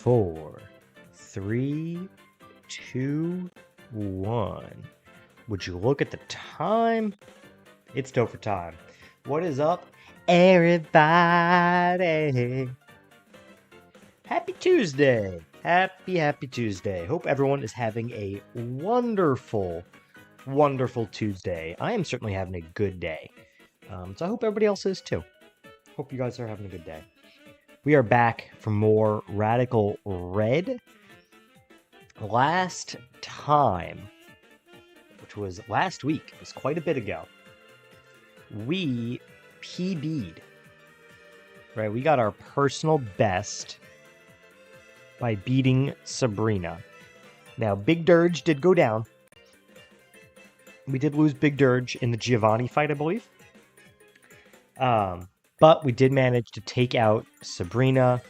4, 3, 2, 1. Would you look at the time? It's dope for time. What is up, everybody? Happy Tuesday! Happy Tuesday. Hope everyone is having a wonderful Tuesday. I am certainly having a good day. So I hope everybody else is too. Hope you guys are having a good day. We are back for more Radical Red. Last time, which was last week, it was quite a bit ago, we PB'd. Right, we got our personal best by beating Sabrina. Now, Big Dirge did go down. We did lose Big Dirge in the Giovanni fight, I believe. But we did manage to take out Sabrina.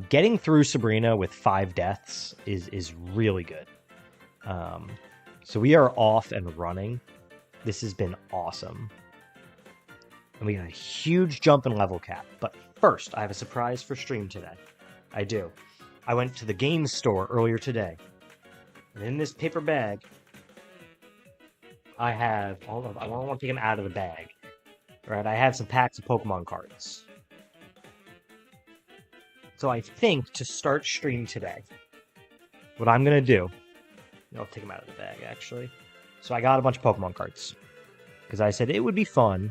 Getting through Sabrina with 5 deaths is really good. So we are off and running. This has been awesome. And we got a huge jump in level cap. But first, I have a surprise for stream today. I do. I went to the games store earlier today. And in this paper bag, I have... Hold on, I don't want to take them out of the bag. Right, I have some packs of Pokemon cards. So I think to start stream today, what I'm going to do... I'll take them out of the bag, actually. So I got a bunch of Pokemon cards. Because I said it would be fun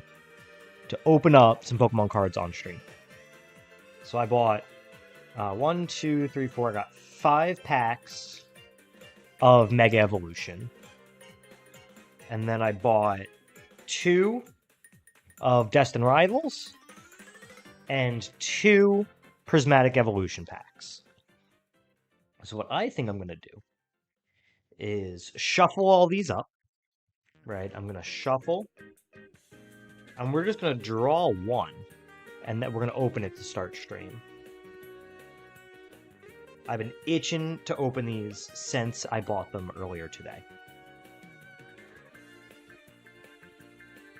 to open up some Pokemon cards on stream. So I bought 1, 2, 3, 4. I got 5 packs of Mega Evolution. And then I bought 2 of Destined Rivals and 2 Prismatic Evolution packs. So what I think I'm going to do is shuffle all these up, right? I'm going to shuffle, and we're just going to draw one, and then we're going to open it to start stream. I've been itching to open these since I bought them earlier today.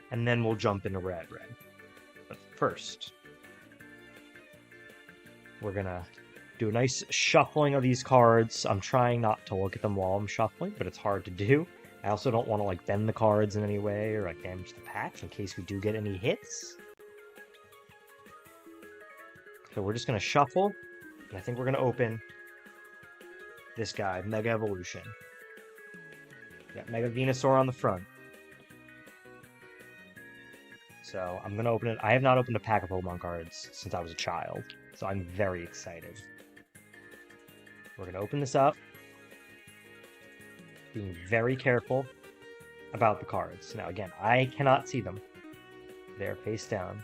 And then we'll jump into red. But first, we're going to do a nice shuffling of these cards. I'm trying not to look at them while I'm shuffling, but it's hard to do. I also don't want to bend the cards in any way or damage the packs in case we do get any hits. So we're just going to shuffle, and I think we're going to open this guy, Mega Evolution. Got Mega Venusaur on the front. So I'm going to open it. I have not opened a pack of Pokemon cards since I was a child, so I'm very excited. We're going to open this up, being very careful about the cards. Now, again, I cannot see them. They're face down.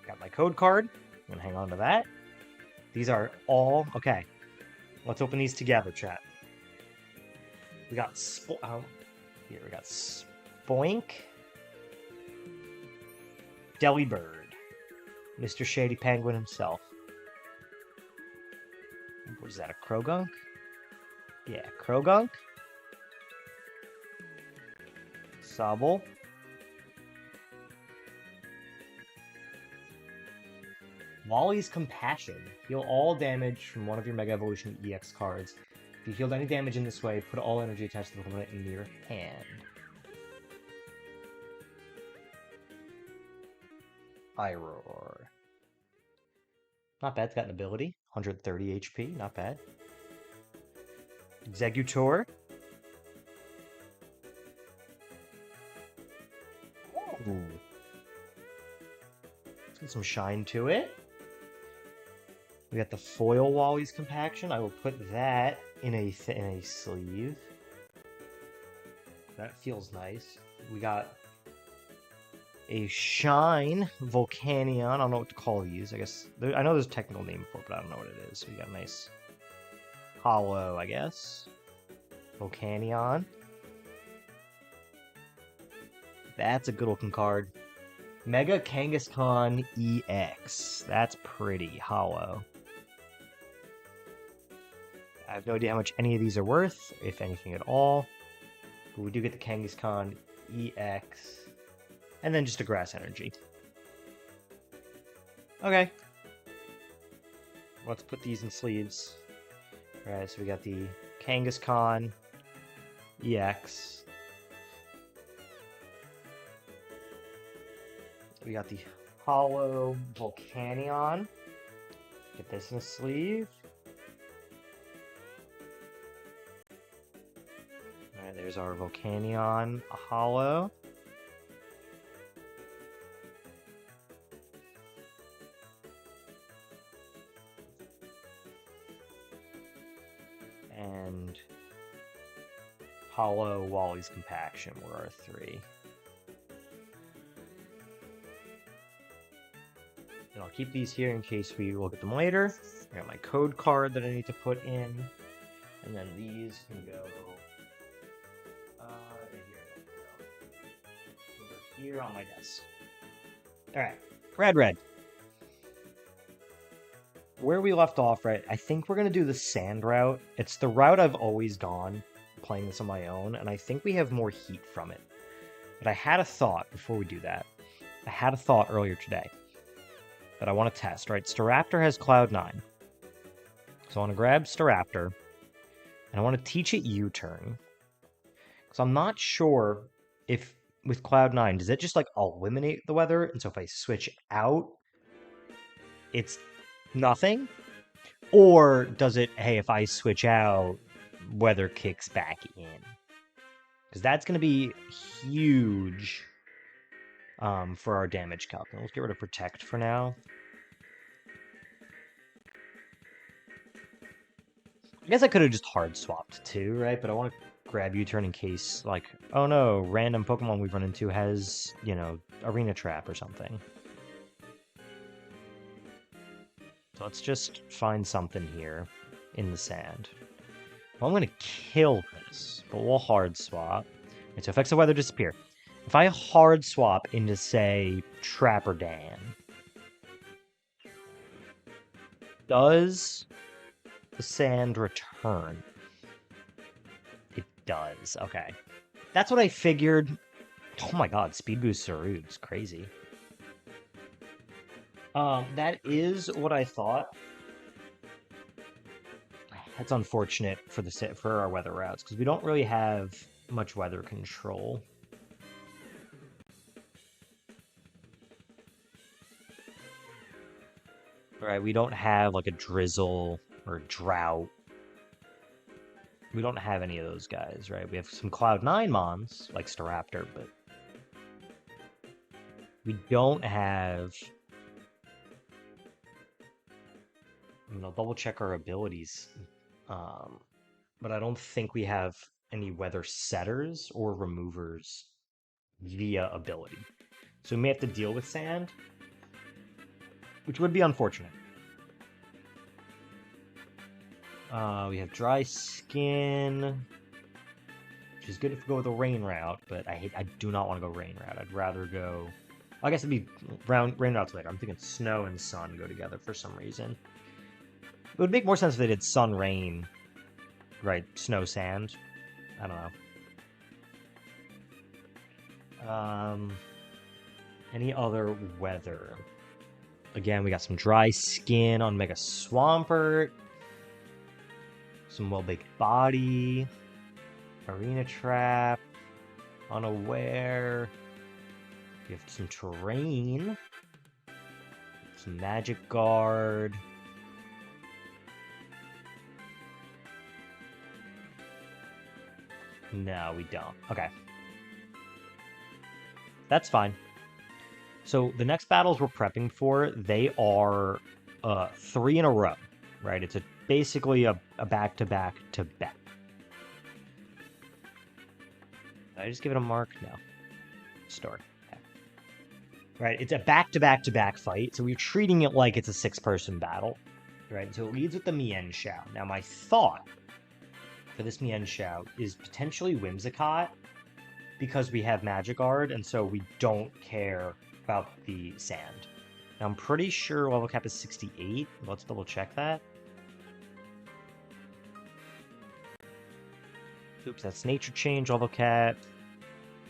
Got my code card. I'm going to hang on to that. These are all... Okay. Let's open these together, chat. We got... Here, we got Spoink. Delibird. Mr. Shady Penguin himself. What is that, a Krogunk? Yeah, Krogunk. Sobble. Wally's Compassion. Heal all damage from one of your Mega Evolution EX cards. If you healed any damage in this way, put all energy attached to the opponent into your hand. Iroar. Not bad, it's got an ability. 130 HP, not bad. Executor. Ooh. Let's get some shine to it. We got the foil Wally's Compaction. I will put that in a sleeve. That feels nice. We got a Shine Volcanion. I don't know what to call these. I guess I know there's a technical name for it, but I don't know what it is. So we got a nice hollow, I guess. Volcanion. That's a good looking card. Mega Kangaskhan EX. That's pretty hollow. I have no idea how much any of these are worth, if anything at all. We do get the Kangaskhan EX. And then just a Grass Energy. Okay. Let's put these in sleeves. Alright, so we got the Kangaskhan EX. We got the Hollow Volcanion. Get this in a sleeve. Alright, there's our Volcanion Hollow. And Hollow Wally's Compaction were our three. And I'll keep these here in case we look at them later. I got my code card that I need to put in. And then these can go here on my desk. Alright, red. Where we left off, right, I think we're going to do the sand route. It's the route I've always gone playing this on my own, and I think we have more heat from it. But I had a thought before we do that. I had a thought earlier today that I want to test, right? Staraptor has Cloud9. So I want to grab Staraptor, and I want to teach it U-turn. Because I'm not sure if with Cloud9, does it just like eliminate the weather? And so if I switch out, it's nothing? Or does it, hey, if I switch out, weather kicks back in? Because that's going to be huge for our damage calc. Let's get rid of Protect for now. I guess I could have just hard swapped too, right? But I want to grab U-turn in case, like, oh no, random Pokemon we've run into has, you know, Arena Trap or something. So let's just find something here in the sand. Well, I'm going to kill this, but we'll hard swap. Right, so effects of weather disappear. If I hard swap into, say, Trapper Dan, does the sand return? It does. Okay. That's what I figured. Oh my god, Speed Boost Saru. It's crazy. That is what I thought. That's unfortunate for our weather routes, because we don't really have much weather control. Right, we don't have like a drizzle or a drought. We don't have any of those guys, right? We have some Cloud9 mons, like Staraptor, but we don't have... I'll double check our abilities. But I don't think we have any weather setters or removers via ability. So we may have to deal with sand, which would be unfortunate. We have dry skin, which is good if we go with a rain route, but I do not want to go rain route. I'd rather go... I guess it'd be rain routes later. I'm thinking snow and sun go together for some reason. It would make more sense if they did sun, rain, right? Snow, sand. I don't know. Any other weather? Again, we got some dry skin on Mega Swampert. Some well-baked body. Arena Trap. Unaware. We have some terrain. Some Magic Guard. No, we don't. Okay. That's fine. So the next battles we're prepping for, they are 3 in a row, right? It's basically a back-to-back-to-back. Did I just give it a mark? No. Store. Okay. Right, it's a back-to-back-to-back fight, so we're treating it like it's a 6-person battle, right? So it leads with the Mienshao. Now, my thought for this Mienshao is potentially Whimsicott, because we have Magikarp, and so we don't care about the sand. Now, I'm pretty sure level cap is 68. Let's double check that. Oops, that's nature change, level cap.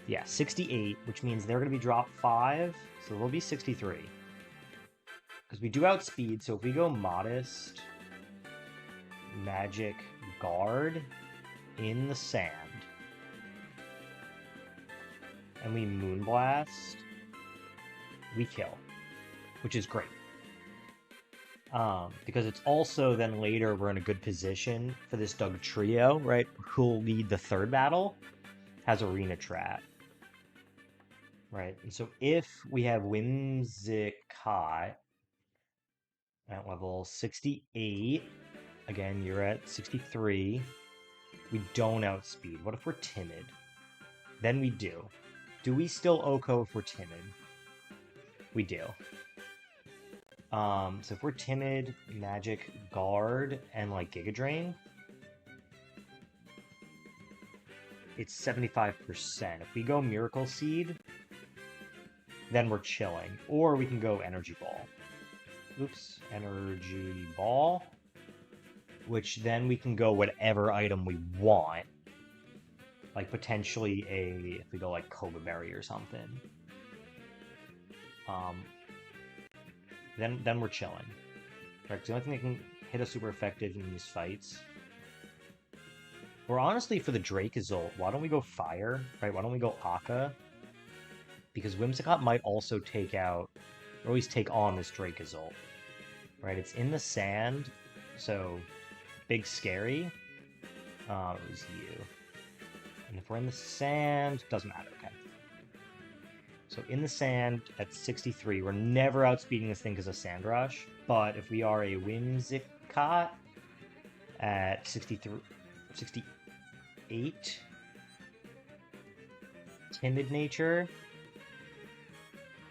Yeah, 68, which means they're going to be drop 5, so they'll be 63. Because we do outspeed, so if we go modest, magic, guard, in the sand, and we moonblast, we kill, which is great. Because it's also then later we're in a good position for this Doug trio, right? Who'll lead the third battle, has arena trap. Right, and so if we have Whimsicott at level 68, again, you're at 63, we don't outspeed. What if we're timid? Then we do. Do we still OHKO if we're timid? We do. So if we're timid, magic, guard, and like Giga Drain, it's 75%. If we go Miracle Seed, then we're chilling. Or we can go Energy Ball. Oops, Energy Ball. Which then we can go whatever item we want. Like potentially if we go like Cobra Berry or something. Then we're chilling. Right, 'cause the only thing that can hit us super effective in these fights. Or honestly, for the Dracozolt, why don't we go Fire? Right, why don't we go Akka? Because Whimsicott might also take out, or always take on this Dracozolt. Right, it's in the sand, so big scary. It was you. And if we're in the sand, doesn't matter, okay. So in the sand at 63, we're never outspeeding this thing because of Sand Rush. But if we are a Whimsicott at 63, 68, timid nature,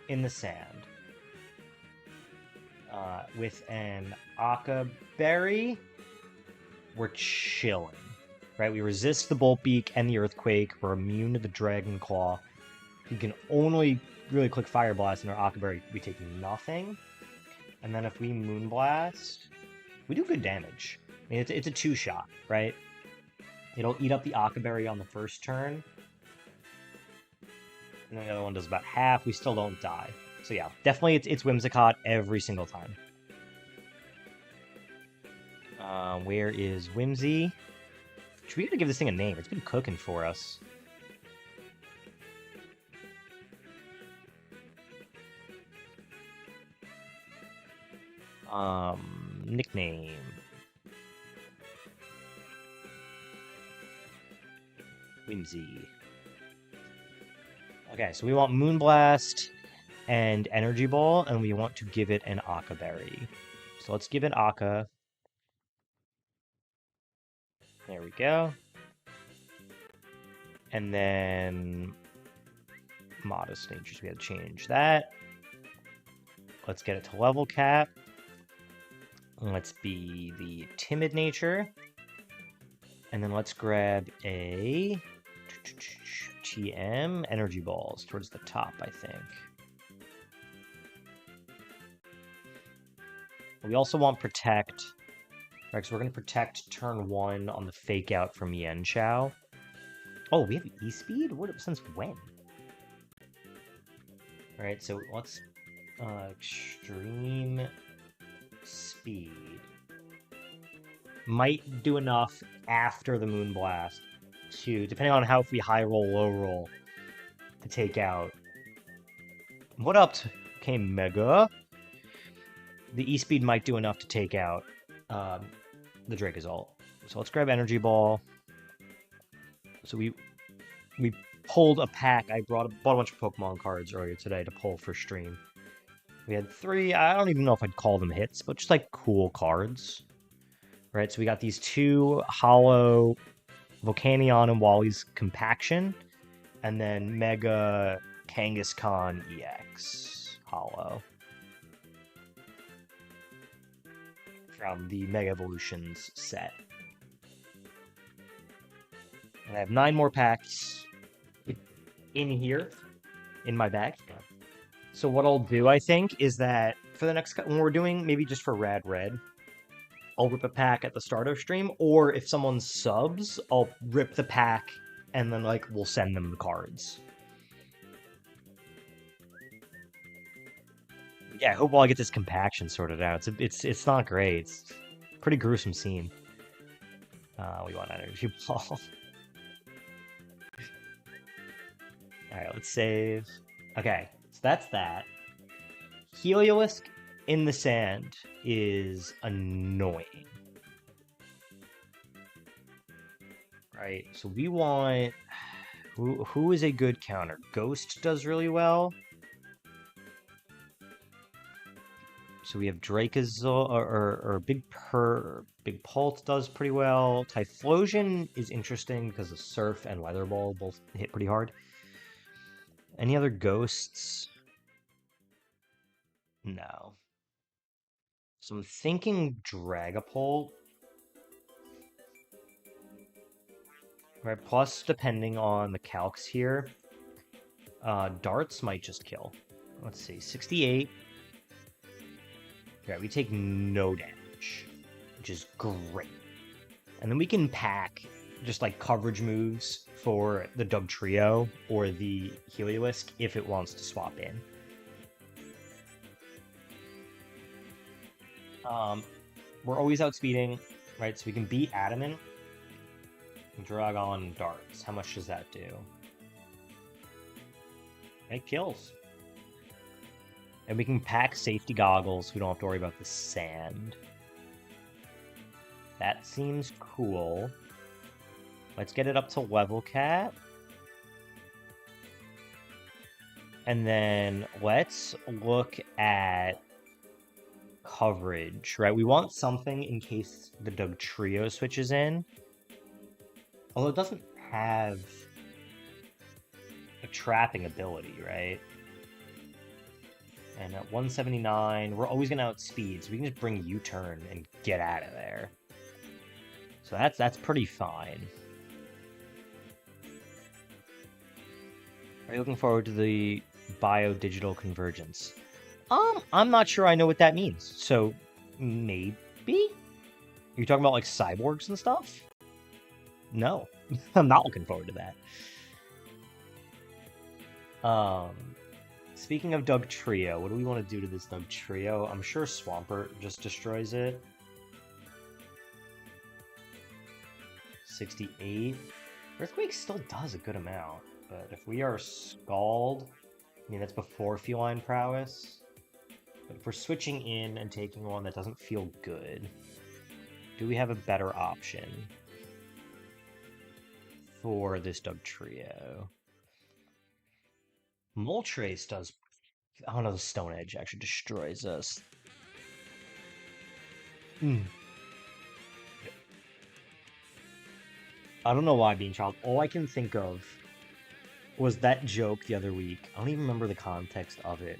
in the sand. With an Akka Berry, we're chilling. Right? We resist the Bolt Beak and the Earthquake. We're immune to the Dragon Claw. You can only really click Fire Blast in our Akka Berry. We take nothing. And then if we Moonblast, we do good damage. I mean, it's a 2-shot, right? It'll eat up the Akka Berry on the first turn. And then the other one does about half. We still don't die. So yeah, definitely it's Whimsicott every single time. Where is Whimsy? Should we have to give this thing a name? It's been cooking for us. Nickname. Whimsy. Okay, so we want Moonblast and Energy Ball, and we want to give it an Akka Berry. So let's give it Akka. There we go. And then Modest Natures, we had to change that. Let's get it to level cap. Let's be the Timid Nature. And then let's grab a TM Energy Balls towards the top, I think. We also want Protect. Right, so we're going to Protect turn 1 on the Fake Out from Yen Chao. Oh, we have E-Speed? Since when? Alright, so let's... Extreme Speed. Might do enough after the Moonblast to, depending on how if we high roll, low roll, to take out. What up? Okay, Mega. The E-Speed might do enough to take out the Dracozolt. So let's grab Energy Ball. So we pulled a pack. I bought a bunch of Pokemon cards earlier today to pull for stream. We had 3, I don't even know if I'd call them hits, but just like cool cards. Right, so we got these 2 Hollow Volcanion and Wally's Compaction, and then Mega Kangaskhan EX Hollow. From the Mega Evolutions set. And I have 9 more packs in here, in my bag. So what I'll do, I think, is that for the next, when we're doing, maybe just for Rad Red, I'll rip a pack at the start of stream, or if someone subs, I'll rip the pack and then like we'll send them the cards. Yeah, I hope while I get this compaction sorted out. It's not great. It's a pretty gruesome scene. We want energy ball. Alright, let's save. Okay, so that's that. Heliolisk in the sand is annoying. Right, so we want... Who is a good counter? Ghost does really well. So we have Drakazor, or Big Pulse does pretty well. Typhlosion is interesting because of Surf and Weather Ball both hit pretty hard. Any other ghosts? No. So I'm thinking Dragapult. Right, plus depending on the calcs here, darts might just kill. Let's see, 68. Yeah, we take no damage, which is great. And then we can pack just like coverage moves for the Dugtrio or the Heliolisk if it wants to swap in. We're always outspeeding, right? So we can beat Adamant. Dragon darts. How much does that do? It kills. And we can pack safety goggles so we don't have to worry about the sand. That seems cool. Let's get it up to level cap. And then let's look at coverage, right? We want something in case the Dugtrio switches in. Although it doesn't have a trapping ability, right? And at 179, we're always going to outspeed, so we can just bring U-turn and get out of there. So that's pretty fine. Are you looking forward to the bio-digital convergence? I'm not sure I know what that means. So, maybe? Are you talking about, like, cyborgs and stuff? No. I'm not looking forward to that. Speaking of Dugtrio, what do we want to do to this Dugtrio? I'm sure Swampert just destroys it. 68. Earthquake still does a good amount, but if we are Scald, I mean, that's before Feline Prowess. But if we're switching in and taking one that doesn't feel good, do we have a better option for this Dugtrio? Moltres does... Oh no, the Stone Edge actually destroys us. I don't know why, Bean Child. All I can think of was that joke the other week. I don't even remember the context of it.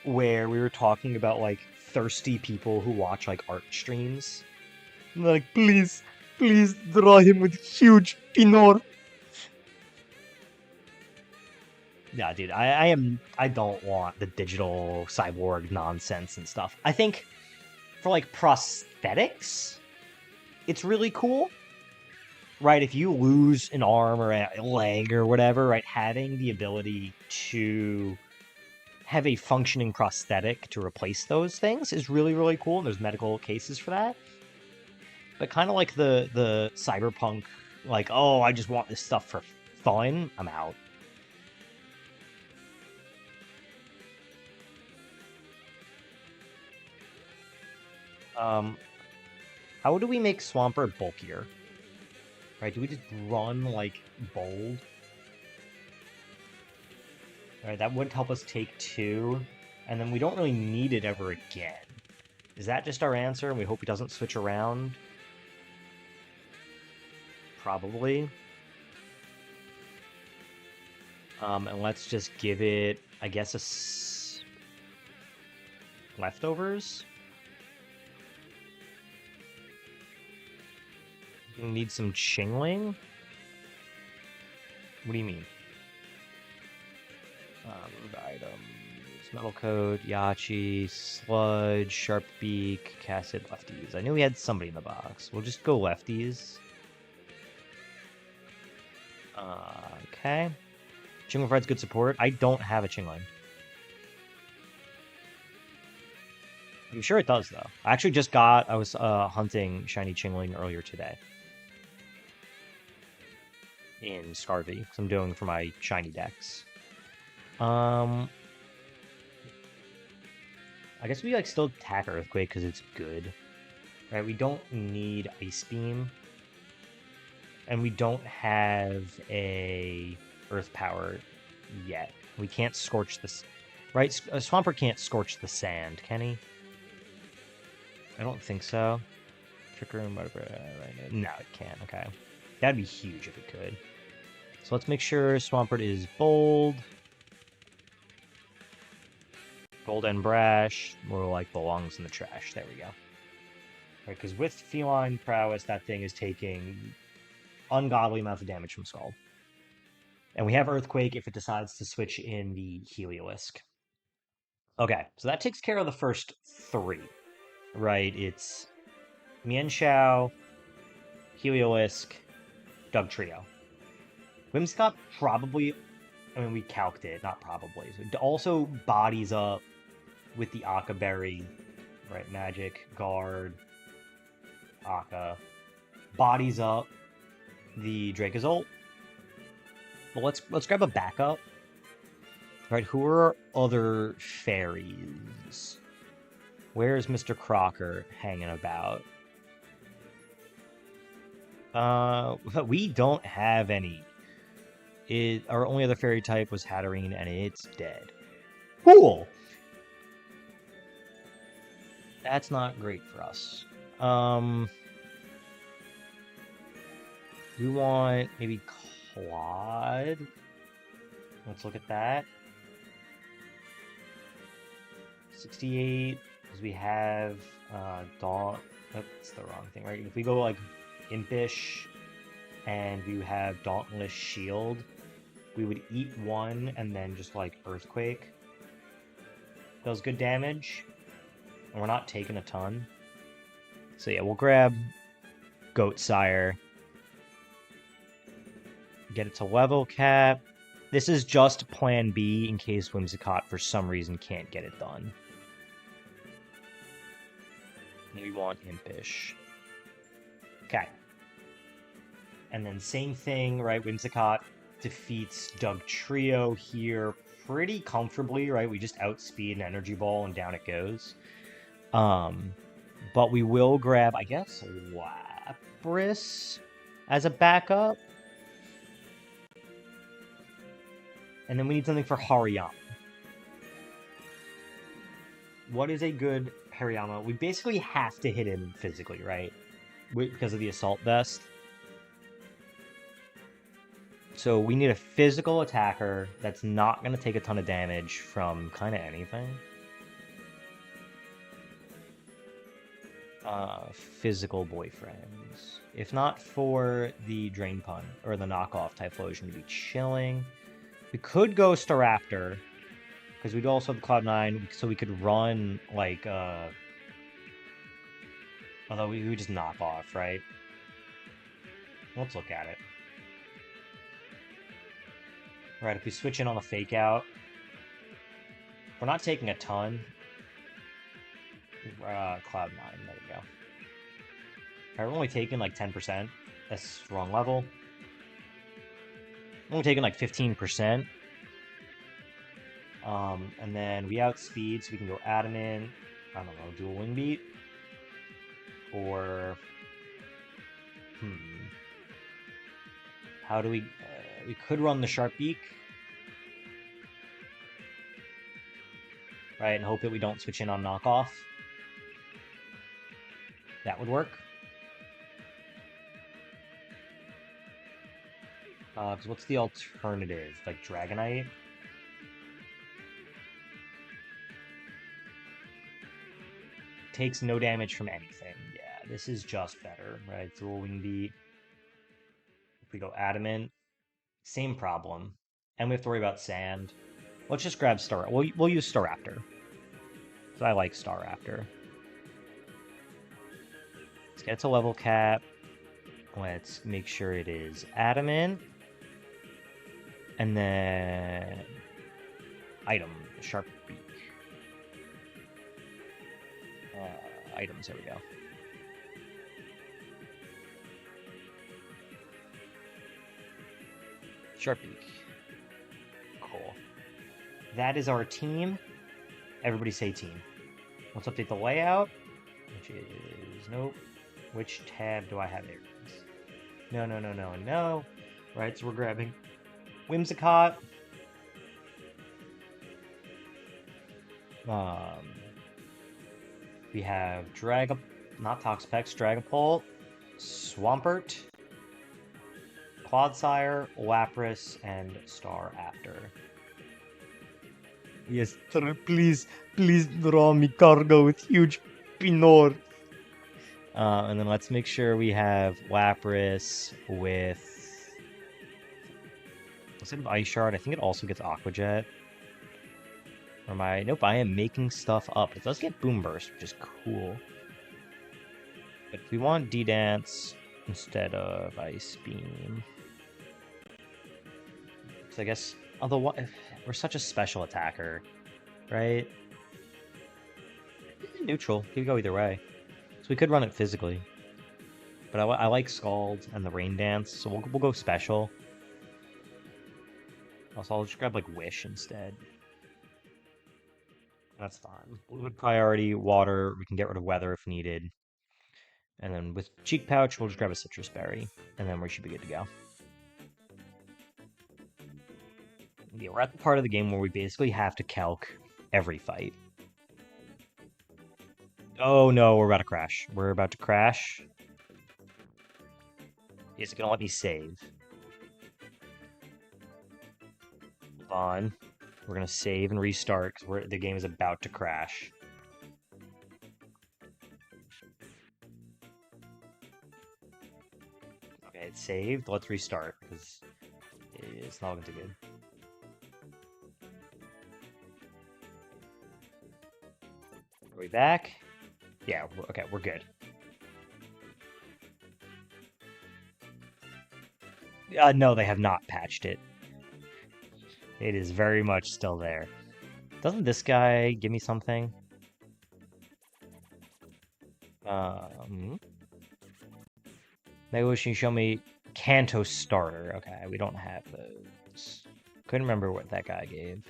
Where we were talking about, like, thirsty people who watch, like, art streams. Like, please draw him with huge pinor. Yeah, dude, I don't want the digital cyborg nonsense and stuff. I think for, like, prosthetics, it's really cool. Right, if you lose an arm or a leg or whatever, right, having the ability to have a functioning prosthetic to replace those things is really, really cool. And there's medical cases for that. But kind of like the cyberpunk, like, oh, I just want this stuff for fun, I'm out. How do we make Swampert bulkier? Right, do we just run, like, bold? Alright, that would help us take 2, and then we don't really need it ever again. Is that just our answer, and we hope he doesn't switch around? Probably. And let's just give it, I guess, leftovers? You need some Chingling? What do you mean? Items, Metal Coat, Yachi, Sludge, Sharp Beak, Cassid, Lefties. I knew we had somebody in the box. We'll just go Lefties. Okay. Chingling provides good support. I don't have a Chingling. I'm sure it does, though. I actually just got... I was hunting Shiny Chingling earlier today. In Scarvy, because I'm doing for my Shiny decks. I guess we, like, still attack Earthquake because it's good. Right? We don't need Ice Beam. And we don't have a Earth Power yet. We can't Scorch this... Right? A Swampert can't Scorch the sand, can he? I don't think so. Trick Room... No, it can't. Okay. That'd be huge if it could. So let's make sure Swampert is bold. Gold and Brash. More like belongs in the trash. There we go. Right, because with Feline Prowess, that thing is taking ungodly amounts of damage from Skull. And we have Earthquake if it decides to switch in the Heliolisk. Okay, so that takes care of the first three. Right, it's Mienshao, Heliolisk, Dugtrio. Whimsicott probably... I mean, we calced it, not probably. So it also bodies up with the Akka Berry, right? Magic, Guard, Akka. Bodies up the Dracozolt. But let's grab a backup. Right, who are our other fairies? Where's Mr. Crocker hanging about? We don't have any. Our only other fairy type was Hatterene, and it's dead. Cool! That's not great for us. We want maybe Claude. Let's look at that. 68, because we have Dawn. That's the wrong thing, right? If we go like Impish and we have Dauntless Shield, we would eat one and then just like Earthquake. Does good damage. And we're not taking a ton. So yeah, we'll grab Goat Sire. Get it to level cap. This is just plan B in case Whimsicott for some reason can't get it done. We want Impish. Okay. And then same thing, right? Whimsicott defeats Dugtrio here pretty comfortably, right? We just outspeed an Energy Ball and down it goes. But we will grab, I guess, Lapras as a backup. And then we need something for Hariyama. What is a good Hariyama? We basically have to hit him physically, right? Because of the Assault Vest. So we need a physical attacker that's not going to take a ton of damage from kind of anything. Physical boyfriends. If not for the Drain Pun, or the knockoff Typhlosion to be chilling. We could go Staraptor, because we'd also have Cloud9, so we could run, like, although we would just knock off, right? Let's look at it. Right, if we switch in on the Fake Out, we're not taking a ton. Cloud9, there we go. Alright, we're only taking like 10%. That's wrong level. We're only taking like 15%. And then we outspeed, so we can go Adamant. I don't know, do a Wing Beat. Or... How do we... we could run the Sharp Beak. Right, and hope that we don't switch in on knockoff. That would work. Because what's the alternative? Like Dragonite? Takes no damage from anything. Yeah, this is just better, right? Dual Wing Beat. If we go Adamant, same problem. And we have to worry about Sand. Let's just grab Star. We'll use Staraptor. So I like Staraptor. Let's get to level cap. Let's make sure it is adamant. And then item, sharp beak. Items, there we go. Sharp beak. Cool. That is our team. Everybody say team. Let's update the layout, which is, nope. Which tab do I have there? No. Right, so we're grabbing Whimsicott. We have not Toxapex, Dragapult, Swampert, Clodsire, Lapras, and Staraptor. Yes, please draw me cargo with huge Pinor. And then let's make sure we have Lapras with... Instead of Ice Shard, I think it also gets Aqua Jet. Or am I... Nope, I am making stuff up. It does get Boom Burst, which is cool. But if we want D-Dance instead of Ice Beam... So I guess... Although, we're such a special attacker, right? Neutral. Could go either way. So we could run it physically. But I like Scald and the Rain Dance, so we'll go special. Also, I'll just grab, like, Wish instead. That's fine. Fluid priority, water, we can get rid of weather if needed. And then with Cheek Pouch, we'll just grab a Citrus Berry, and then we should be good to go. Yeah, we're at the part of the game where we basically have to calc every fight. Oh no, we're about to crash. We're about to crash. Is it gonna let me save? Hold on. We're gonna save and restart because the game is about to crash. Okay, it's saved. Let's restart because it's not looking too good. Are we back? Yeah, okay, we're good. No, they have not patched it. It is very much still there. Doesn't this guy give me something? Maybe we should show me Kanto starter. Okay, we don't have those. Couldn't remember what that guy gave.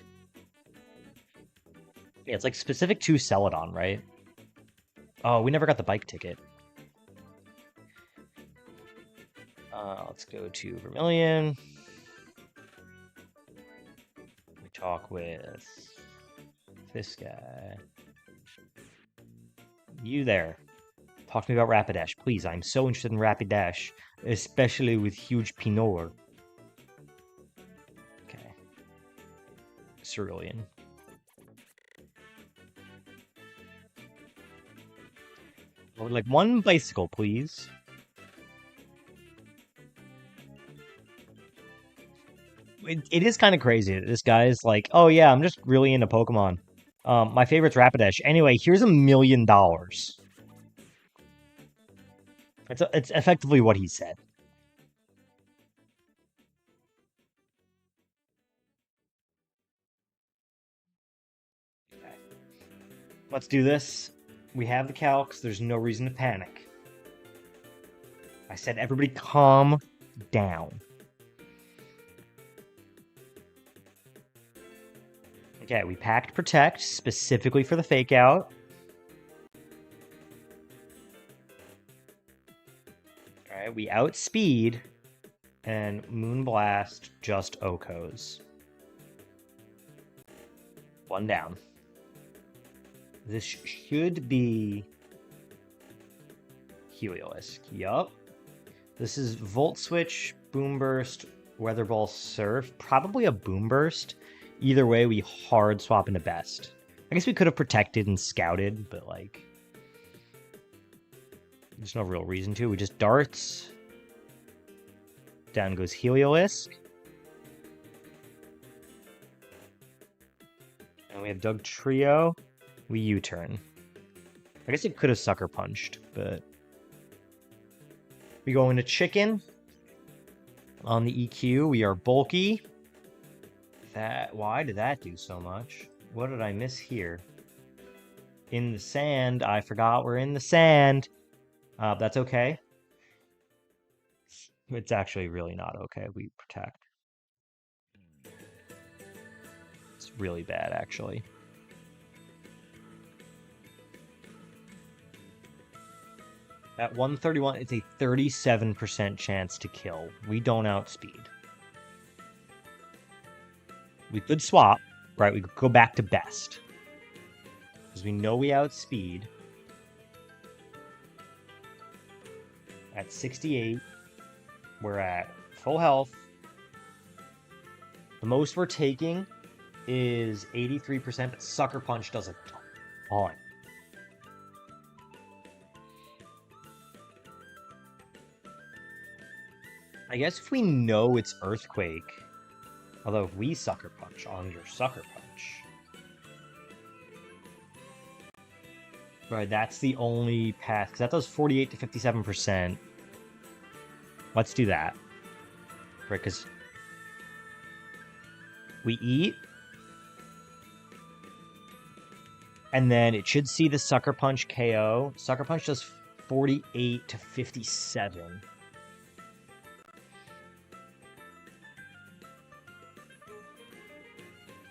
Yeah, it's like specific to Celadon, right? Oh, we never got the bike ticket. Let's go to Vermilion. We talk with this guy. You there. Talk to me about Rapidash, please. I'm so interested in Rapidash, especially with huge Pinor. Okay. Cerulean. I would like one bicycle, please. It is kind of crazy that this guy is like, oh yeah, I'm just really into Pokemon. My favorite's Rapidash. Anyway, here's $1 million. It's effectively what he said. Okay. Let's do this. We have the calcs. There's no reason to panic. I said everybody calm down. Okay, we packed Protect specifically for the Fake Out. Alright, we outspeed and Moonblast just Okos. One down. This should be Heliolisk. Yup. This is Volt Switch, Boom Burst, Weather Ball, Surf. Probably a Boom Burst. Either way, we hard swap into Best. I guess we could have protected and scouted, but like... There's no real reason to. We just darts. Down goes Heliolisk. have Doug Trio. We U-turn. I guess it could have Sucker Punched, but... We go into Chicken. On the EQ, we are bulky. Why did that do so much? What did I miss here? In the sand. I forgot we're in the sand. That's okay. It's actually really not okay. We protect. It's really bad, actually. At 131, it's a 37% chance to kill. We don't outspeed. We could swap, right? We could go back to best. Because we know we outspeed. At 68, we're at full health. The most we're taking is 83%, but Sucker Punch does a ton. I guess if we know it's Earthquake, although if we Sucker Punch on your Sucker Punch. Right, that's the only path, because that does 48 to 57%. Let's do that. Right, because we eat, and then it should see the Sucker Punch KO. Sucker Punch does 48 to 57.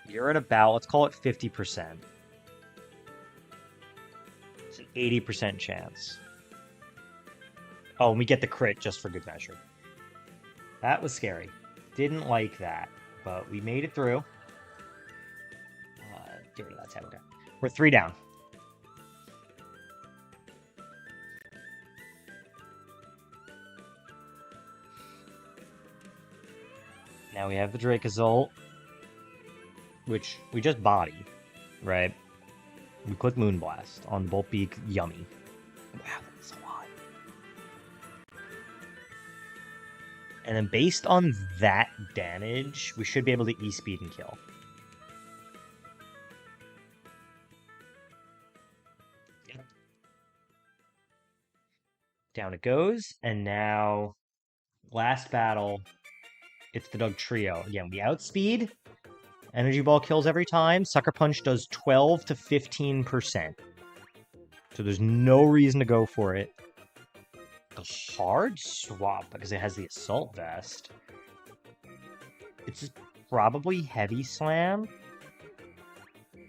You're at about, let's call it 50%. It's an 80% chance. Oh, and we get the crit just for good measure. That was scary. Didn't like that, but we made it through. Get rid of that tab, okay. We're 3 down. Now we have the Dracozolt, which we just body, right? We click Moonblast on Bolt Beak, yummy. Wow, that's a lot. And then based on that damage, we should be able to E-Speed and kill. Yep. Down it goes, and now, last battle, it's the Doug Trio. Again, we outspeed. Energy Ball kills every time. Sucker Punch does 12 to 15%. So there's no reason to go for it. The hard swap, because it has the Assault Vest. It's probably Heavy Slam.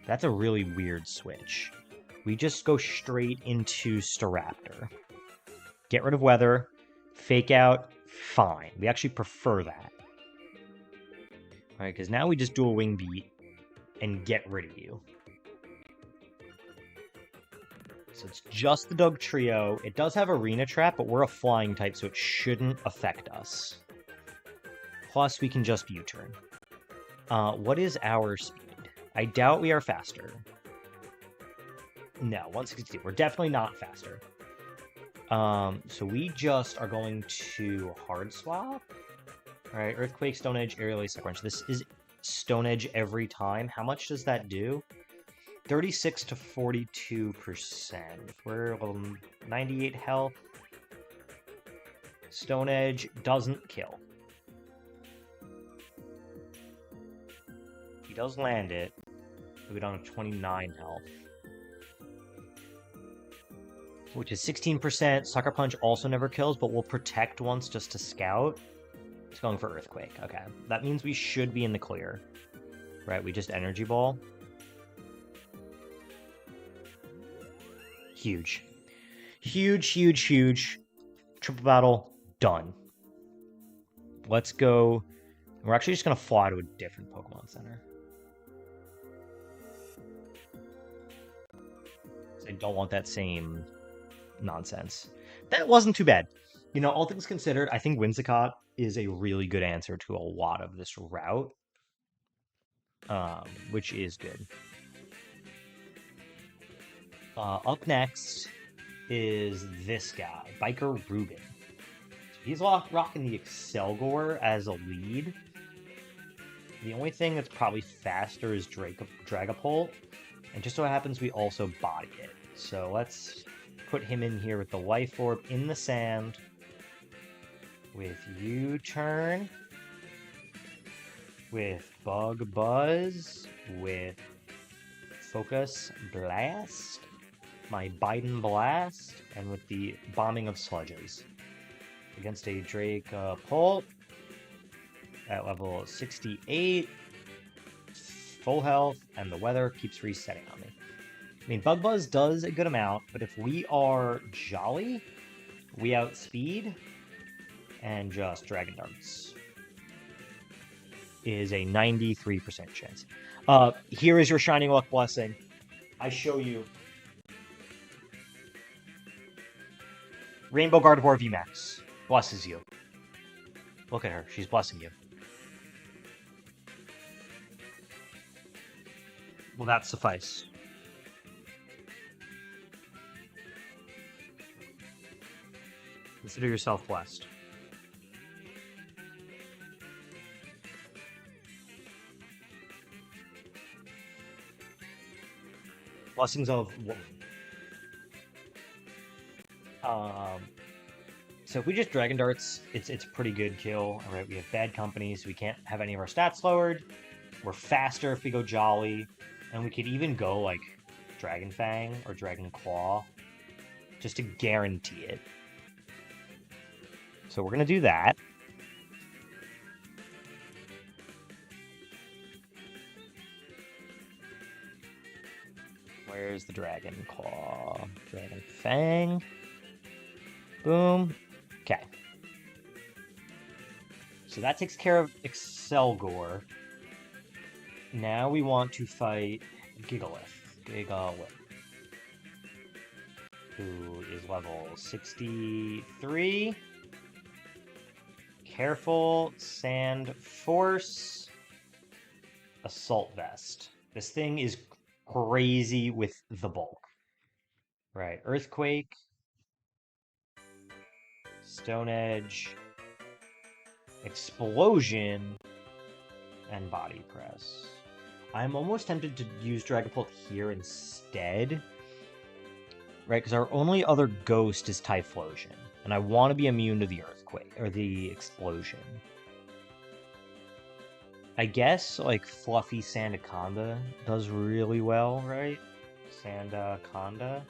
That's a really weird switch. We just go straight into Staraptor. Get rid of Weather. Fake Out. Fine. We actually prefer that. Alright, because now we just do a Wing Beat and get rid of you. So it's just the Doug Trio. It does have Arena Trap, but we're a flying type, so it shouldn't affect us. Plus, we can just U-turn. What is our speed? I doubt we are faster. No, 162. We're definitely not faster. So we just are going to hard swap. Alright, Earthquake, Stone Edge, Aerial Sucker Punch. This is Stone Edge every time. How much does that do? 36 to 42%. We're 98 health. Stone Edge doesn't kill. He does land it. We don't have 29 health. Which is 16%. Sucker Punch also never kills, but will protect once just to scout. It's going for Earthquake. Okay. That means we should be in the clear. Right, we just Energy Ball. Huge. Huge, huge, huge. Triple battle, done. Let's go. We're actually just going to fly to a different Pokemon Center. I don't want that same nonsense. That wasn't too bad. You know, all things considered, I think Whimsicott is a really good answer to a lot of this route, which is good. Up next is this guy, Biker Ruben. So he's rocking the Excelgor as a lead, The only thing that's probably faster is Dragapult, and just so happens we also body it. So let's put him in here with the Life Orb in the sand, with U-Turn, with Bug Buzz, with Focus Blast, my Biden Blast, and with the Bombing of Sludges. Against a Dragapult at level 68, full health, and the weather keeps resetting on me. I mean, Bug Buzz does a good amount, but if we are Jolly, we outspeed, and just Dragon Darts is a 93% chance. Here is your Shining Luck Blessing. I show you. Rainbow Gardevoir VMAX blesses you. Look at her. She's blessing you. Will that suffice? Consider yourself blessed. Blessings of woman. So if we just Dragon Darts, it's a pretty good kill. All right, we have bad company, so we can't have any of our stats lowered. We're faster if we go Jolly, and we could even go like Dragon Fang or Dragon Claw, just to guarantee it. So we're gonna do that. Where's the Dragon Claw? Dragon Fang. Boom. Okay. So that takes care of Excelgor. Now we want to fight Gigalith, who is level 63. Careful, Sand Force, Assault Vest. This thing is crazy with the bulk. Right, Earthquake, Stone Edge, Explosion, and Body Press. I'm almost tempted to use Dragapult here instead. Right, because our only other ghost is Typhlosion. And I want to be immune to the Earthquake, or the Explosion. I guess, like, Fluffy Sandaconda does really well, right? Sandaconda.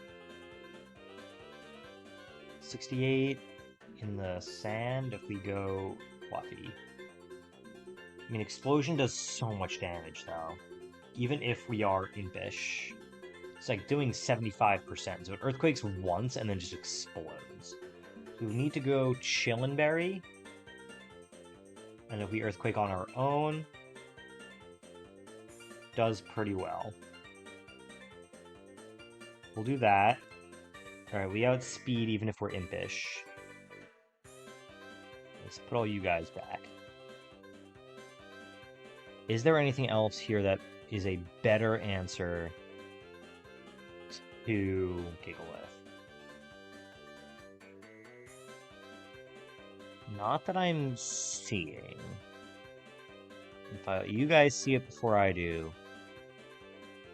68 in the sand if we go Fluffy. I mean, Explosion does so much damage, though. Even if we are Impish. It's like doing 75%. So it Earthquakes once and then just explodes. So we need to go Chillinberry. And if we Earthquake on our own, does pretty well. We'll do that. Alright, we outspeed even if we're Impish. Let's put all you guys back. Is there anything else here that is a better answer to Gigalith? Not that I'm seeing. If you guys see it before I do.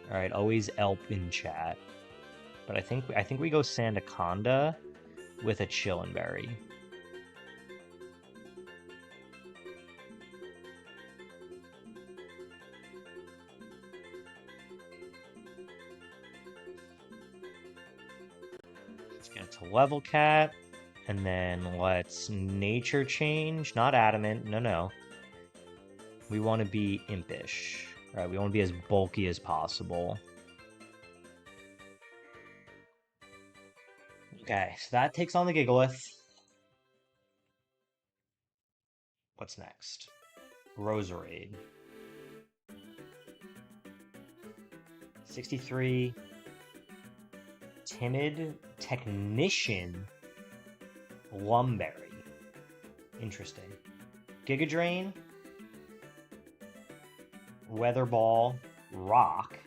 Alright, always Elp in chat. But I think we go Sandaconda with a Chillinberry. Let's get to Level Cat. And then let's Nature Change. Not Adamant. No. We want to be Impish. Right, we want to be as bulky as possible. Okay, so that takes on the Gigalith. What's next? Roserade. 63. Timid. Technician. Lumberry. Interesting. Giga Drain. Weather Ball. Rock.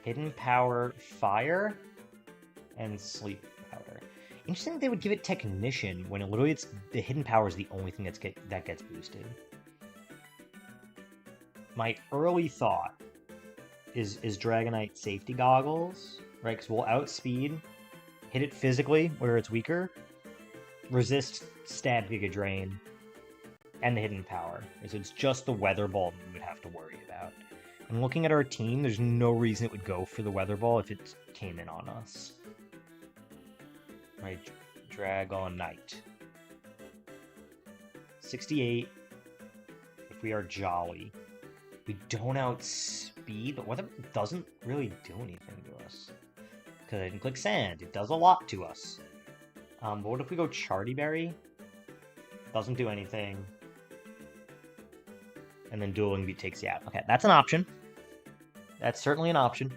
Hidden Power. Fire. And Sleep Powder. Interesting that they would give it Technician when it literally the Hidden Power is the only thing that gets boosted. my early thought is Dragonite safety goggles, right? Because we'll outspeed, hit it physically where it's weaker, resist stab Giga Drain, and the hidden power. So it's just the Weather Ball that we would have to worry about. And looking at our team, there's no reason it would go for the Weather Ball if it came in on us. Right, Dragonite. 68. If we are jolly. We don't outspeed, but Weather doesn't really do anything to us. Because I didn't click Sand. It does a lot to us. But what if we go Charty Berry? Doesn't do anything. And then Dueling Beat takes you out. Okay, that's an option. That's certainly an option.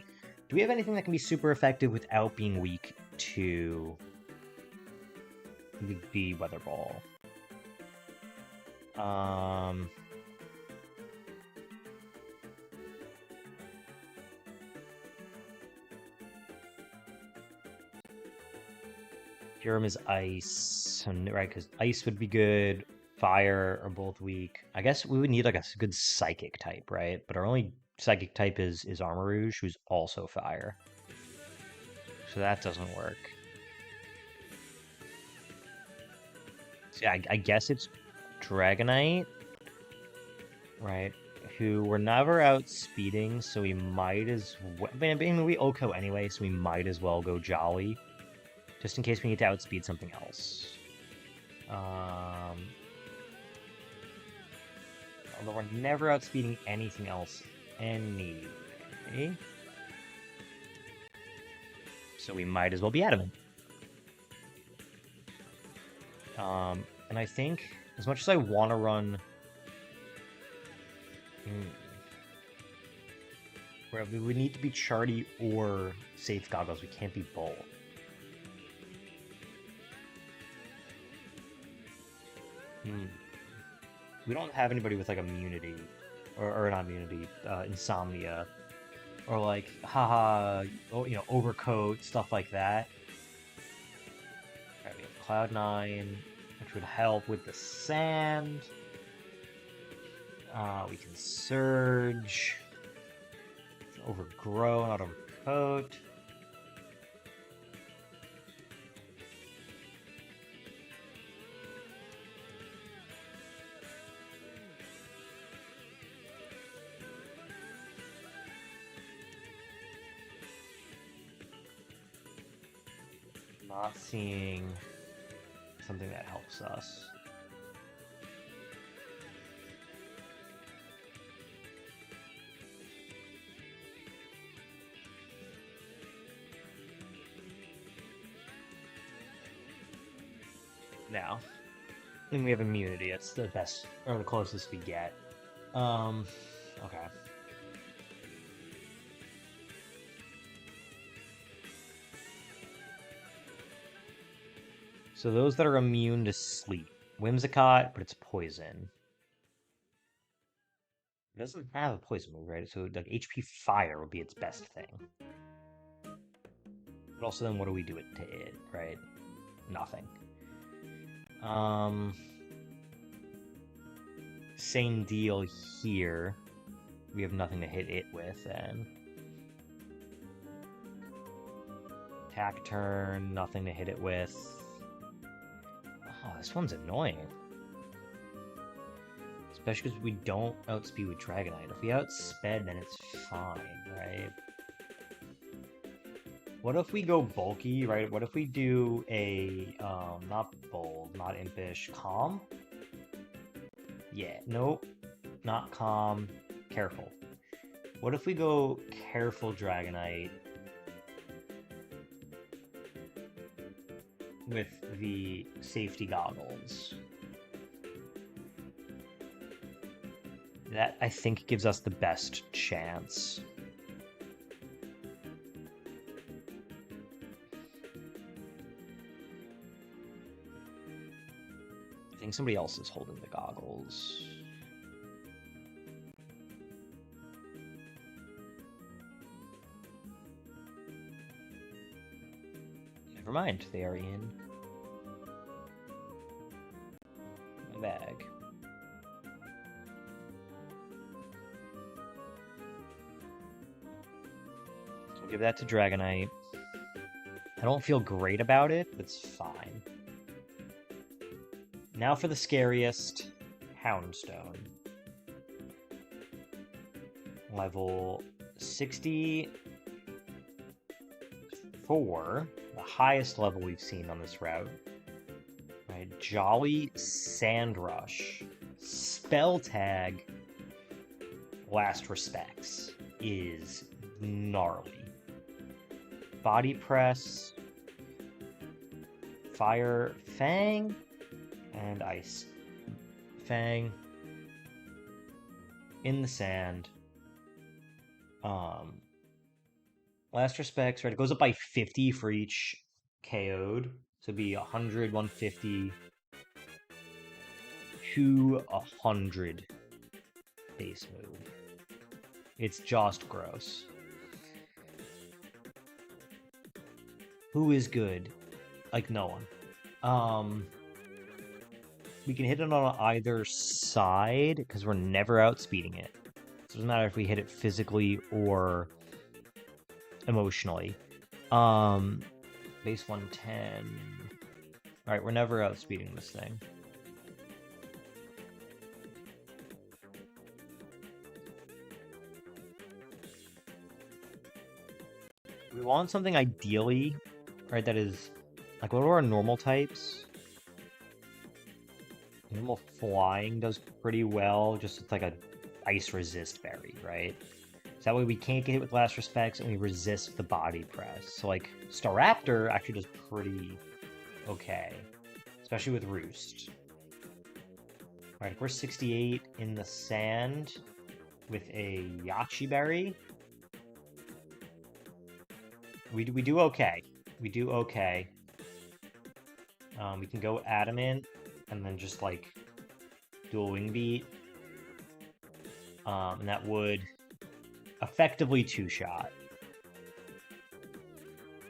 Do we have anything that can be super effective without being weak to the Weather Ball? Pyram is Ice, right? Because Ice would be good. Fire are both weak. I guess we would need like a good Psychic type, right? But our only Psychic type is Armarouge, who's also Fire. So that doesn't work. So yeah, I guess it's Dragonite, right? Who we're never outspeeding, so we might as well. I mean, we OHKO anyway, so we might as well go Jolly. Just in case we need to outspeed something else. Although we're never outspeeding anything else anyway. So we might as well be Adamant. And I think, as much as I want to run... we would need to be Charty or Safe Goggles. We can't be both. We don't have anybody with like immunity, or not immunity, insomnia, or like overcoat, stuff like that. Right, we have Cloud9, which would help with the sand. We can Surge. Overgrow, not overcoat. Not seeing something that helps us. Now, I think we have immunity. It's the best, or the closest we get. Okay. So those that are immune to sleep. Whimsicott, but it's poison. It doesn't have a poison move, right? So like HP Fire would be its best thing. But also then what do we do to it, right? Nothing. Same deal here. We have nothing to hit it with then. Attack turn, nothing to hit it with. Oh, this one's annoying. Especially because we don't outspeed with Dragonite. If we outsped, then it's fine, right? What if we go bulky, right? What if we do a, not bold, not impish, calm? Yeah, nope. Not calm, careful. What if we go careful Dragonite with the safety goggles? That, I think, gives us the best chance. I think somebody else is holding the goggles. Never mind, they are in my bag. Give that to Dragonite. I don't feel great about it, but it's fine. Now for the scariest, Houndstone. Level 64, the highest level we've seen on this route. Right, Jolly Sandrush. Spell Tag, Last Respects, is gnarly. Body Press, Fire Fang, and Ice Fang in the sand. Last Respects, right? It goes up by 50 for each KO'd. So it'd be 100, 150, 200 base move. It's just gross. Who is good? Like, no one. We can hit it on either side, because we're never outspeeding it. So it doesn't matter if we hit it physically or emotionally. Base 110. Alright, we're never outspeeding this thing. We want something ideally, right, that is, like, what are our normal types? Normal Flying does pretty well, just it's like a Ice Resist berry, right? So that way we can't get hit with Last Respects and we resist the Body Press. So, like, Staraptor actually does pretty okay, especially with Roost. Alright, if we're 68 in the sand with a Yachi Berry, we do okay. We do okay. We can go Adamant and then just, like, do a Wing Beat. And that would effectively two-shot.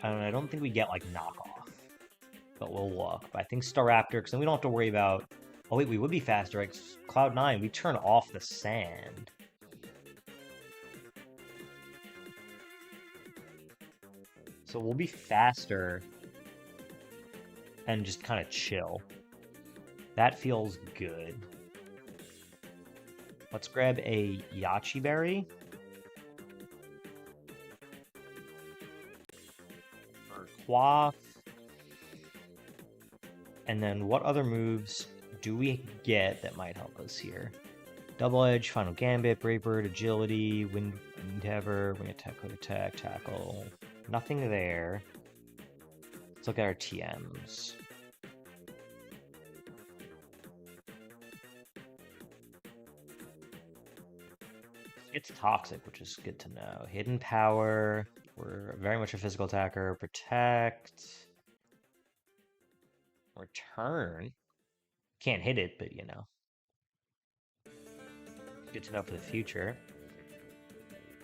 I don't think we get, like, knockoff. But we'll look. But I think Staraptor, because then we don't have to worry about... Oh, wait, we would be faster, right? Cloud9, we turn off the sand. So we'll be faster and just kind of chill. That feels good. Let's grab a Yachi Berry. For Quaff. And then what other moves do we get that might help us here? Double Edge, Final Gambit, Brave Bird, Agility, Wind Endeavor, Wing Attack, Quick Attack, Tackle. Nothing there. Let's look at our TMs. It's Toxic, which is good to know. Hidden Power. We're very much a physical attacker. Protect. Return. Can't hit it, but you know. Good to know for the future.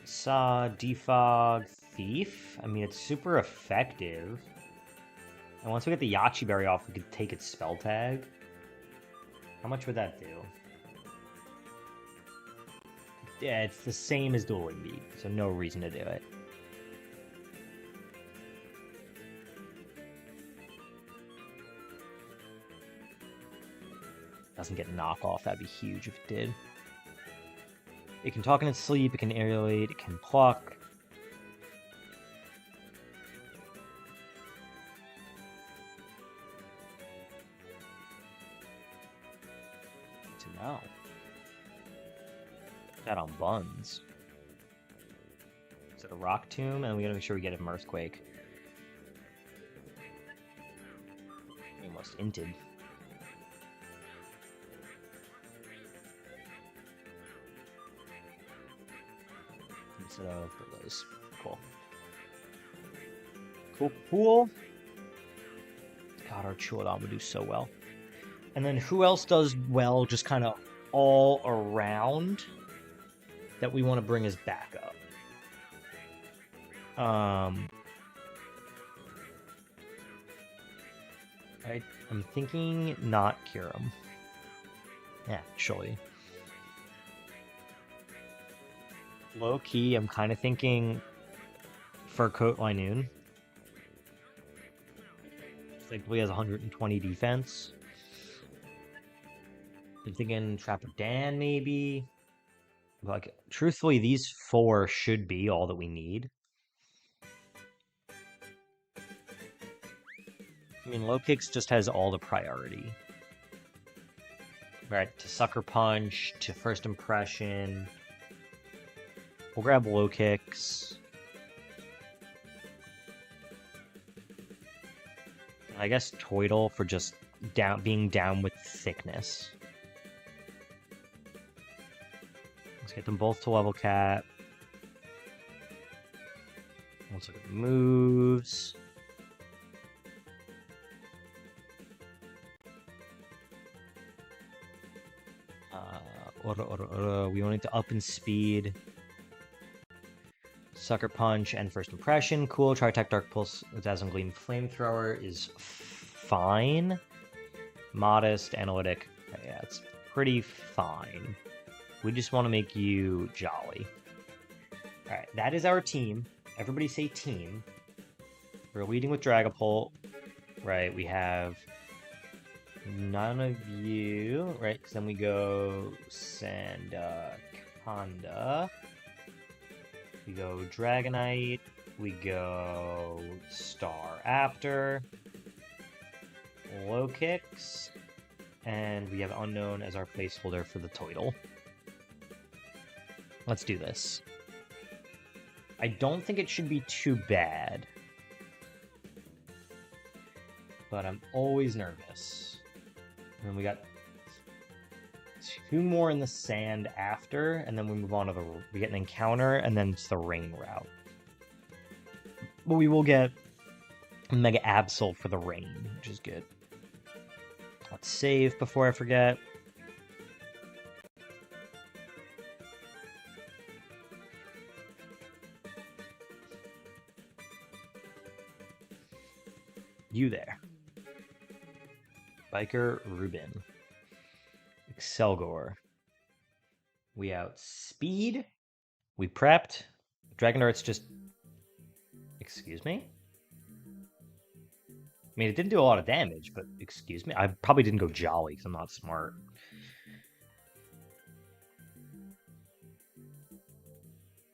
Saw, Defog, Thief. I mean, it's super effective. And once we get the Yachi Berry off, we could take its spell tag. How much would that do? Yeah, it's the same as Dual Wing Beat, so no reason to do it. Doesn't get knockoff, that'd be huge if it did. It can talk in its sleep, it can aerialate, it can pluck. Good to know. That on buns. Is it a Rock Tomb? And we gotta make sure we get an Earthquake. Almost inted. Instead of those. Cool. Cool. God, our Chuodon would do so well. And then who else does well just kind of all around that we want to bring as backup? I'm thinking not Kyurem. Actually. Low key, I'm kind of thinking Fur Coat Linoon. Thankfully has 120 defense. I'm thinking Trapper Dan, maybe. Like, truthfully, these 4 should be all that we need. I mean, Low Kicks just has all the priority. Right, to Sucker Punch, to First Impression. We'll grab Low Kicks. I guess Toidle for just being down with thickness. Let's get them both to level cap. Let's look at the moves. We want it to up in speed. Sucker Punch and First Impression. Cool. Tri-Attack Dark Pulse with Dazzling Gleam Flamethrower is fine. Modest, Analytic. Yeah, it's pretty fine. We just want to make you jolly. Alright, that is our team. Everybody say team. We're leading with Dragapult. Right, we have none of you. Right, because then we go Sandaconda. We go Dragonite. We go Staraptor. Low Kicks. And we have Unknown as our placeholder for the Toidle. Let's do this. I don't think it should be too bad. But I'm always nervous. And we got 2 more in the sand after, and then we move on to we get an encounter, and then it's the rain route. But we will get Mega Absol for the rain, which is good. Let's save before I forget. You there. Biker Reuben. Excelgor. We outspeed. We prepped. Dragonart's just... Excuse me? I mean, it didn't do a lot of damage, but excuse me? I probably didn't go Jolly, because I'm not smart.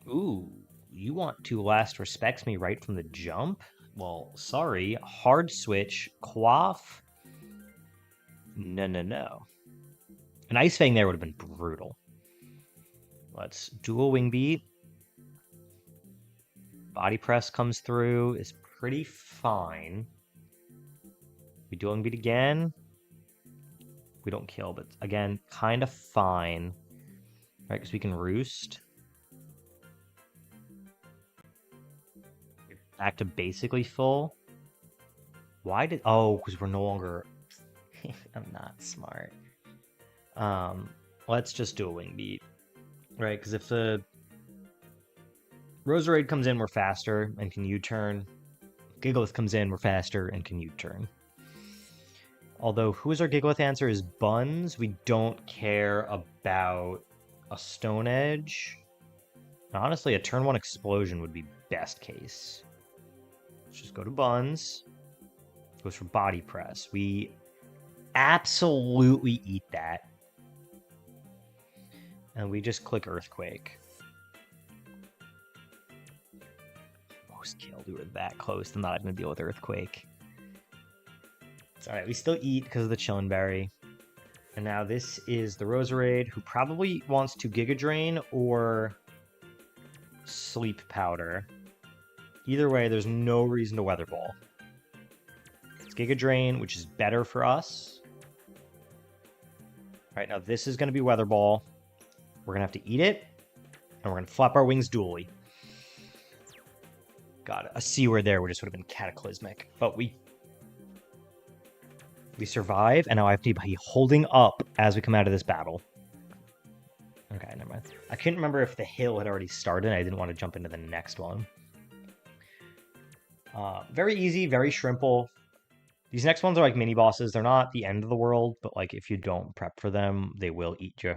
Ooh, you want to last respects me right from the jump? Well, sorry. Hard switch. Quaff. No. An Ice Fang there would have been brutal. Let's dual Wing Beat. Body Press comes through. Is pretty fine. We dual Wing Beat again. We don't kill, but again, kind of fine. Right, because we can Roost. Back to basically full. Why did... Oh, because we're no longer... I'm not smart. Let's just do a Wing Beat. Right, because if the Roserade comes in, we're faster and can U-turn. Gigalith comes in, we're faster and can U-turn. Although, who is our Gigalith answer is Buns. We don't care about a Stone Edge. Honestly, a turn 1 Explosion would be best case. Let's just go to Buns. Goes for Body Press. We absolutely eat that. And we just click Earthquake. Most killed. We were that close to not going to deal with Earthquake. It's alright, we still eat because of the Chillin' Berry. And now this is the Roserade, who probably wants to Giga Drain or Sleep Powder. Either way, there's no reason to Weather Ball. It's Giga Drain, which is better for us. Alright, now this is going to be Weather Ball. We're going to have to eat it, and we're going to flap our wings dually. God, a C word there would just would have been cataclysmic. But we survive, and now I have to be holding up as we come out of this battle. Okay, never mind. I couldn't remember if the hill had already started. I didn't want to jump into the next one. Very easy, very shrimple. These next ones are like mini bosses. They're not the end of the world, but like if you don't prep for them, they will eat you.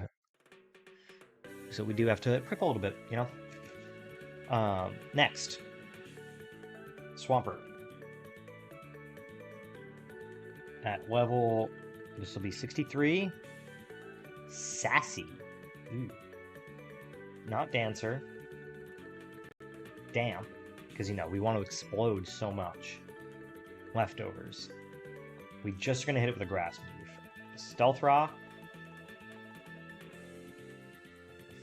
So we do have to prep a little bit, you know? Next. Swampert. At level, this will be 63. Sassy. Ooh. Not Dancer. Damn. Because, you know, we want to explode so much. Leftovers. We just are going to hit it with a grass move. Stealth Rock.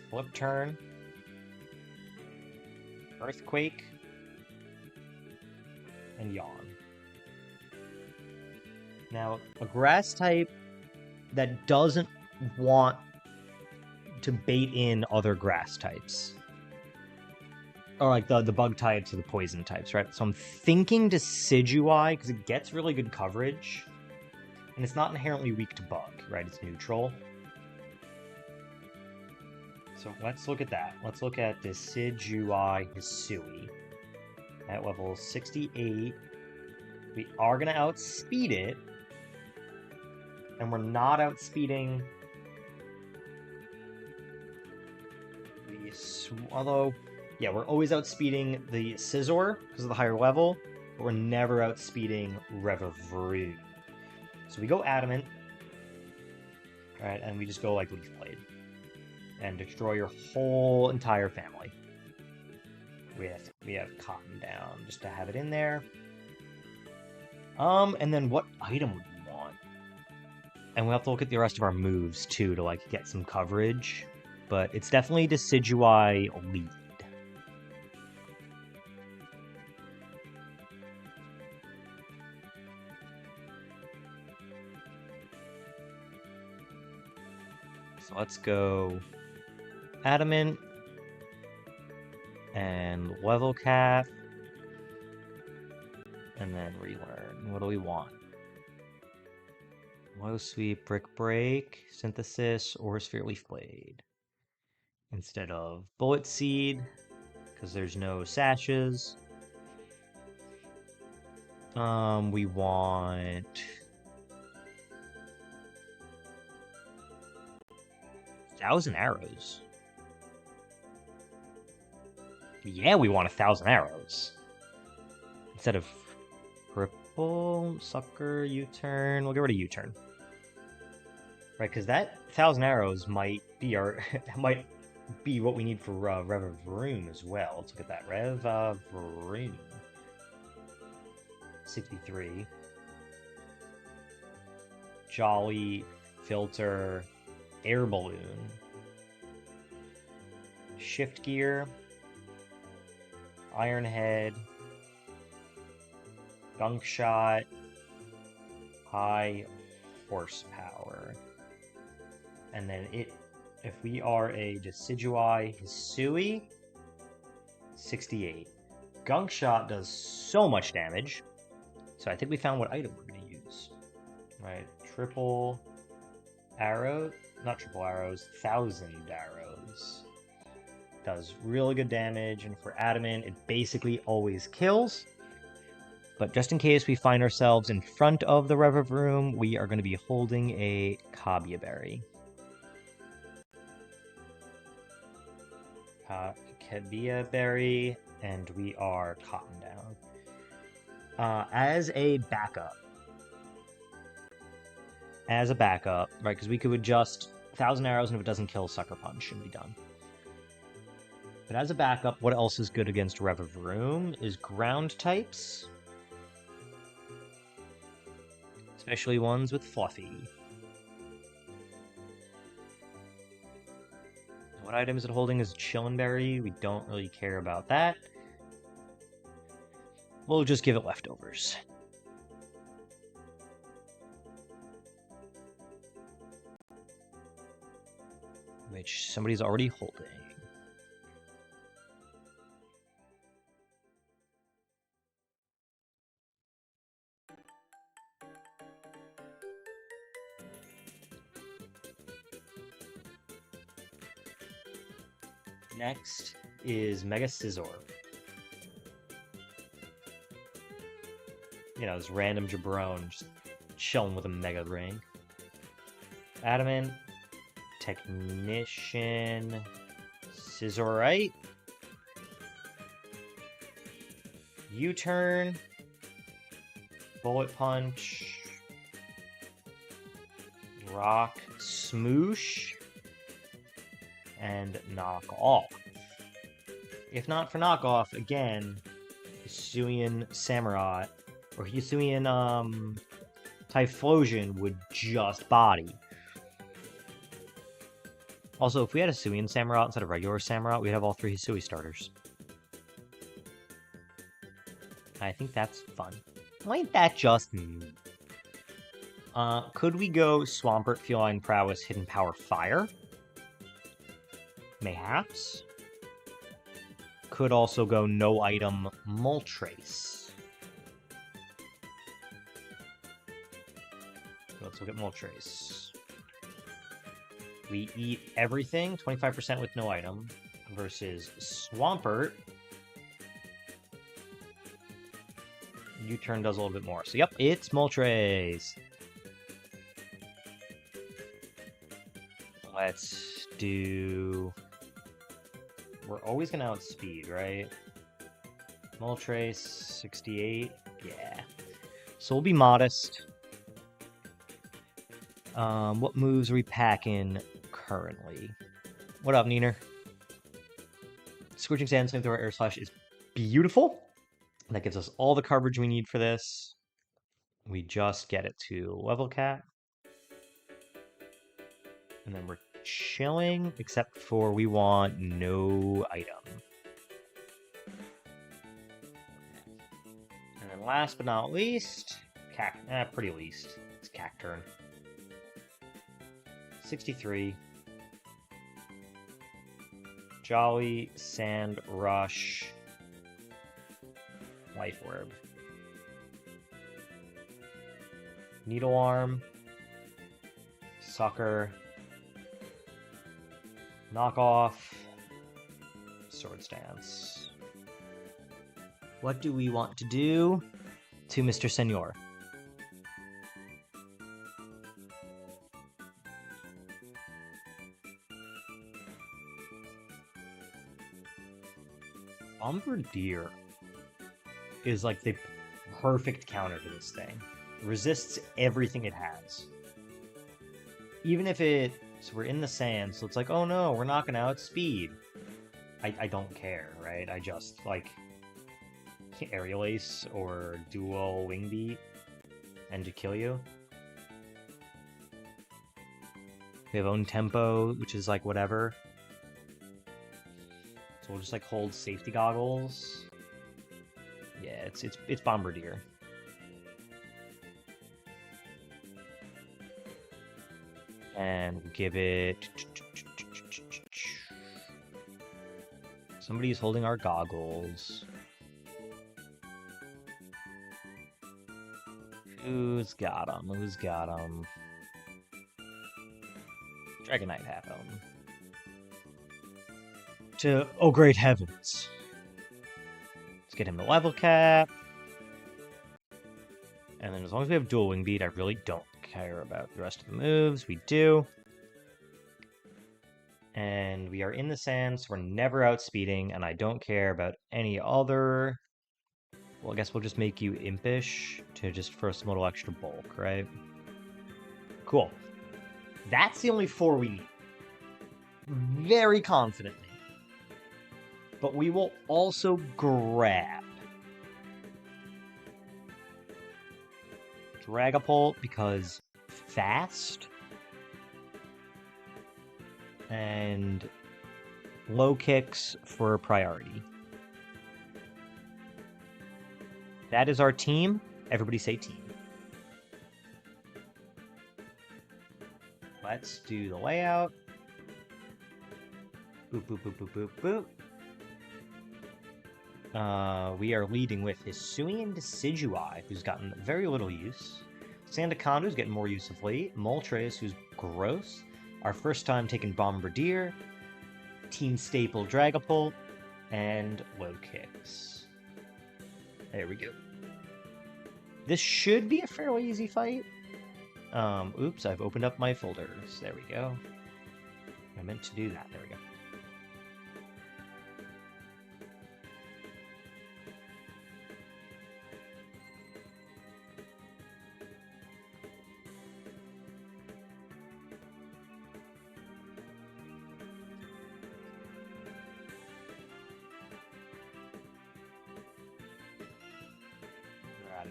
Flip Turn. Earthquake. And Yawn. Now, a grass type that doesn't want to bait in other grass types. Or like the bug types or the poison types, right? So I'm thinking Decidueye, because it gets really good coverage. And it's not inherently weak to bug, right? It's neutral. So let's look at that. Let's look at Decidueye Hisui. At level 68. We are going to outspeed it. And we're not outspeeding... Although... Yeah, we're always outspeeding the Scizor because of the higher level, but we're never outspeeding Revavroom. So we go Adamant, right, and we just go like Leaf Blade and destroy your whole entire family. We have Cotton Down just to have it in there. And then what item would we want? And we'll have to look at the rest of our moves too to like get some coverage, but it's definitely Decidueye lead. So let's go Adamant and Level Cap, and then Relearn. What do we want? Low Sweep, Brick Break, Synthesis, or Sphere Leaf Blade. Instead of Bullet Seed, because there's no sashes. We want... Thousand Arrows. Yeah, we want 1,000 arrows. Instead of Cripple, Sucker, U-Turn. We'll get rid of U-Turn. Right, because that 1,000 arrows might be our might be what we need for Revavroom as well. Let's look at that. Revavroom. 63. Jolly, Filter, Air Balloon, Shift Gear, Iron Head, Gunk Shot, High Horsepower. And then if we are a Decidueye Hisui, 68. Gunk Shot does so much damage. So I think we found what item we're going to use. Right, triple arrow. Not triple arrows, 1,000 arrows. Does really good damage, and for Adamant, it basically always kills. But just in case we find ourselves in front of the Revavroom, we are going to be holding a Kabia Berry. Kabia Berry, and we are Cotton Down. As a backup, right? Because we could adjust 1,000 arrows, and if it doesn't kill, Sucker Punch and be done. But as a backup, what else is good against Revavroom is ground types. Especially ones with Fluffy. What item is it holding is Chillinberry. We don't really care about that. We'll just give it leftovers. Which somebody's already holding. Next is Mega Scizor. You know, this random jabron just chilling with a Mega Ring. Adamant, Technician, Scizorite, U-turn, bullet punch, rock smoosh, and knock off. If not for knockoff, again, Hisuian Samurai, or Hisuian Typhlosion would just body. Also, if we had a Hisuian Samurai instead of regular Samurai, we'd have all 3 Hisui starters. I think that's fun. Ain't that just me? Could we go Swampert, Feline Prowess, Hidden Power, Fire? Mayhaps. Could also go no item Moltres. Let's look at Moltres. We eat everything, 25% with no item, versus Swampert. U-turn does a little bit more. So, yep, it's Moltres. Let's do... We're always going to outspeed, right? Moltres, 68. Yeah. So we'll be modest. What moves are we packing currently? What up, Neener? Scorching Sand, Flamethrower, Air Slash is beautiful. That gives us all the coverage we need for this. We just get it to level cap. And then we're chilling, except for we want no item. And then last but not least, pretty least, it's Cacturn. 63. Jolly, Sand Rush, Life Orb. Needle Arm, Sucker, Knockoff, Sword Stance. What do we want to do to Mr. Senor? Bombardier is like the perfect counter to this thing. It resists everything it has. Even if it... So we're in the sand, so it's like, oh no, we're not gonna outspeed. I don't care, right? I just, like, Aerial Ace or Dual Wing Beat and to kill you. We have Own Tempo, which is like whatever. So we'll just like hold Safety Goggles. Yeah, it's Bombardier. And we'll give it... Somebody's holding our goggles. Who's got them? Who's got them? Dragonite have them. Oh great heavens. Let's get him to level cap. And then as long as we have dual wing beat, I really don't care about the rest of the moves. We do. And we are in the sand, so we're never outspeeding, and I don't care about any other... Well, I guess we'll just make you impish to just first modal extra bulk, right? Cool. That's the only 4 we need. Very confidently. But we will also grab Dragapult because fast and low kicks for priority. That is our team. Everybody say team. Let's do the layout. Boop, boop, boop, boop, boop, boop. We are leading with Hisuian Decidueye, who's gotten very little use. Sandaconda's getting more use of late. Moltres, who's gross. Our first time taking Bombardier. Team Staple Dragapult. And low kicks. There we go. This should be a fairly easy fight. Oops, I've opened up my folders. There we go. I meant to do that. There we go.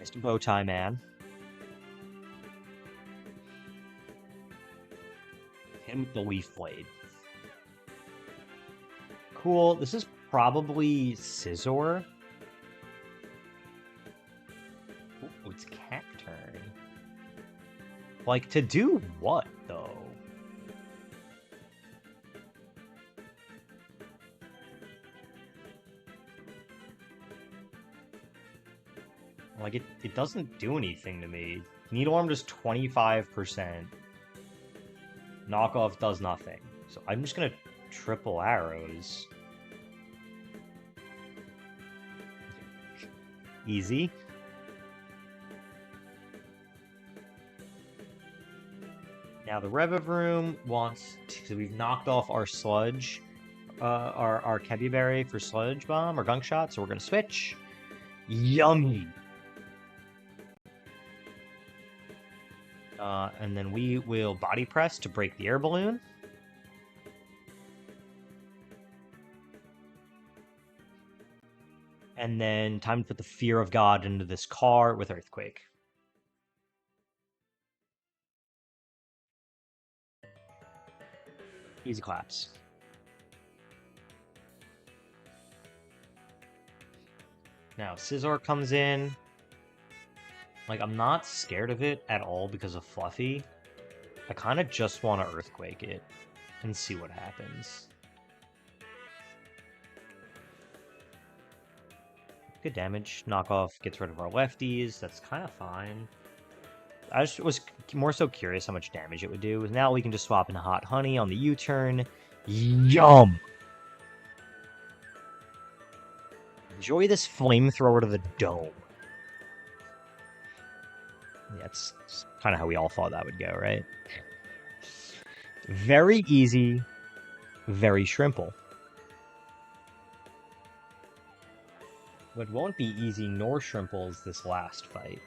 Mr. Bowtie Man. Hit him with the Leaf Blade. Cool. This is probably Scizor. Oh, it's Cacturn. Like, to do what, though? Like, it doesn't do anything to me. Needle Arm does 25%. Knockoff does nothing. So I'm just gonna triple arrows. Easy. Now the Revavroom wants to, so we've knocked off our Sludge, our Kebiberry for Sludge Bomb or Gunk Shot, so we're gonna switch. Yummy! And then we will Body Press to break the air balloon. And then time to put the Fear of God into this car with Earthquake. Easy claps. Now, Scizor comes in. Like, I'm not scared of it at all because of Fluffy. I kind of just want to Earthquake it and see what happens. Good damage. Knockoff gets rid of our lefties. That's kind of fine. I just was more so curious how much damage it would do. Now we can just swap in Hot Honey on the U-turn. Yum! Enjoy this flamethrower to the dome. Yeah, that's kind of how we all thought that would go, right? Very easy, very shrimple. What won't be easy nor shrimple is this last fight.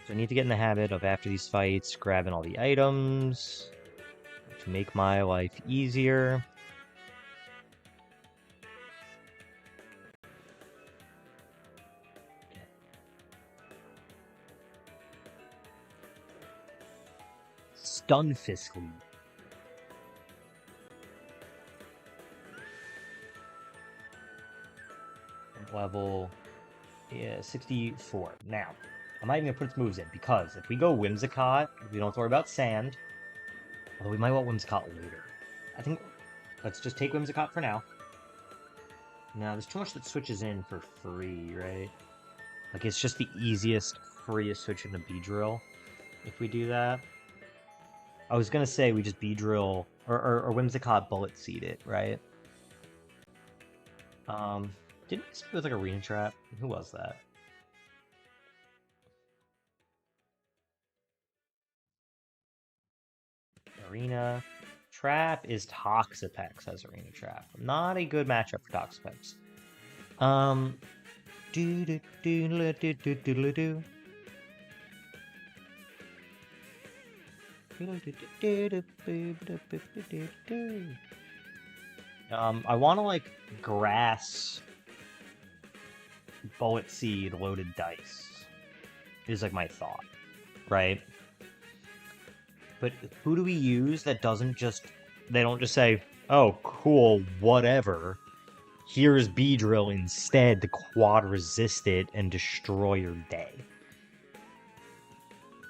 So I need to get in the habit of, after these fights, grabbing all the items to make my life easier. Stunfisk Lead. Level 64. Now, I'm not even going to put its moves in, because if we go Whimsicott, we don't have to worry about Sand. Although we might want Whimsicott later. I think, let's just take Whimsicott for now. Now, there's too much that switches in for free, right? Like, it's just the easiest, freest switch into Beedrill if we do that. I was going to say we just Beedrill, or Whimsicott Bullet Seed it, right? Didn't we speak with, like, Arena Trap? Who was that? Arena Trap is Toxapex as Arena Trap. Not a good matchup for Toxapex. I want to, like, grass Bullet Seed loaded dice is, like, my thought, right? But who do we use that doesn't just... They don't just say, oh, cool, whatever. Here's Beedrill instead to quad resist it and destroy your day.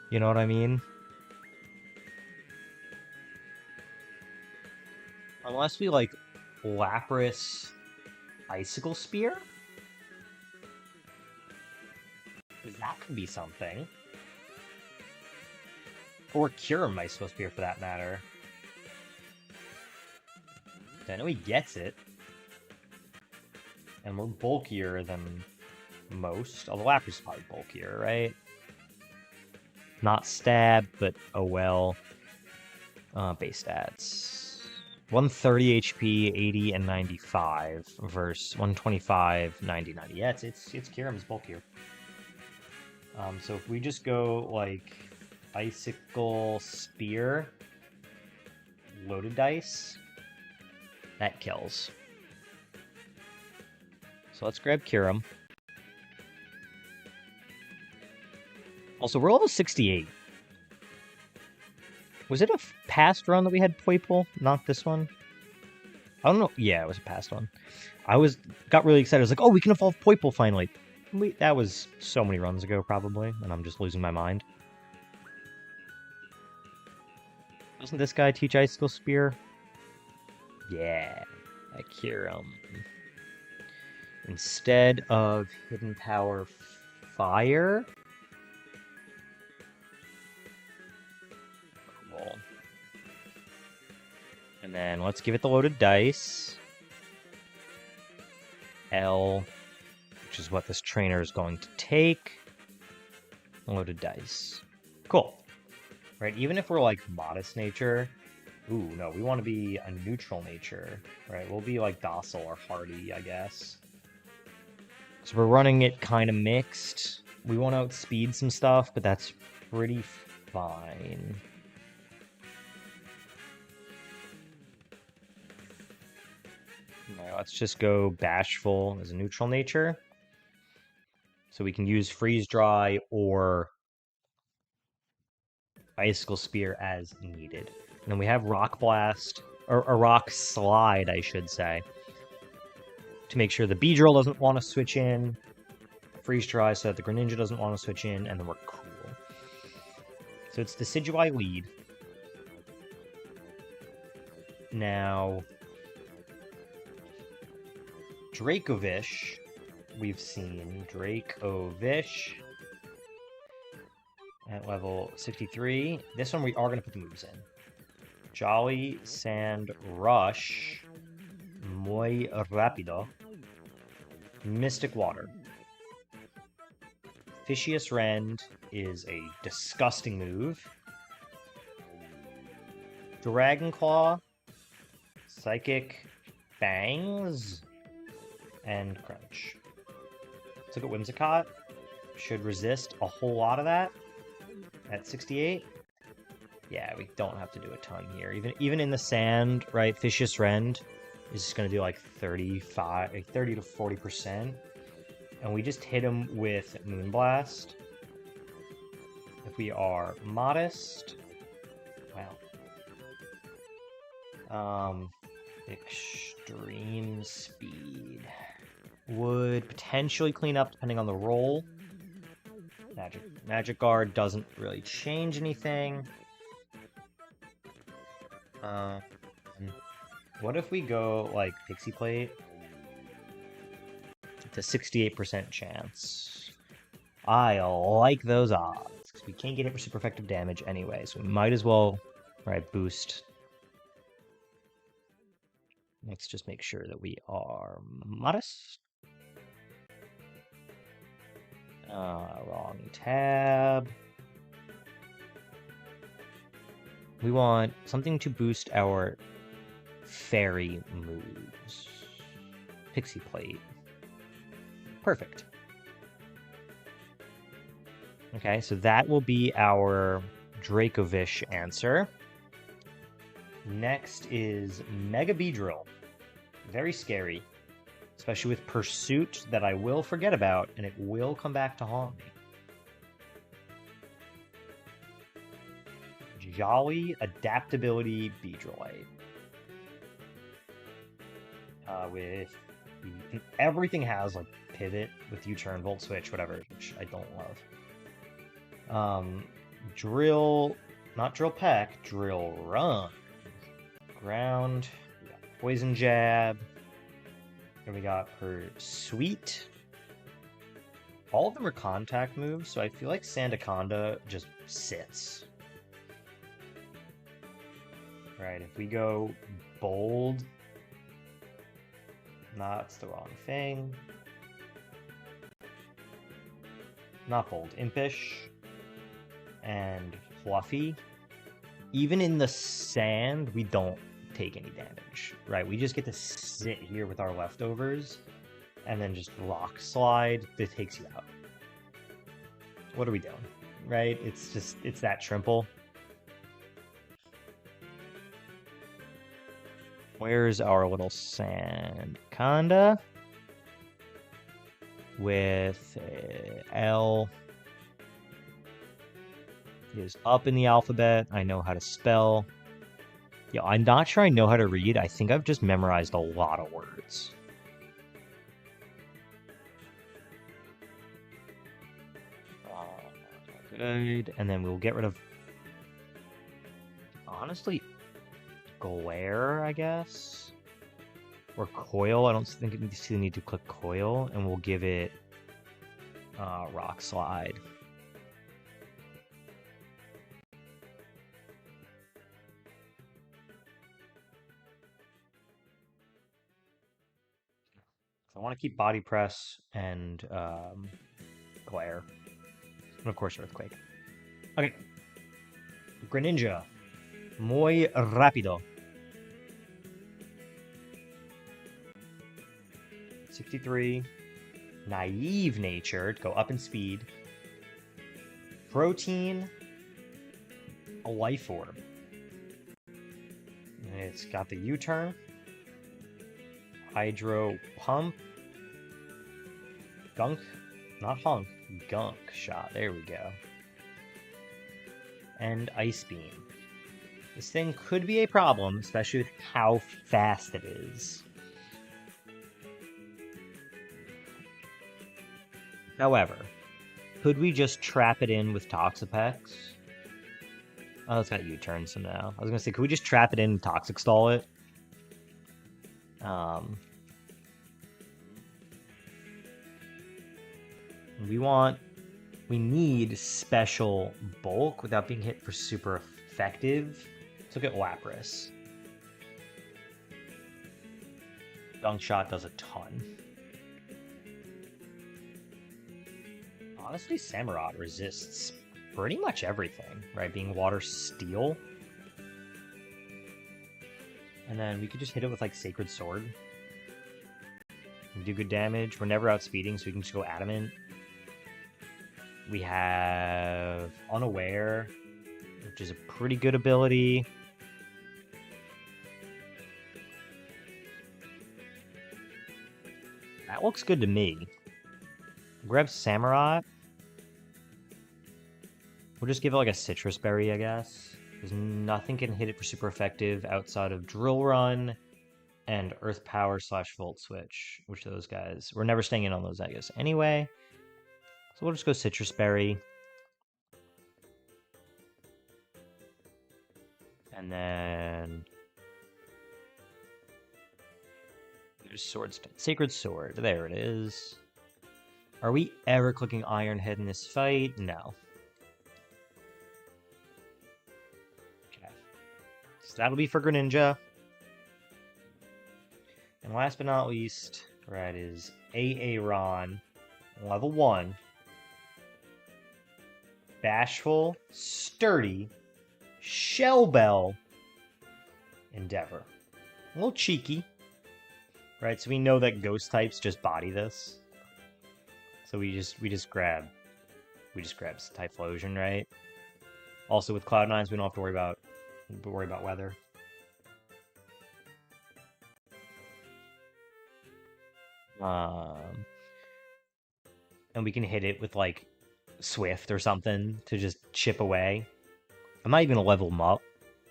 You know what I mean? Unless we, like, Lapras Icicle Spear? Because that could be something. Or Kyurem Icicle Spear, for that matter. I know he gets it. And we're bulkier than most. Although Lapras is probably bulkier, right? Not stab, but oh well. Base stats. 130 HP, 80, and 95 versus 125, 90, 90. Yeah, it's Kyurem's bulkier. So if we just go, like, Icicle Spear. Loaded dice. That kills. So let's grab Kyurem. Also, we're level 68. Was it a past run that we had Poipole? Not this one? I don't know. Yeah, it was a past one. Got really excited. I was like, oh, we can evolve Poipole finally. That was so many runs ago, probably, and I'm just losing my mind. Doesn't this guy teach Icicle Spear? Yeah, that Kyurem. Instead of Hidden Power Fire. Cool. And then let's give it the loaded dice. L, which is what this trainer is going to take. Loaded dice. Cool. Right, even if we're like modest nature. Ooh, no, we want to be a neutral nature. Right, we'll be like docile or hardy, I guess. So we're running it kind of mixed. We want to outspeed some stuff, but that's pretty fine. Alright, let's just go Bashful as a neutral nature. So we can use Freeze Dry or Icicle Spear as needed. And then we have Rock Blast, or a Rock Slide, I should say, to make sure the Beedrill doesn't want to switch in, Freeze Dry so that the Greninja doesn't want to switch in, and then we're cool. So it's Decidueye lead. Now, Dracovish, we've seen Dracovish at level 63. This one we are going to put the moves in. Jolly Sand Rush, Muy Rapido, Mystic Water. Fishious Rend is a disgusting move. Dragon Claw, Psychic Bangs, and Crunch. Let's look at Whimsicott. Should resist a whole lot of that at 68. Yeah, we don't have to do a ton here. Even in the sand, right? Fishious Rend is just going to do like 30 to 40%. And we just hit him with Moonblast. If we are modest, wow. Extreme Speed would potentially clean up depending on the roll. Magic Guard doesn't really change anything. What if we go like Pixie Plate? It's a 68% chance. I like those odds, because we can't get it for super effective damage anyway, so we might as well, right, boost. Let's just make sure that we are modest. Wrong tab. We want something to boost our fairy moves. Pixie Plate. Perfect. Okay, so that will be our Dracovish answer. Next is Mega Beedrill. Very scary. Especially with Pursuit that I will forget about, and it will come back to haunt me. Jolly Adaptability Beedrill. With everything has like pivot with U-turn, Volt Switch, whatever, which I don't love. Drill, not Drill Peck, Drill Run. Ground, we got Poison Jab. And we got Pursuit. All of them are contact moves, so I feel like Sandaconda just sits. Right, if we go Bold, that's the wrong thing. Not Bold, Impish and Fluffy. Even in the sand, we don't take any damage, right? We just get to sit here with our leftovers and then just Rock Slide that takes you out. What are we doing? right? It's that trimple. Where's our little Sandaconda? With L. Is up in the alphabet. I know how to spell. Yeah, I'm not sure I know how to read. I think I've just memorized a lot of words. Good. And then we'll get rid of, honestly, glare, I guess. Or coil. I don't think it needs to need to click coil. And we'll give it rock slide. I want to keep body press and glare. And of course, earthquake. Okay. Greninja. Muy rápido. 63. Naive natured. Go up in speed. Protein. A life orb. It's got the U-turn. Hydro pump. Gunk. Not hunk. Gunk shot. There we go. And ice beam. This thing could be a problem, especially with how fast it is. However, could we just trap it in with Toxapex? Oh, it's got U-turn, so no. I was gonna say, could we just trap it in and Toxic Stall it? We need special bulk without being hit for super effective. Let's look at Lapras. Gunk Shot does a ton. Honestly, Samurott resists pretty much everything, right? Being water steel. And then we could just hit it with like Sacred Sword. And do good damage. We're never outspeeding, so we can just go adamant. We have Unaware, which is a pretty good ability. That looks good to me. Grab Samurott. We'll just give it like a Citrus Berry, I guess. Because nothing can hit it for super effective outside of Drill Run and Earth Power / Volt Switch, which those guys, we're never staying in on those, I guess. Anyway, so we'll just go Citrus Berry. And then there's Sacred Sword. There it is. Are we ever clicking Iron Head in this fight? No. Okay. So that'll be for Greninja. And last but not least, right, is Aaron, level 1. Bashful, Sturdy, Shell Bell, Endeavor. A little cheeky, right? So we know that ghost types just body this. So we just grab Typhlosion, right? Also with Cloud9s, we don't have to worry about weather. And we can hit it with like Swift or something to just chip away. I'm not even gonna level him up.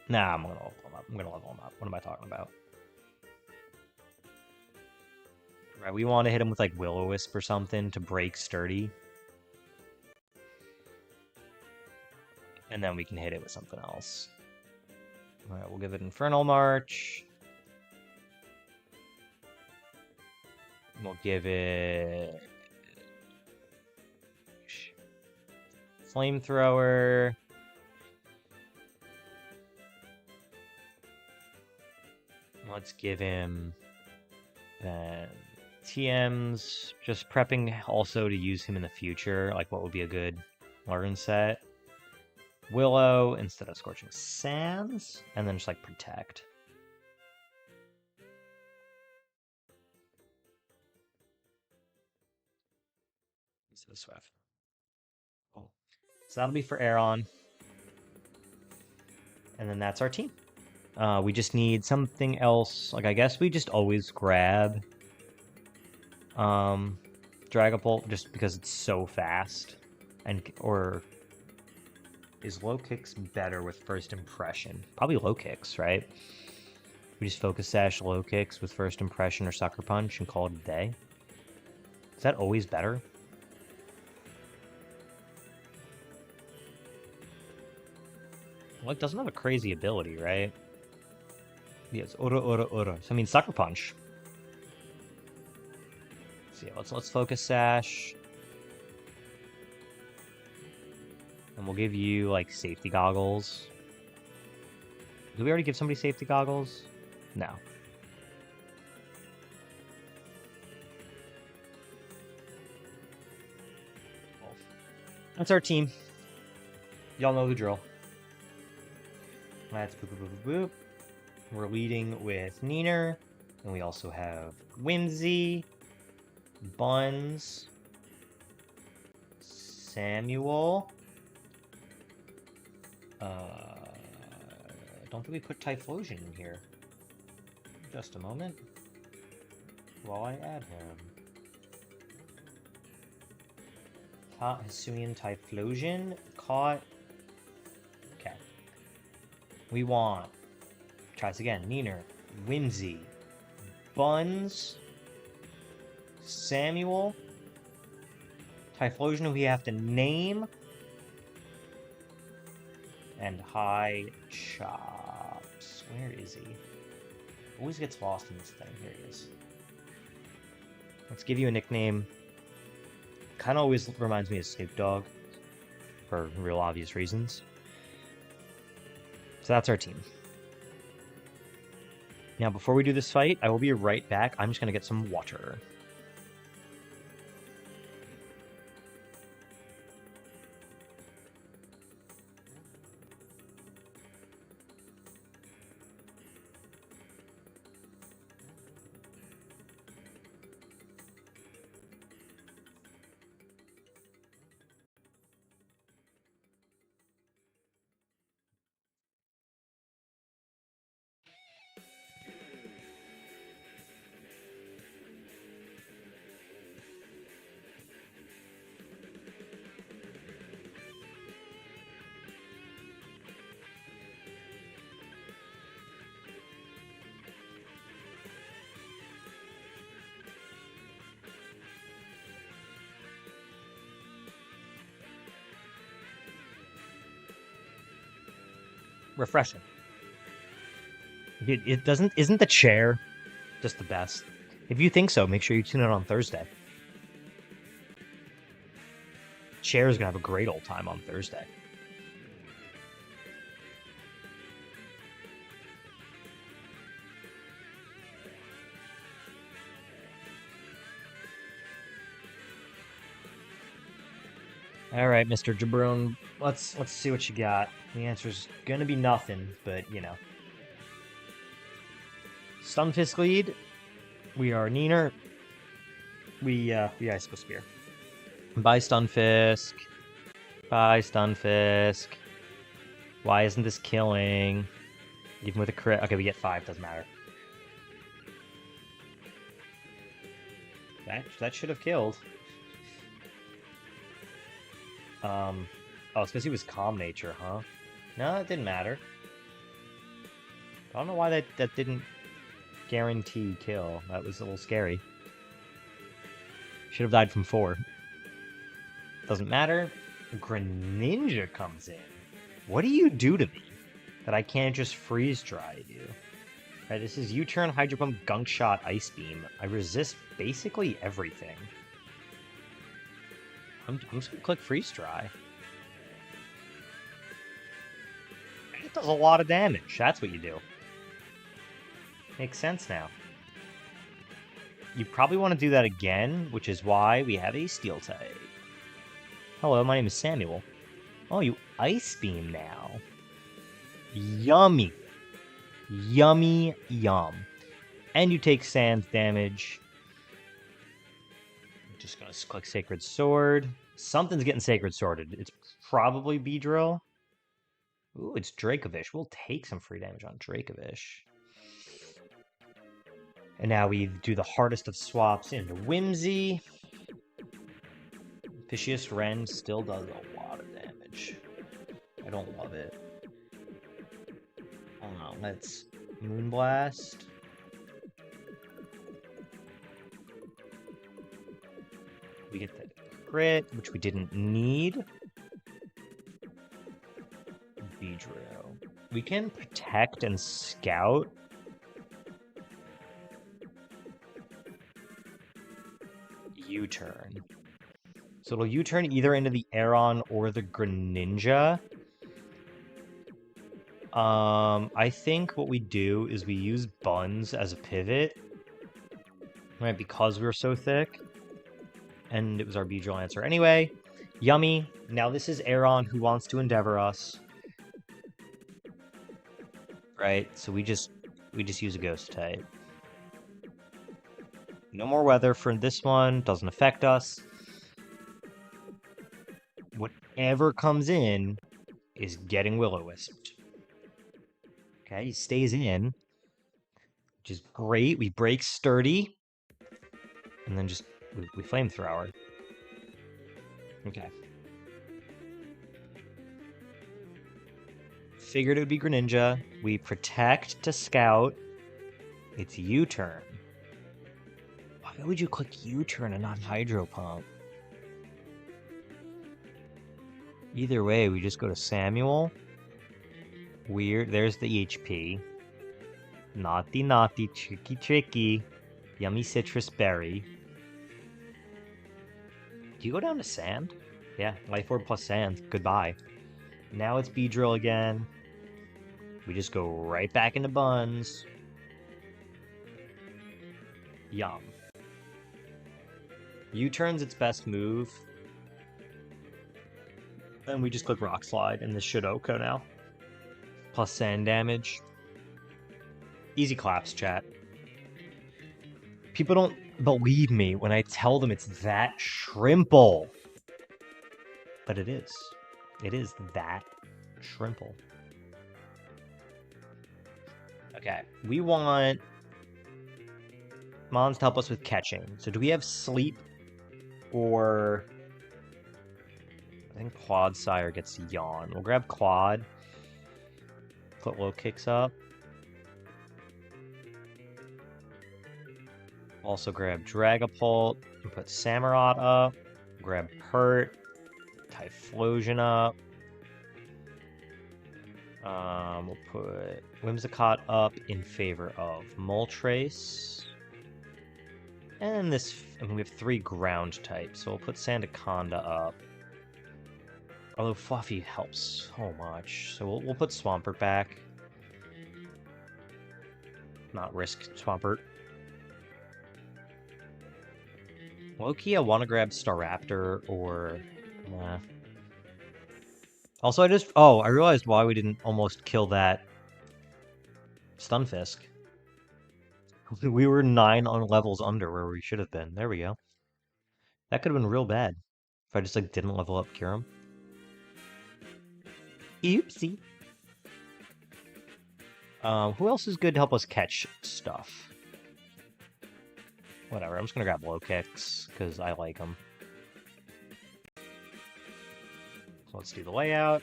Nah, I'm gonna level him up. I'm gonna level him up. What am I talking about? Right, we want to hit him with like Will-O-Wisp or something to break Sturdy. And then we can hit it with something else. Alright, we'll give it Infernal March. We'll give it Flamethrower. Let's give him TMs. Just prepping also to use him in the future. Like what would be a good learn set. Willow instead of Scorching Sands. And then just like Protect. Instead of Swift. Oh. So that'll be for Aeron. And then that's our team. We just need something else. Like, I guess we just always grab Dragapult just because it's so fast. Or is low kicks better with first impression? Probably low kicks, right? We just focus sash low kicks with first impression or sucker punch and call it a day. Is that always better? Well, it doesn't have a crazy ability, right? Yes, ora. So I mean sucker punch. So yeah, let's focus sash. And we'll give you like safety goggles. Did we already give somebody safety goggles? No. That's our team. Y'all know the drill. Let's boop, boop, boop, boop. We're leading with Neener. And we also have Whimsy, Buns, Samuel. Don't think we put Typhlosion in here. Just a moment. While I add him. Caught Hisuian Typhlosion. Caught. Okay. We want. Try this again. Neener. Whimsy. Buns. Samuel. Typhlosion we have to name. And High Chops. Where is he? Always gets lost in this thing. Here he is. Let's give you a nickname. Kind of always reminds me of Snoop Dogg. For real obvious reasons. So that's our team. Now, before we do this fight, I will be right back. I'm just going to get some water. Refreshing. It doesn't. Isn't the chair just the best? If you think so, make sure you tune in on Thursday. Chair is gonna have a great old time on Thursday. All right, Mr. Jabron, let's see what you got. The answer's gonna be nothing, but you know. Stunfisk lead. We are Neener. We Ice Spear. Bye, Stunfisk. Bye, Stunfisk. Why isn't this killing? Even with a crit. Okay, we get 5, doesn't matter. That should have killed. Oh, it's because he was calm nature, huh? No, it didn't matter. I don't know why that didn't guarantee kill. That was a little scary. Should have died from 4. Doesn't matter. Greninja comes in. What do you do to me that I can't just freeze dry you? Right, this is U-turn, Hydro Pump, Gunk Shot, Ice Beam. I resist basically everything. I'm just gonna click freeze dry. It does a lot of damage. That's what you do. Makes sense now. You probably want to do that again, which is why we have a Steel type. Hello, my name is Samuel. Oh, you Ice Beam now. Yummy. Yummy yum. And you take Sand damage. Just gonna click Sacred Sword. Something's getting Sacred Sworded. It's probably Beedrill. Ooh, it's Dracovish. We'll take some free damage on Dracovish. And now we do the hardest of swaps into Whimsy. Vicious Wren still does a lot of damage. I don't love it. Let's Moonblast. We get the crit, which we didn't need. Beedrill. We can protect and scout. U-turn. So it'll U-turn either into the Aeron or the Greninja. I think what we do is we use Buns as a pivot. Right, because we were so thick. And it was our Beedrill answer anyway. Yummy. Now this is Aeron who wants to endeavor us. Right, so we just use a Ghost type. No more weather for this one. Doesn't affect us. Whatever comes in is getting Will-O-Wisped. Okay, he stays in, which is great. We break Sturdy, and then just we Flamethrower. Okay. Figured it would be Greninja. We protect to scout. It's U-turn. Why would you click U-turn and not Hydro Pump? Either way, we just go to Samuel. Weird. There's the HP. Naughty, naughty, tricky, tricky. Yummy citrus berry. Do you go down to sand? Yeah, Life Orb plus sand. Goodbye. Now it's Beedrill again. We just go right back into Buns. Yum. U-turn's its best move. And we just click Rock Slide, and this should OHKO now. Plus sand damage. Easy claps, chat. People don't believe me when I tell them it's that shrimple. But it is. It is that shrimple. Okay, we want Mons to help us with catching. So do we have Sleep or... I think Clodsire gets Yawn. We'll grab Clod. Put low kicks up. Also grab Dragapult and put Samurott up. Grab Pert. Typhlosion up. We'll put Whimsicott up in favor of Moltres. And this, we have 3 ground types, so we'll put Sandaconda up. Although Fluffy helps so much, so we'll put Swampert back. Not risk Swampert. Low-key, I want to grab Staraptor or... Nah. Also, I realized why we didn't almost kill that Stunfisk. We were 9 on levels under where we should have been. There we go. That could have been real bad if I just like didn't level up Kyurem. Oopsie. Who else is good to help us catch stuff? Whatever, I'm just gonna grab low kicks because I like them. So let's do the layout.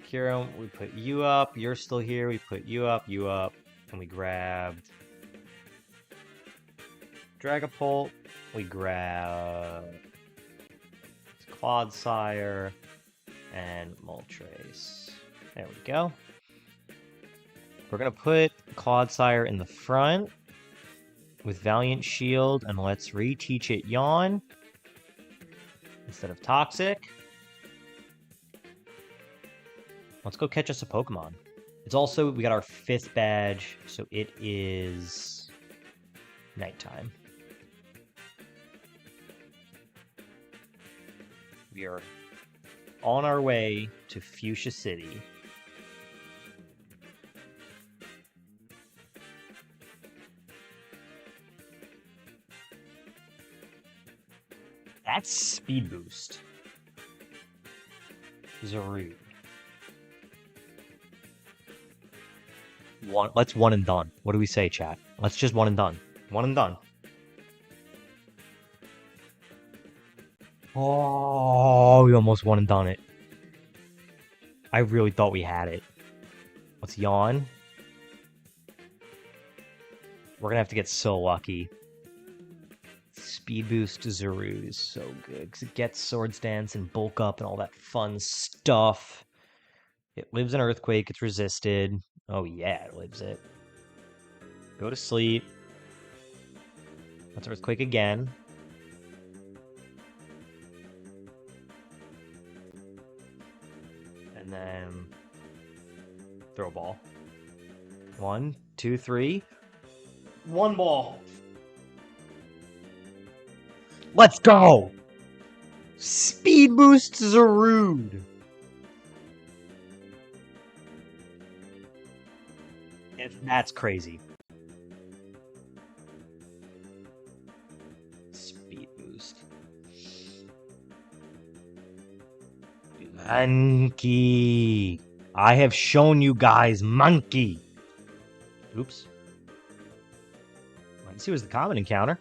Kyurem, we put you up. You're still here. We put you up, and we grabbed Dragapult. We grab Clodsire and Moltres. There we go. We're gonna put Clodsire in the front with Valiant Shield, and let's reteach it Yawn instead of Toxic. Let's go catch us a Pokemon. It's also, we got our 5th badge, so it is nighttime. We are on our way to Fuschia City. That's speed boost. Zarude. Let's one and done. What do we say, chat? Let's just one and done. One and done. Oh, we almost one and done it. I really thought we had it. Let's yawn. We're gonna have to get so lucky. Speed boost Zarude is so good because it gets Swords Dance and bulk up and all that fun stuff. It lives in Earthquake. It's resisted. Oh yeah, it lives it. Go to sleep. Let's Earthquake again. And then throw a ball. 1, 2, 3. One ball. Let's go! Speed boost Zarude. That's crazy. Speed boost. Monkey. I have shown you guys monkey. Oops. Let's see what's the common encounter.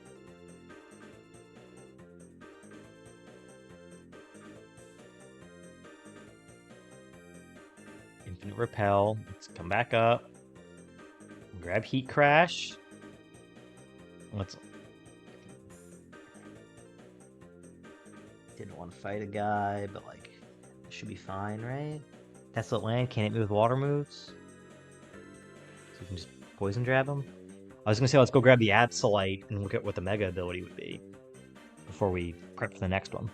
Infinite Repel. Let's come back up. Grab Heat Crash. Let's... Didn't want to fight a guy, but like, it should be fine, right? Desolate Land, can't hit me with water moves. So we can just Poison Jab him. I was gonna say, let's go grab the Absolite and look at what the Mega ability would be before we prep for the next one.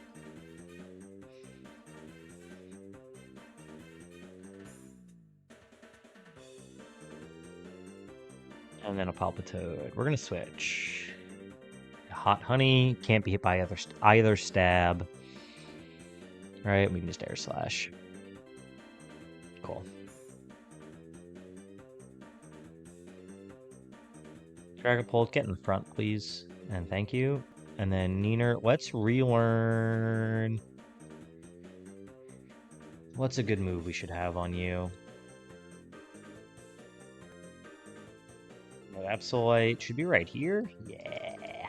And then a Palpitoad. We're gonna switch. Hot Honey can't be hit by either stab. All right, we can just Air Slash. Cool. Dragapult, get in the front, please. And thank you. And then Neener, let's relearn. What's a good move we should have on you? Absolite should be right here. Yeah.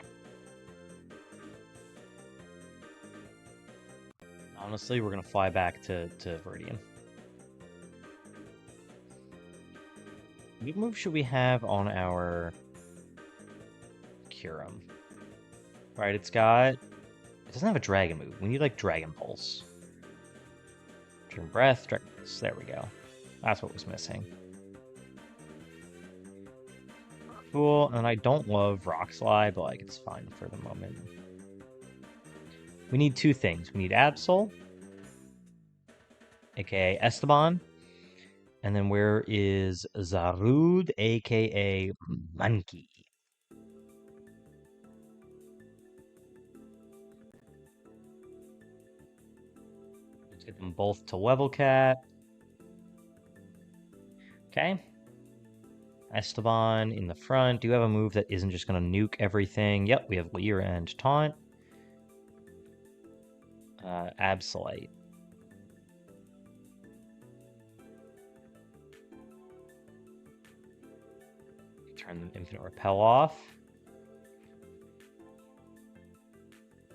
Honestly, we're gonna fly back to Viridian. What move should we have on our Kyurem? Right, it doesn't have a dragon move. We need like Dragon Pulse. Dragon Breath, Dragon Pulse. There we go. That's what was missing. Cool, and I don't love Rock Slide, but like it's fine for the moment. We need two things. We need Absol, aka Esteban, and then where is Zarude, aka Monkey? Let's get them both to level cap. Okay. Esteban in the front. Do you have a move that isn't just going to nuke everything? Yep, we have Leer and Taunt. Absolite. Turn the Infinite Repel off.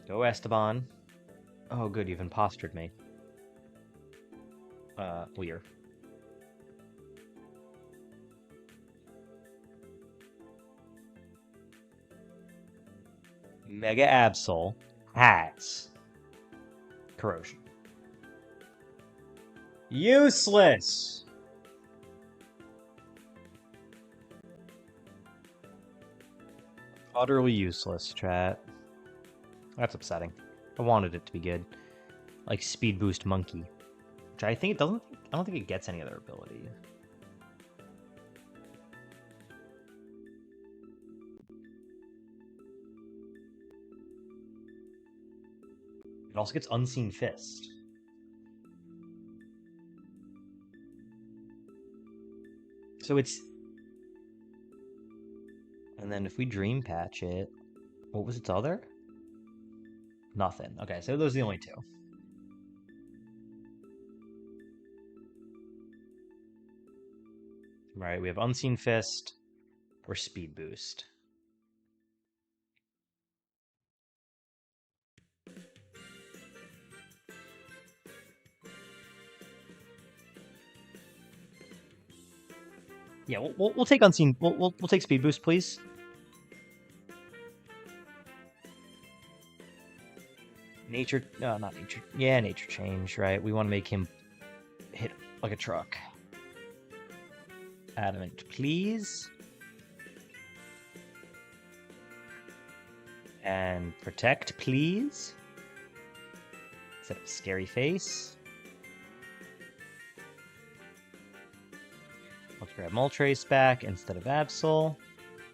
Go Esteban. Oh, good, you've impostered me. Leer. Mega Absol has Corrosion. Useless! Utterly useless, chat. That's upsetting. I wanted it to be good. Like Speed Boost Monkey. Which I think it doesn't... I don't think it gets any other ability. It also gets Unseen Fist. So it's... And then if we Dream Patch it... What was its other? Nothing. Okay, so those are the only two. Right, we have Unseen Fist or Speed Boost. Yeah, we'll take Unseen. We'll take Speed Boost, please. Nature, not nature. Yeah, nature change. Right, we want to make him hit like a truck. Adamant, please. And protect, please. Set up a scary face. Let's grab Moltres back instead of Absol.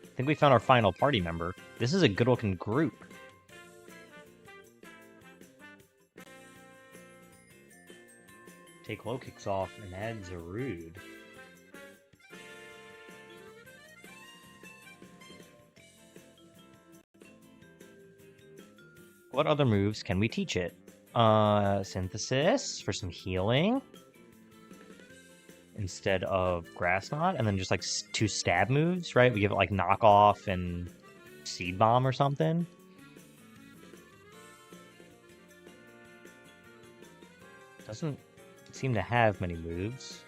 I think we found our final party member. This is a good looking group. Take low kicks off and add Zarude. What other moves can we teach it? Synthesis for some healing. Instead of Grass Knot, and then just like 2 stab moves, right? We give it like Knock Off and Seed Bomb or something. Doesn't seem to have many moves.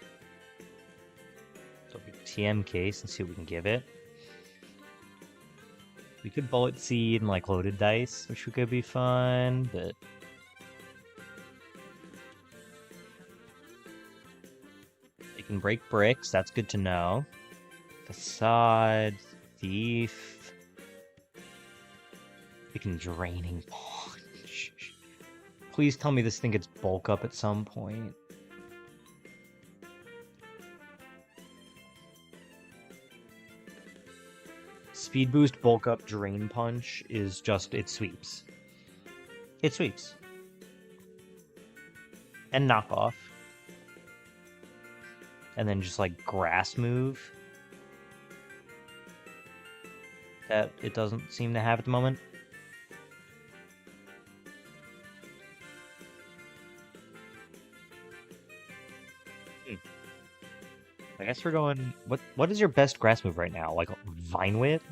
So we TM case and see what we can give it. We could Bullet Seed and like Loaded Dice, which could be fun, but it can break bricks, that's good to know. Facade, Thief. It can Draining Punch. Please tell me this thing gets bulk up at some point. Speed Boost, Bulk Up, Drain Punch is just, it sweeps. It sweeps. And Knock Off. And then just like Grass Move. That it doesn't seem to have at the moment. I guess we're going... What is your best grass move right now? Like Vine Whip?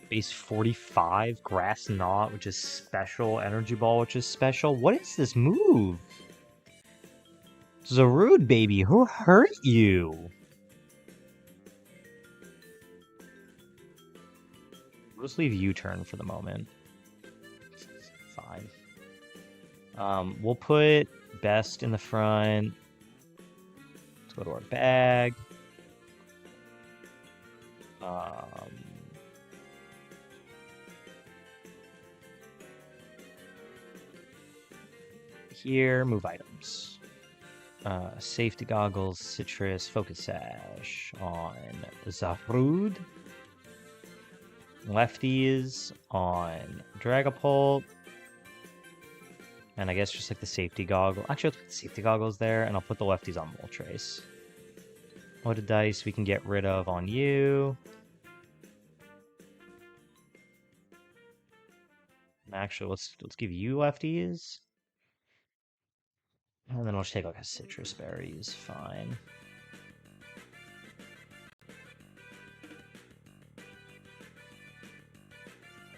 Base 45, Grass Knot, which is special, Energy Ball, which is special. What is this move? Zarude, baby, who hurt you? We'll just leave U-turn for the moment. Fine. We'll put Best in the front. Let's go to our bag. Here, move items. Safety goggles, citrus, focus sash on Zarude. Lefties on Dragapult. And I guess just like the safety goggle. Actually, I'll put the safety goggles there, and I'll put the lefties on Moltres. Loaded dice we can get rid of on you. Actually, let's give you lefties. And then I'll just take like a citrus berries. Fine.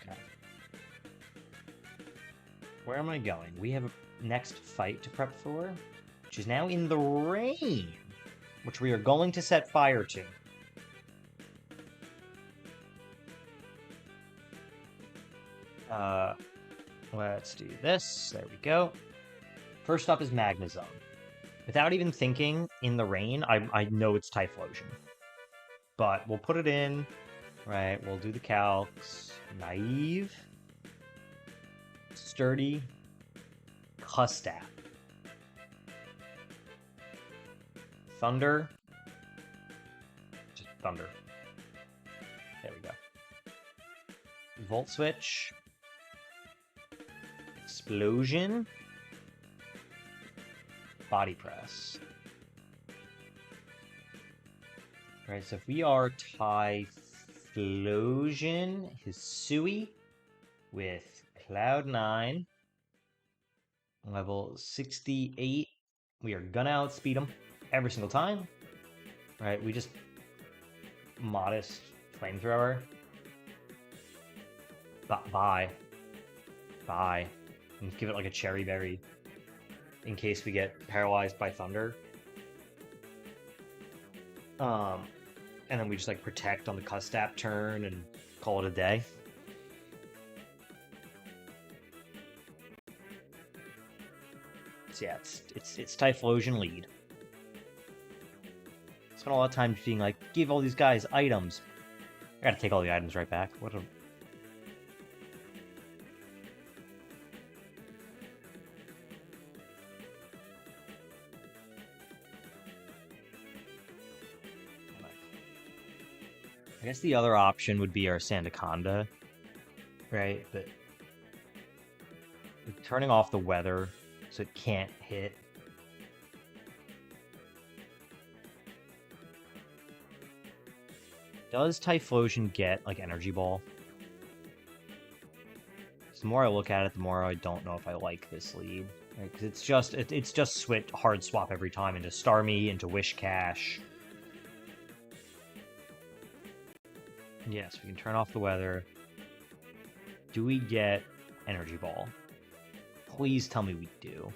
Okay. Where am I going? We have a next fight to prep for, which is now in the rain, which we are going to set fire to. Let's do this. There we go. First up is Magnezone. Without even thinking, in the rain, I know it's Typhlosion. But we'll put it in. Right, we'll do the calcs. Naive. Sturdy. Custap. Thunder. Just Thunder. There we go. Volt Switch. Explosion. Body Press. Right, so if we are Typhlosion, Hisui, with Cloud9, level 68. We are gonna outspeed him every single time. Right, we just modest flamethrower. Bye. And give it like a cherry berry in case we get paralyzed by thunder. And then we just like protect on the Custap turn and call it a day. So yeah, it's Typhlosion lead. Spent a lot of time being like, give all these guys items. I gotta take all the items right back. What a... I guess the other option would be our Sandaconda, right? But turning off the weather so it can't hit. Does Typhlosion get like Energy Ball? So the more I look at it, the more I don't know if I like this lead. Right? Because it's just switch hard swap every time into Starmie, into Wish Cash. Yes, we can turn off the weather. Do we get Energy Ball? Please tell me we do.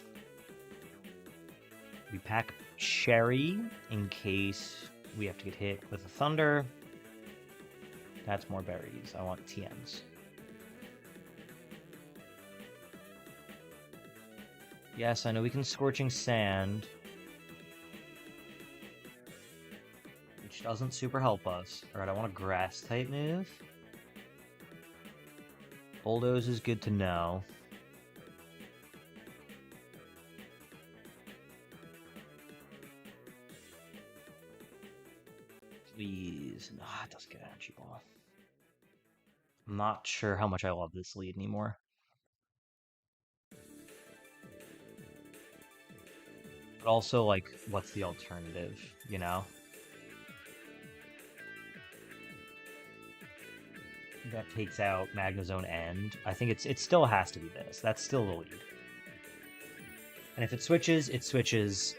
We pack Cherry in case we have to get hit with a Thunder. That's more berries. I want TMs. Yes, I know we can Scorching Sand, which doesn't super help us. Alright, I want a Grass type move. Bulldoze is good to know. Please. No, it doesn't get Energy Ball. I'm not sure how much I love this lead anymore. But also, like, what's the alternative, you know? That takes out Magnezone End. I think it still has to be this. That's still the lead. And if it switches,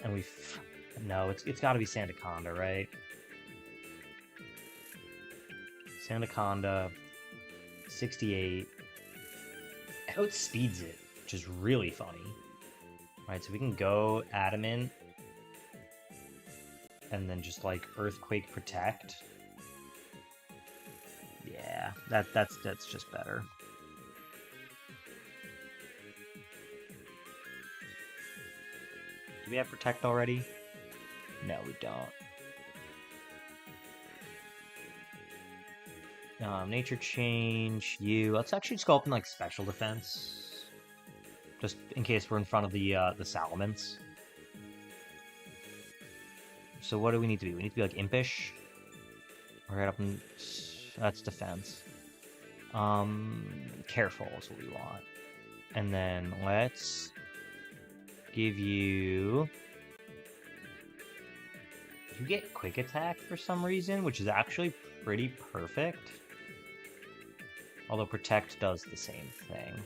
and we... No, it's got to be Sandaconda, right? Sandaconda, 68. Outspeeds it, which is really funny. Right, so we can go Adamant, and then just like Earthquake Protect. Yeah, that's just better. Do we have Protect already? No, we don't. Nature Change, you. Let's actually just go up in like Special Defense, just in case we're in front of the Salamence. So what do we need to be? We need to be like Impish. Right up in... That's defense. Careful is what we want. And then let's give you... You get Quick Attack for some reason, which is actually pretty perfect. Although Protect does the same thing.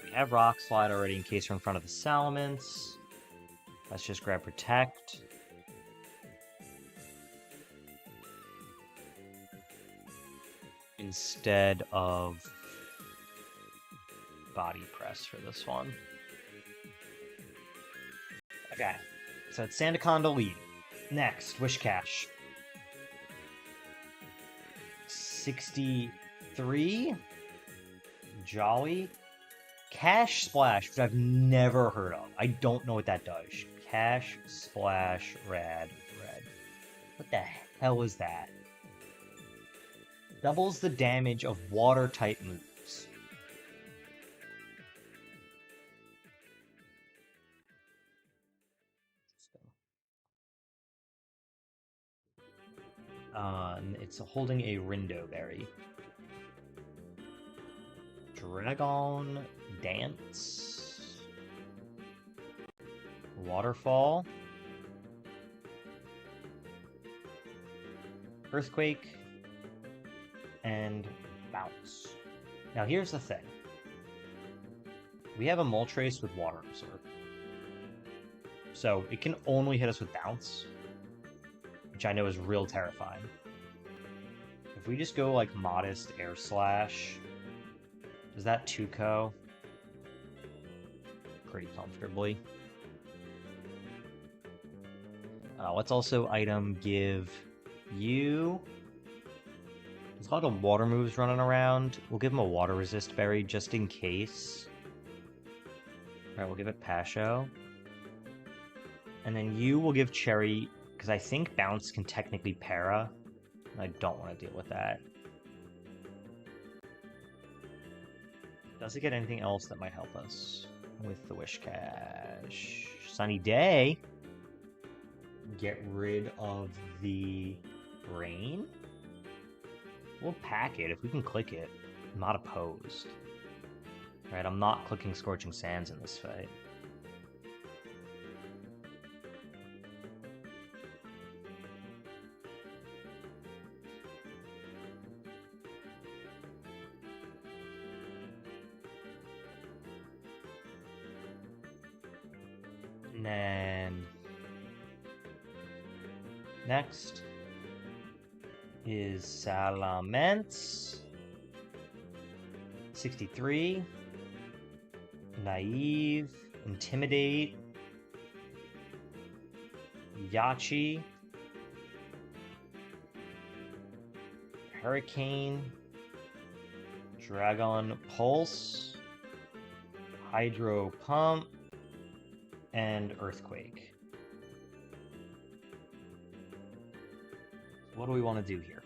We have Rock Slide already in case we're in front of the Salamence. Let's just grab Protect. Instead of Body Press for this one. Okay, so it's Sandaconda lead. Next, Wish Cash. 63. Jolly. Cash Splash, which I've never heard of. I don't know what that does. Cash Splash Red. What the hell is that? Doubles the damage of water-type moves. It's holding a Rindo Berry. Dragon Dance. Waterfall. Earthquake. and bounce. Now here's the thing. We have a Moltres with Water Reserve. So it can only hit us with bounce, which I know is real terrifying. If we just go like Modest Air Slash, does that 2-co? Pretty comfortably. Let's also item give you... There's a lot of water moves running around. We'll give him a Water Resist Berry just in case. Alright, we'll give it Pasho. And then you will give Cherry, because I think Bounce can technically para. I don't want to deal with that. Does it get anything else that might help us with the Wish Cache? Sunny Day. Get rid of the rain. We'll pack it if we can click it. I'm not opposed. Alright, I'm not clicking Scorching Sands in this fight. And then next is Salamence. 63. Naive. Intimidate. Yachi. Hurricane. Dragon Pulse. Hydro Pump. And Earthquake. What do we want to do here?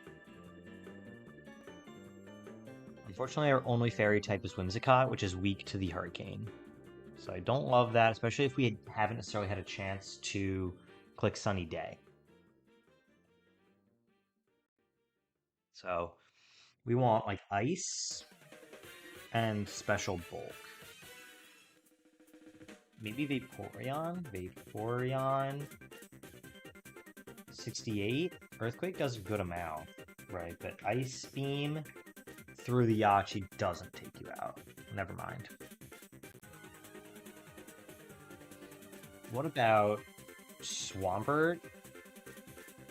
Unfortunately, our only fairy type is Whimsicott, which is weak to the Hurricane. So I don't love that, especially if we haven't necessarily had a chance to click Sunny Day. So we want like Ice and Special Bulk. Maybe Vaporeon? Vaporeon. 68. Earthquake does a good amount, right? But Ice Beam through the Yachi doesn't take you out. Never mind. What about Swampert?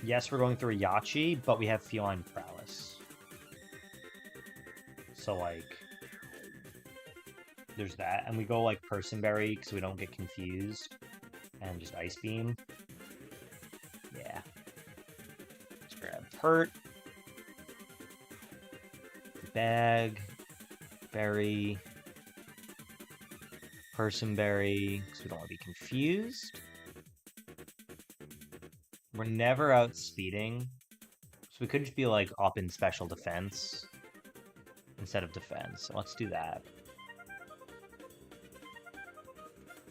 Yes, we're going through a Yachi, but we have Feline Prowess. So, like, there's that. And we go, like, Personberry because we don't get confused. And just Ice Beam. Yeah. Let's grab Hurt. Bag. Berry. Personberry, because we don't want to be confused. We're never outspeeding, so we could just be like up in special defense instead of defense. So let's do that.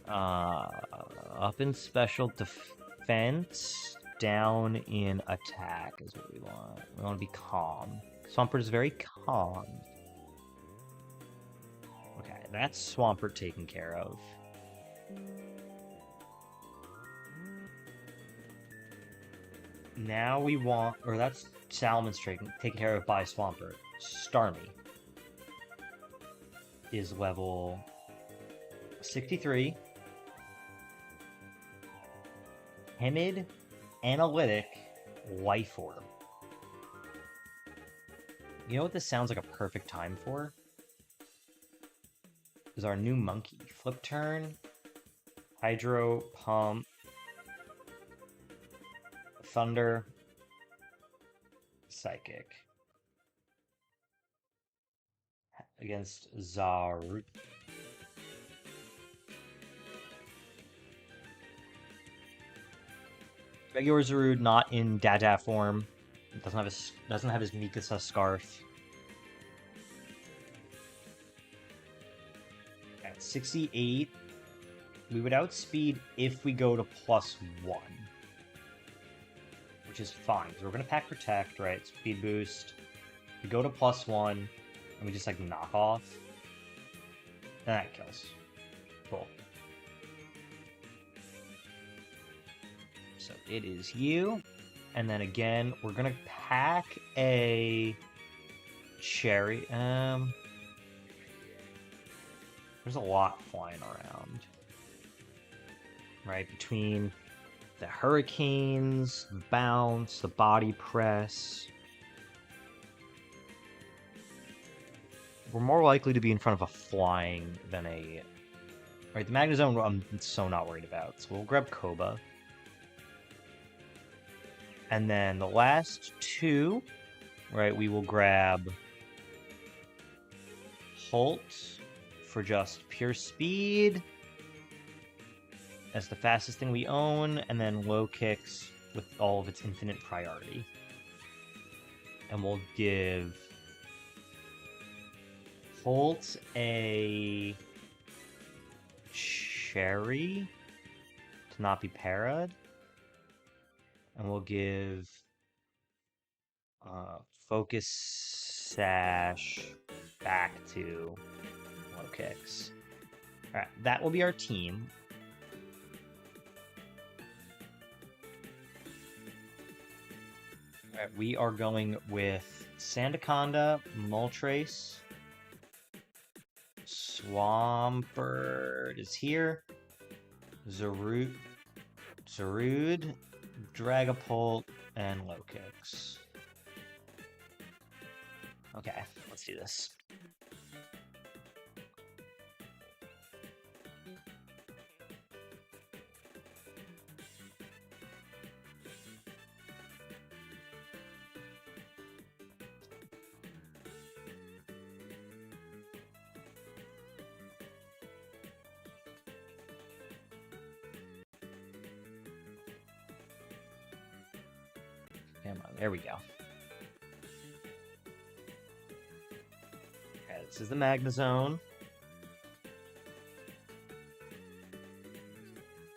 Up in special defense, down in attack is what we want. We want to be calm. Swampert is very calm. Okay, that's Swampert taken care of. Now we want, or that's Salamon's taken care of by Swampert. Starmie is level 63. Timid, Analytic, Life Orb. You know what this sounds like a perfect time for? Is our new monkey. Flip turn, Hydro Pump, Thunder, Psychic. Against Zaru. Regular Zarude not in Dada form. It doesn't have his Mikasa scarf. At 68, we would outspeed if we go to +1. Which is fine, because we're going to pack Protect, right? Speed boost. We go to +1, and we just like knock off. And that kills. Cool. So it is you. And then again, we're going to pack a Cherry. There's a lot flying around. Right, between the hurricanes, the bounce, the body press. We're more likely to be in front of a flying than a... Right, the Magnezone I'm so not worried about. So we'll grab Koba. And then the last two, right, we will grab Holt for just pure speed as the fastest thing we own, and then Low Kicks with all of its infinite priority. And we'll give Holt a Cherry to not be parried. And we'll give Focus Sash back to Low Kicks. Alright, that will be our team. Alright, we are going with Sandaconda, Moltres, Swampert is here, Zarude, Dragapult, and Low Kicks. Okay, let's do this. Come on, there we go. Okay, this is the Magnezone.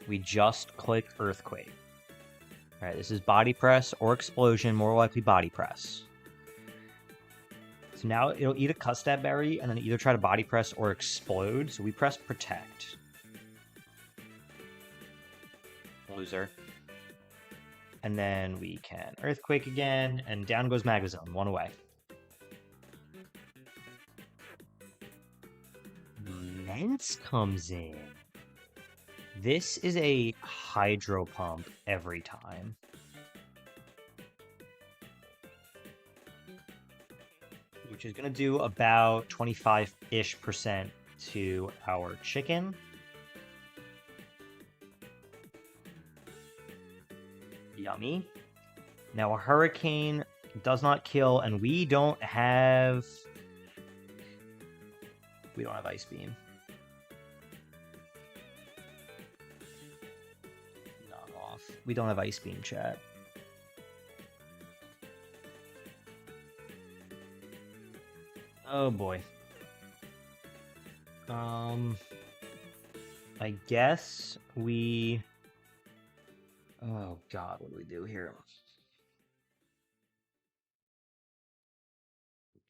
We just click Earthquake. Alright, this is Body Press or Explosion, more likely Body Press. So now it'll eat a Custap Berry and then either try to Body Press or Explode, so we press Protect. Loser. And then we can Earthquake again, and down goes Magnezone, one away. Mence comes in. This is a Hydro Pump every time. Which is going to do about 25-ish% to our chicken. Yummy. Now, a Hurricane does not kill, and we don't have Ice Beam. Not off. We don't have Ice Beam, chat. Oh boy. I guess we... Oh god, what do we do here?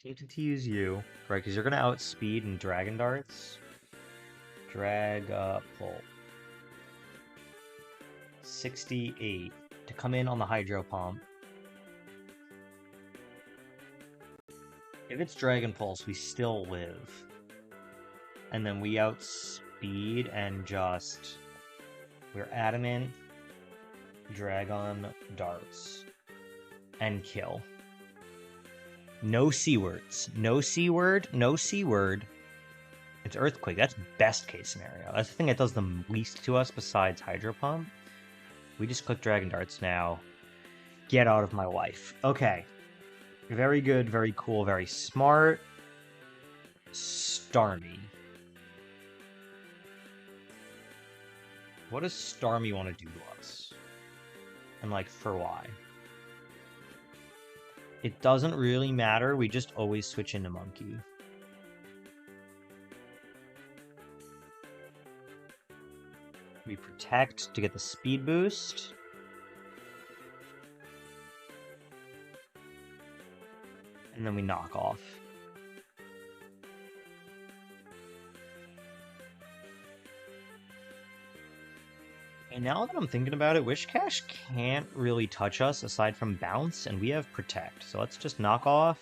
Tempted to use you, right? Because you're gonna outspeed and Dragon Darts. Pull. 68 to come in on the Hydro Pump. If it's Dragon Pulse, we still live. And then we outspeed and just... We're Adamant, Dragon Darts, and kill. No C-words. No C-word, no C-word. It's Earthquake. That's best case scenario. That's the thing that does the least to us besides Hydro Pump. We just click Dragon Darts now. Get out of my life. Okay. Very good, very cool, very smart. Starmie. What does Starmie want to do to us? And, like, for why? It doesn't really matter. We just always switch into Monkey. We Protect to get the speed boost. And then we knock off. And now that I'm thinking about it, Wishcash can't really touch us aside from Bounce, and we have Protect. So let's just knock off.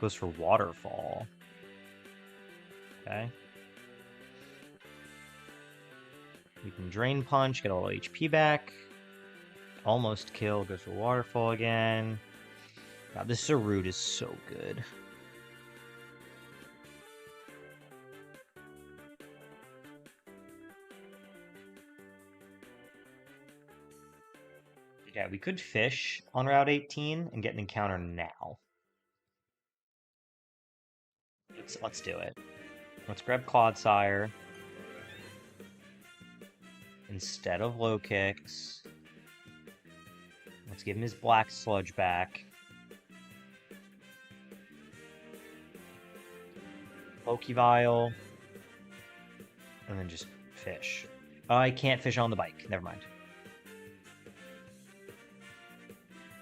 Goes for Waterfall. Okay. We can Drain Punch, get a little HP back. Almost kill, goes for Waterfall again. God, this Zarude is so good. Yeah, we could fish on Route 18 and get an encounter now. Let's do it. Let's grab Clodsire instead of Low Kicks. Let's give him his Black Sludge back. Pokevile. And then just fish. I can't fish on the bike. Never mind.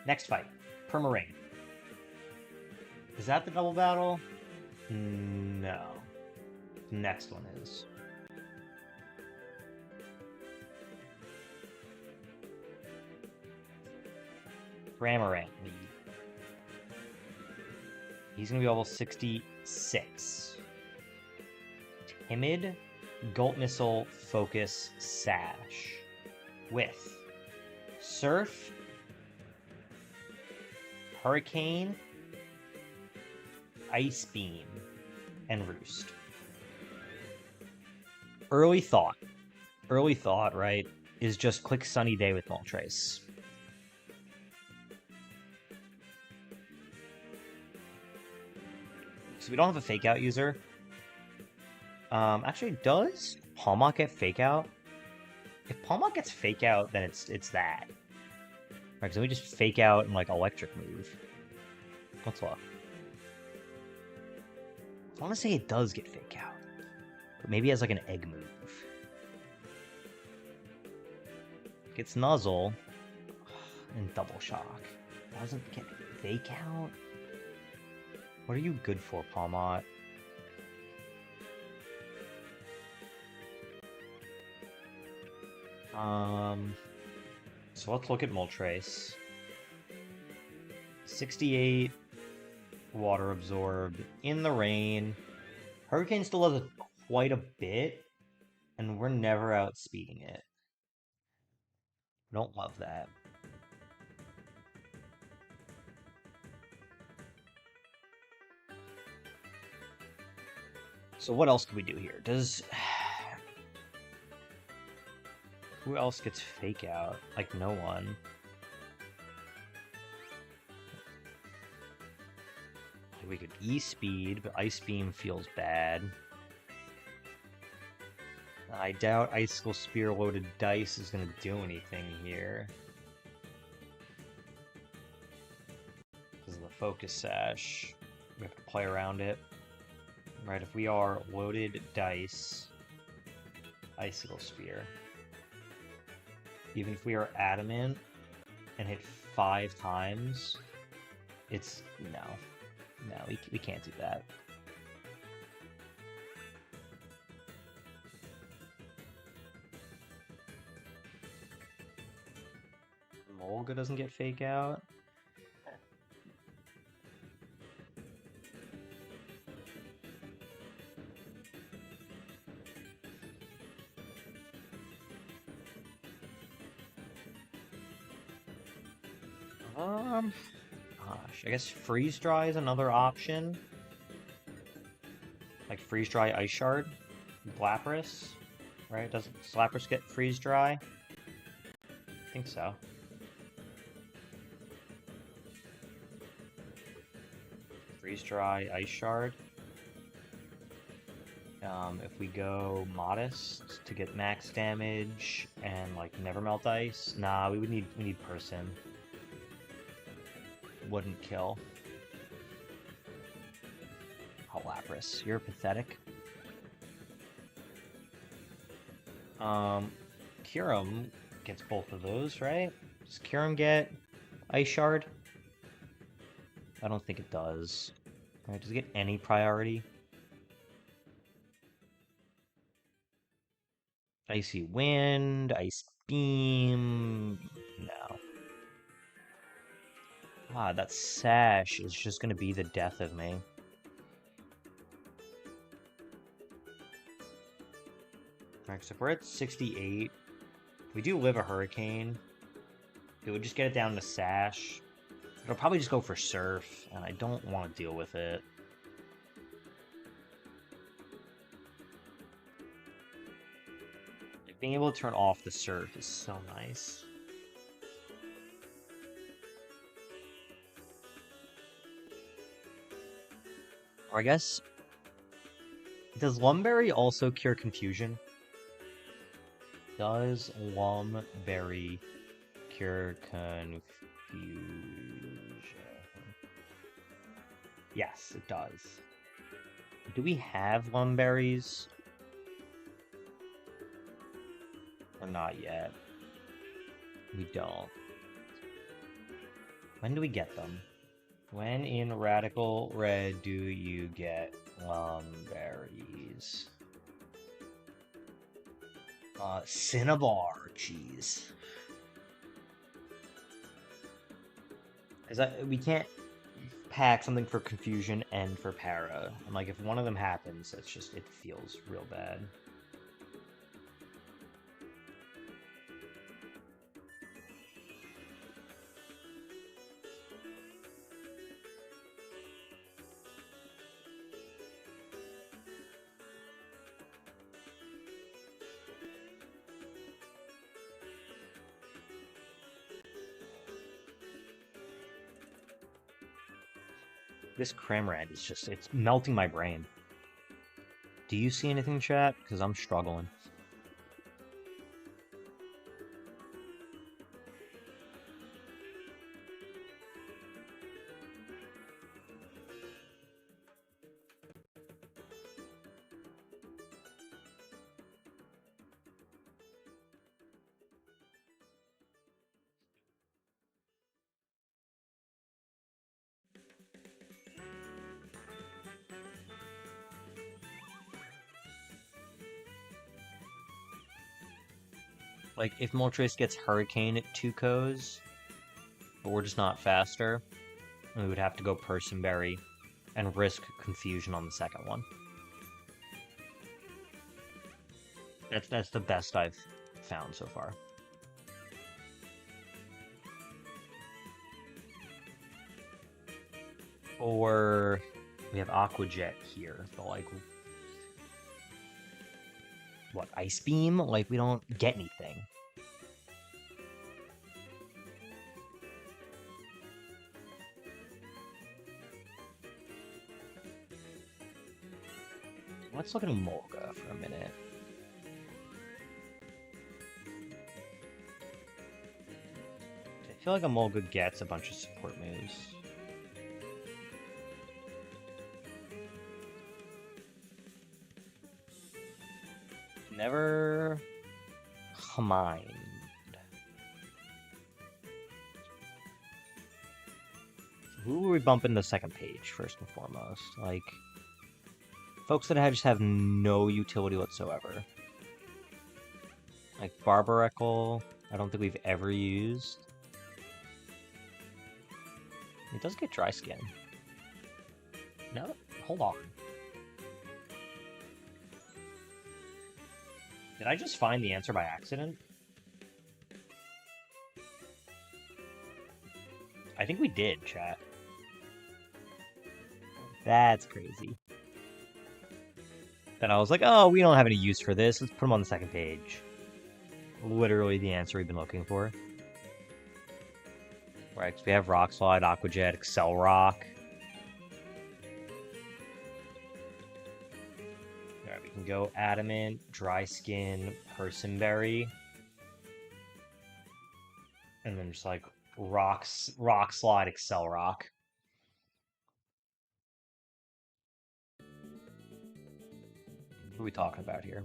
Next fight. Permarain. Is that the double battle? No. The next one is. Cramorant. He's going to be level 66. Timid, Gulp Missile, Focus, Sash. With Surf, Hurricane, Ice Beam, and Roost. Early thought, right, is just click Sunny Day with Moltres. So we don't have a Fake Out user. Actually, does Palmok get Fake Out? If Palmok gets Fake Out, then it's that. Right, so we just Fake Out and like Electric move. Let's look. I want to say it does get Fake Out, but maybe it has like an Egg move. Gets Nuzzle and Double Shock. Doesn't get Fake Out. What are you good for, Palmot? So let's look at Moltres. 68 water absorbed in the rain. Hurricane still does quite a bit, and we're never outspeeding it. Don't love that. So what else can we do here? Who else gets Fake Out? Like, no one. We could E-Speed, but Ice Beam feels bad. I doubt Icicle Spear loaded dice is going to do anything here. Because of the Focus Sash. We have to play around it. Right, if we are loaded dice, Icicle Spear. Even if we are adamant and hit 5 times, it's no. No, we can't do that. Molga doesn't get Fake Out. Gosh, I guess Freeze Dry is another option. Like Freeze Dry Ice Shard, Lapras, right? Doesn't Lapras get Freeze Dry? I think so. Freeze Dry Ice Shard. If we go Modest to get max damage and like Never Melt Ice, nah, we need Person. Wouldn't kill. Oh, Lapras, you're pathetic. Kyurem gets both of those, right? Does Kyurem get Ice Shard? I don't think it does. Alright, does it get any priority? Icy Wind, Ice Beam... No. God, that sash is just gonna be the death of me. Alright, so if we're at 68, if we do live a hurricane, it would just get it down to sash. It'll probably just go for surf, and I don't want to deal with it. Like, being able to turn off the surf is so nice. Or I guess, does Lumberry also cure confusion? Does Lumberry cure confusion? Yes, it does. Do we have Lumberries? Or not yet? We don't. When do we get them? When in Radical Red do you get Lumberries? Cinnabar, jeez. We can't pack something for confusion and for para. And like if one of them happens, it feels real bad. This Cramorant is just, it's melting my brain. Do you see anything, chat? Because I'm struggling. Like, if Moltres gets Hurricane at 2 Co's, but we're just not faster, we would have to go Personberry and risk confusion on the second one. That's the best I've found so far. Or we have Aqua Jet here, but like, what, Ice Beam? Like, we don't get anything. Let's look at Emolga for a minute. I feel like Emolga gets a bunch of support moves. Never mind. Who are we bumping the second page, first and foremost? Like, folks that just have no utility whatsoever. Like Barbaracle, I don't think we've ever used. It does get Dry Skin. No, hold on. Did I just find the answer by accident? I think we did, chat. That's crazy. Then I was like, oh, we don't have any use for this. Let's put them on the second page. Literally the answer we've been looking for. Right, because we have Rock Slide, Aqua Jet, Excel Rock. Alright, we can go Adamant, Dry Skin, Personberry. And then just like Rock Slide, Excel Rock. What are we talking about here?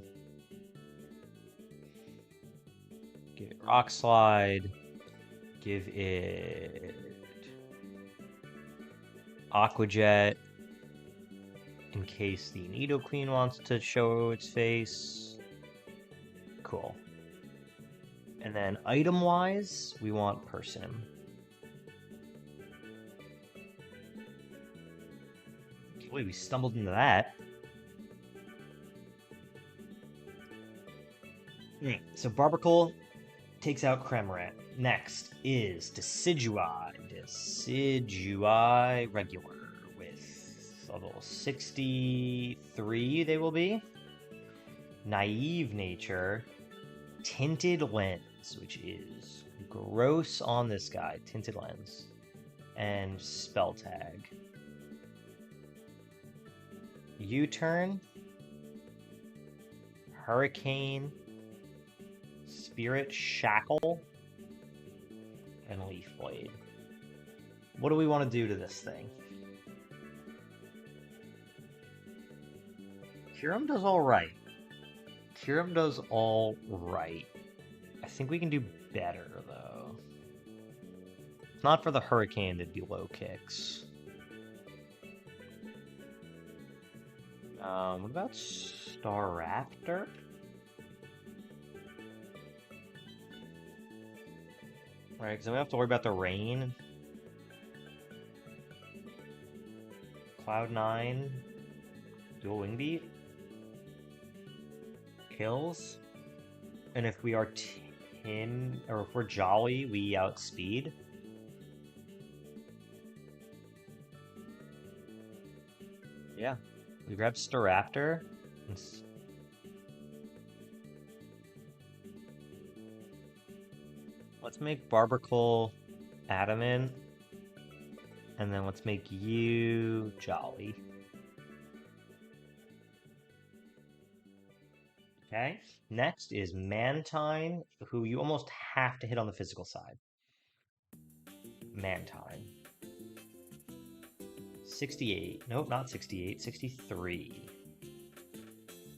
Give it Rock Slide. Give it Aqua Jet in case the Nidoqueen wants to show its face. Cool. And then item-wise, we want Persim. Boy, we stumbled into that. So Barbacle takes out Cramorant. Next is Decidueye. Decidueye regular with level 63 they will be. Naive Nature. Tinted Lens, which is gross on this guy. Tinted Lens. And Spell Tag. U-Turn. Hurricane. Spirit Shackle. And Leaf Blade. What do we want to do to this thing? Kyurem does alright. Kyurem does alright. I think we can do better, though. If not for the Hurricane, it'd be low kicks. What about Staraptor? Right, because then we have to worry about the rain. Cloud9. Dual Wing Beat. Kills. And if we are or if we're Jolly, we outspeed. Yeah. We grab Staraptor. Let's make Barbacle Adamant. And then let's make you Jolly. Okay. Next is Mantine, who you almost have to hit on the physical side. Mantine. 68. Nope, not 68. 63.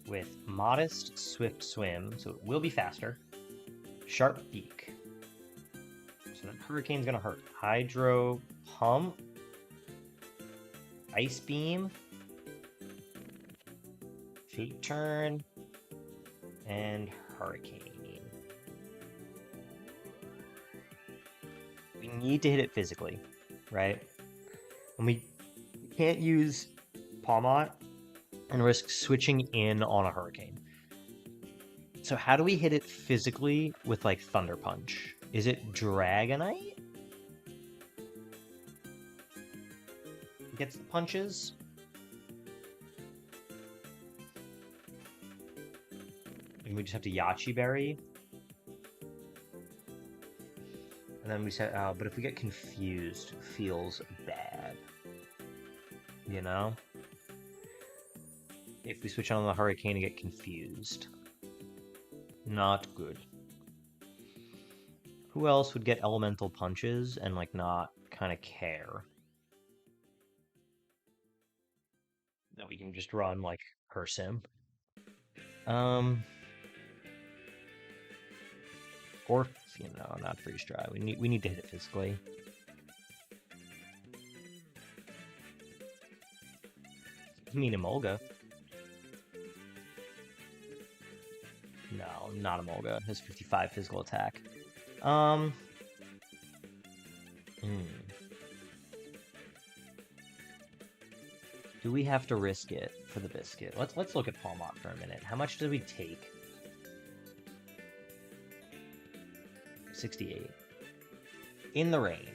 With Modest Swift Swim, so it will be faster. Sharp Beak. So that Hurricane's gonna hurt. Hydro Pump. Ice Beam. Fate Turn. And Hurricane. We need to hit it physically, right? And we can't use Pawmot and risk switching in on a Hurricane. So how do we hit it physically with, like, Thunder Punch? Is it Dragonite? Gets the punches? And we just have to Yachi Berry. And then we said, but if we get confused, feels bad. You know? If we switch on the Hurricane and get confused. Not good. Who else would get elemental punches and, like, not kind of care? That we can just run, like, Hersim. Or, you know, not Freeze Dry. We need to hit it physically. I mean, Emolga. No, not Emolga. It has 55 physical attack. Do we have to risk it for the biscuit? Let's look at Pawmot for a minute. How much did we take? 68. In the rain.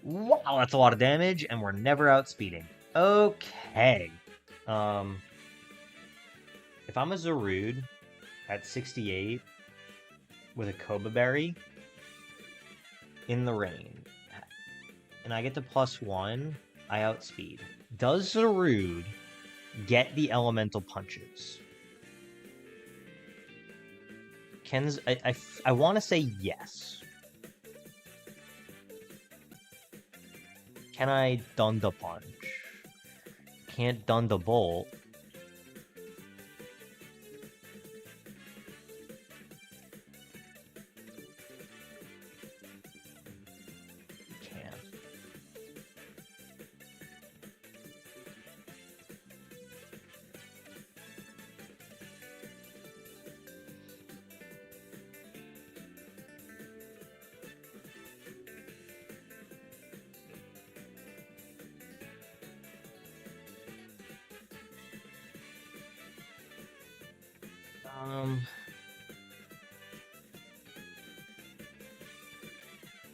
Wow, that's a lot of damage, and we're never outspeeding. Okay. If I'm a Zarude at 68 with a Koba Berry in the rain, and I get to +1, I outspeed. Does Zarude get the elemental punches? I want to say yes. Can I Dunda Punch? Can't Dunda Bolt. Can't.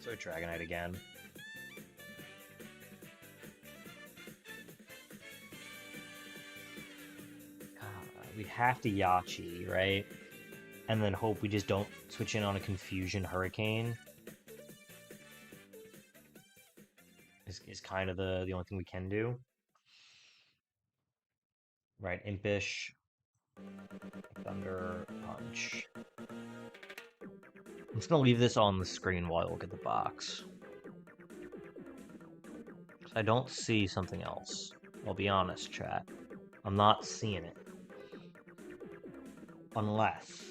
So Dragonite again. We have to Yachi, right? And then hope we just don't switch in on a Confusion Hurricane. Is kind of the only thing we can do. Right, Impish. Thunder Punch. I'm just gonna leave this on the screen while I look at the box. I don't see something else. I'll be honest, chat. I'm not seeing it. Unless...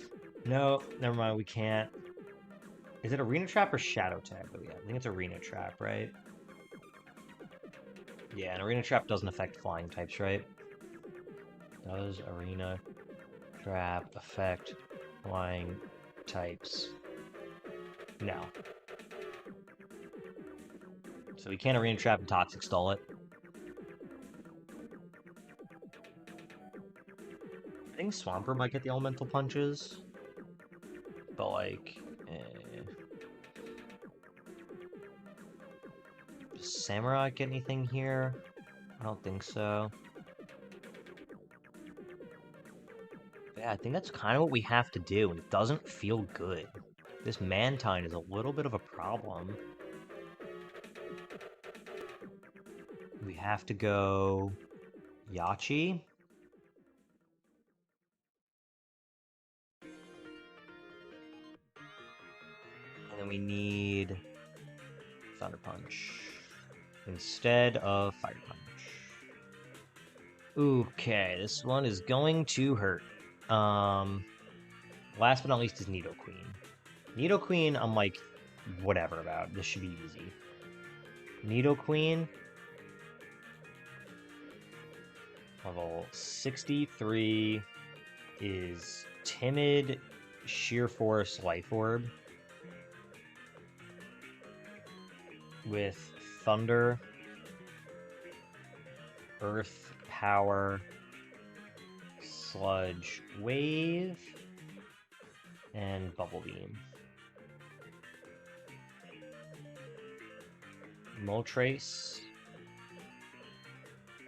No, never mind, we can't. Is it Arena Trap or Shadow Tag that we have? I think it's Arena Trap, right? Yeah, and Arena Trap doesn't affect flying types, right? Does Arena Trap affect flying types? No. So we can't Arena Trap and Toxic Stall it. I think Swampert might get the Elemental Punches. But, like... Does Samurai get anything here? I don't think so. But yeah, I think that's kind of what we have to do, and it doesn't feel good. This Mantine is a little bit of a problem. We have to go... Yachi? And then we need Thunder Punch instead of Fire Punch. Okay, this one is going to hurt. Last but not least is Nidoqueen. Nidoqueen, I'm like, whatever about. This should be easy. Nidoqueen, level 63, is Timid, Sheer Force, Life Orb. With Thunder, Earth, Power, Sludge, Wave, and Bubble Beam. Moltres,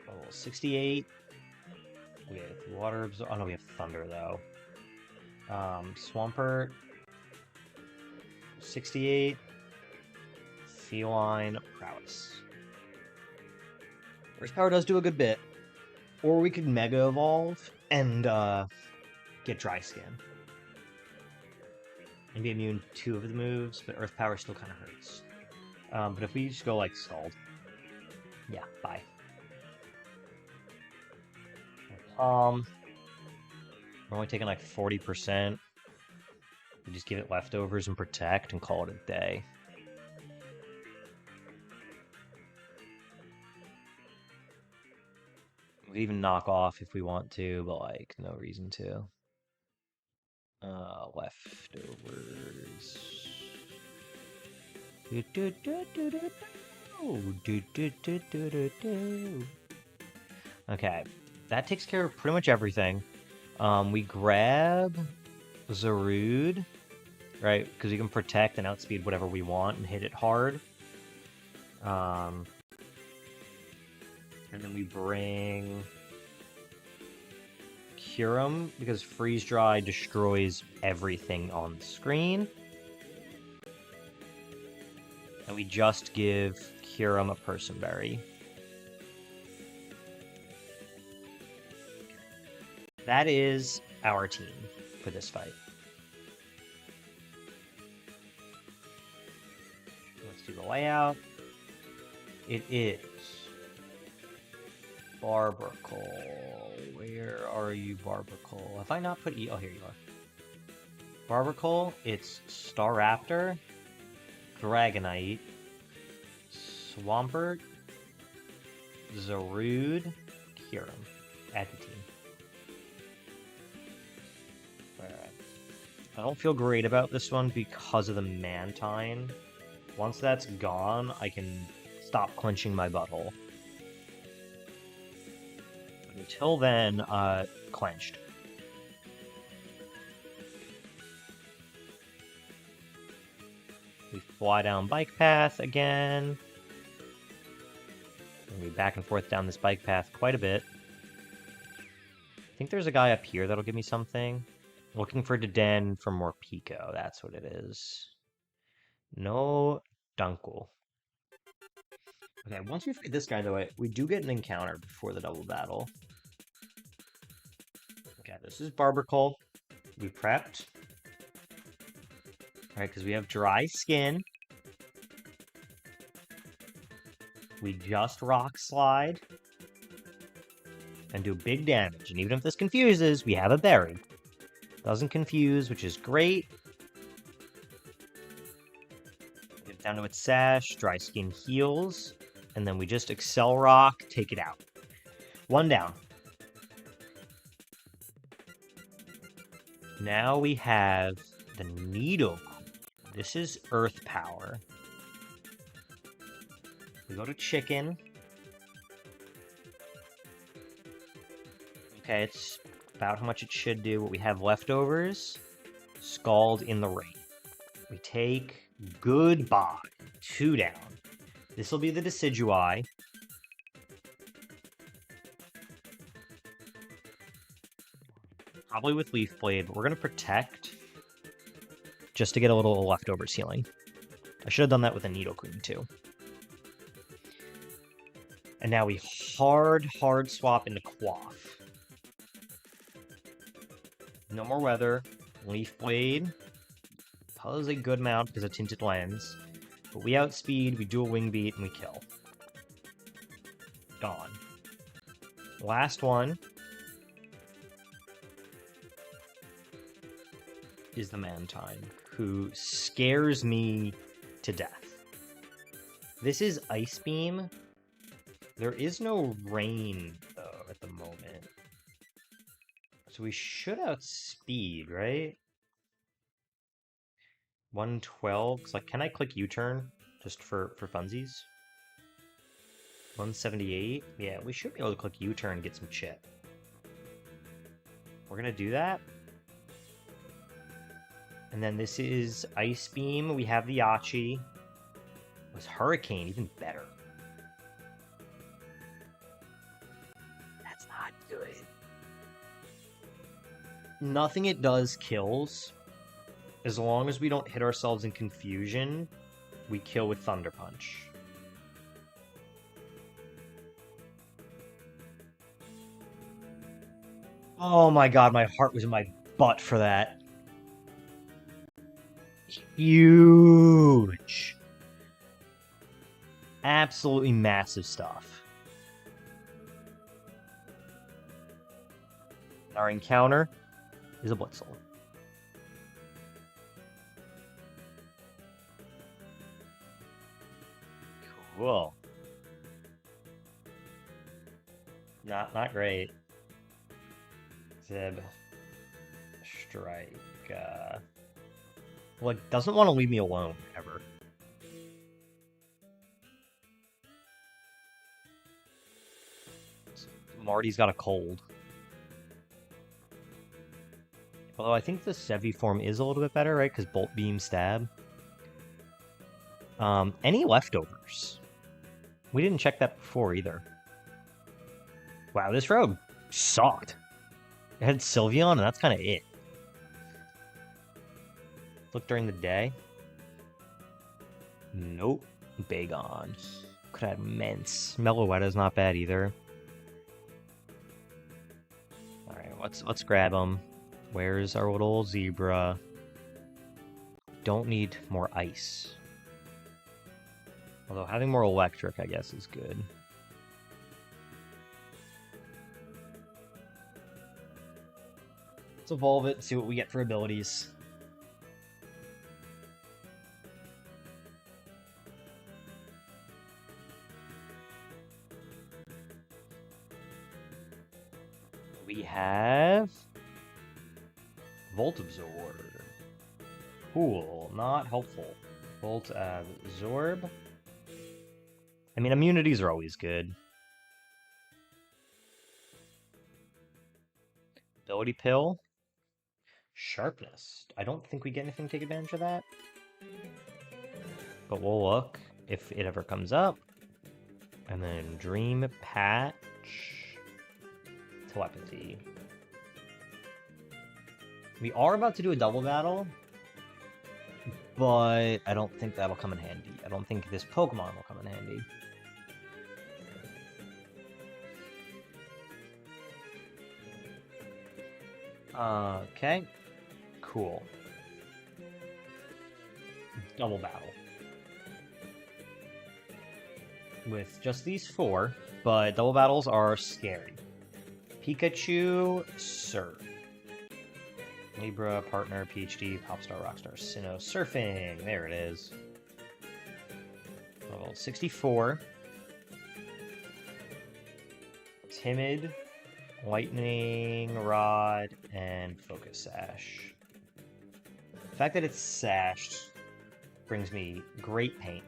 level 68. We have Water Absorb. Oh no, we have Thunder though. Swampert, 68. Feline Prowess. Earth Power does do a good bit. Or we could Mega Evolve and get Dry Skin. And be immune to 2 of the moves, but Earth Power still kind of hurts. But if we just go like Scald. Yeah, bye. We're only taking like 40%. We just give it leftovers and protect and call it a day. We could even knock off if we want to, but like no reason to. Leftovers. Okay, that takes care of pretty much everything. We grab Zarude, right? Because we can protect and outspeed whatever we want and hit it hard. And then we bring Kyurem, because Freeze Dry destroys everything on the screen. And we just give Kyurem a Person Berry. That is our team for this fight. Let's do the layout. It is Barbercole. Where are you, Barbercole? Have I not put E? Oh, here you are. Barbercole, it's Staraptor, Dragonite, Swampert, Zarude, Kyurem at the team. Alright. I don't feel great about this one because of the Mantine. Once that's gone, I can stop clenching my butthole. Until then, clenched. fly down bike path again. Gonna be back and forth down this bike path quite a bit. I think there's a guy up here that'll give me something. Looking for Deden for more Pico. That's what it is. No Dunkel. Okay, once we fight this guy, though, we do get an encounter before the double battle. Okay, this is Barbercole. We prepped. Alright, because we have dry skin. We just Rock Slide. And do big damage. And even if this confuses, we have a berry. Doesn't confuse, which is great. Get it down to its sash, dry skin heals, and then we just Excel Rock, take it out. One down. Now we have the Needle. This is Earth Power. We go to Chicken. Okay, it's about how much it should do. What we have leftovers, Scald in the Rain. We take Goodbye. 2 down. This will be the Decidueye. Probably with Leaf Blade, but we're going to Protect just to get a little leftovers healing. I should have done that with a Nidoqueen too. And now we hard swap into Quaff. No more weather. Leaf Blade. Probably a good mount because of Tinted Lens. But we outspeed, we do a Wing Beat, and we kill. Gone. Last one is the Mantine, who scares me to death. This is Ice Beam. There is no rain, though, at the moment. So we should outspeed, right? 112. Like, can I click U-turn just for funsies? 178. Yeah, we should be able to click U-turn and get some chip. We're gonna do that. And then this is Ice Beam. We have the Yachi. It was Hurricane, even better. That's not good. Nothing it does kills. As long as we don't hit ourselves in confusion, we kill with Thunder Punch. Oh my god, my heart was in my butt for that. Huge. Absolutely massive stuff. Our encounter is a Blitzel. Cool. Not great. Zeb. Strike. Like, doesn't want to leave me alone, ever. Marty's got a cold. Although I think the Sevi form is a little bit better, right? Because Bolt Beam Stab. Any leftovers? We didn't check that before either. Wow, this rogue sucked. It had Sylveon, and that's kind of it. Look during the day. Nope. Bagon. Could have Mence. Meloetta's not bad either. Alright, let's grab them. Where's our little zebra? Don't need more ice. Although having more electric, I guess, is good. Let's evolve it and see what we get for abilities. We have Volt Absorb. Cool, not helpful. Volt Absorb. I mean, immunities are always good. Ability Pill. Sharpness. I don't think we get anything to take advantage of that. but we'll look if it ever comes up. And then Dream Patch, Telepathy. We are about to do a double battle, but I don't think that'll come in handy. I don't think this Pokemon will come in handy. Okay, cool. Double battle. With just these 4, but double battles are scary. Pikachu, Surf. Libra, Partner, PhD, Popstar, Rockstar, Sinnoh, Surfing. There it is. Level 64. Timid, Lightning Rod, and Focus Sash. The fact that it's sashed brings me great pain.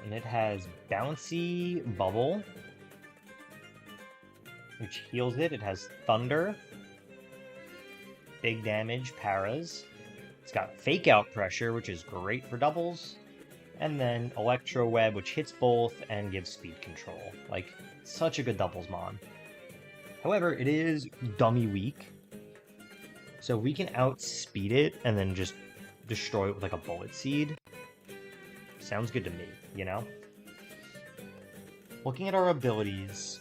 And it has Bouncy Bubble, which heals it. It has Thunder, big damage, Paras. It's got Fake Out Pressure, which is great for doubles. And then Electro Web, which hits both and gives speed control. Like, such a good doubles mon. However, it is dummy weak. So we can outspeed it and then just destroy it with like a Bullet Seed. Sounds good to me, you know? Looking at our abilities.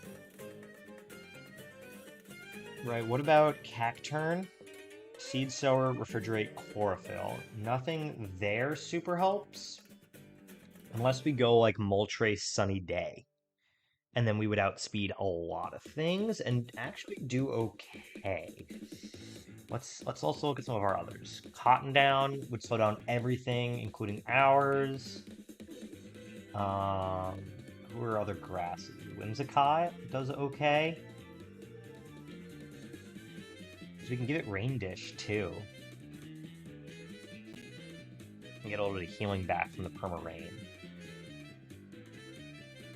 Right, what about Cacturn? Seed Sower, Refrigerate, Chlorophyll. Nothing there super helps. Unless we go like Moltres, Sunny Day. And then we would outspeed a lot of things and actually do okay. Let's also look at some of our others. Cotton Down would slow down everything, including ours. Who are other grasses? Whimsicott does okay. So we can give it Rain Dish too. And get a little bit of healing back from the Perma Rain.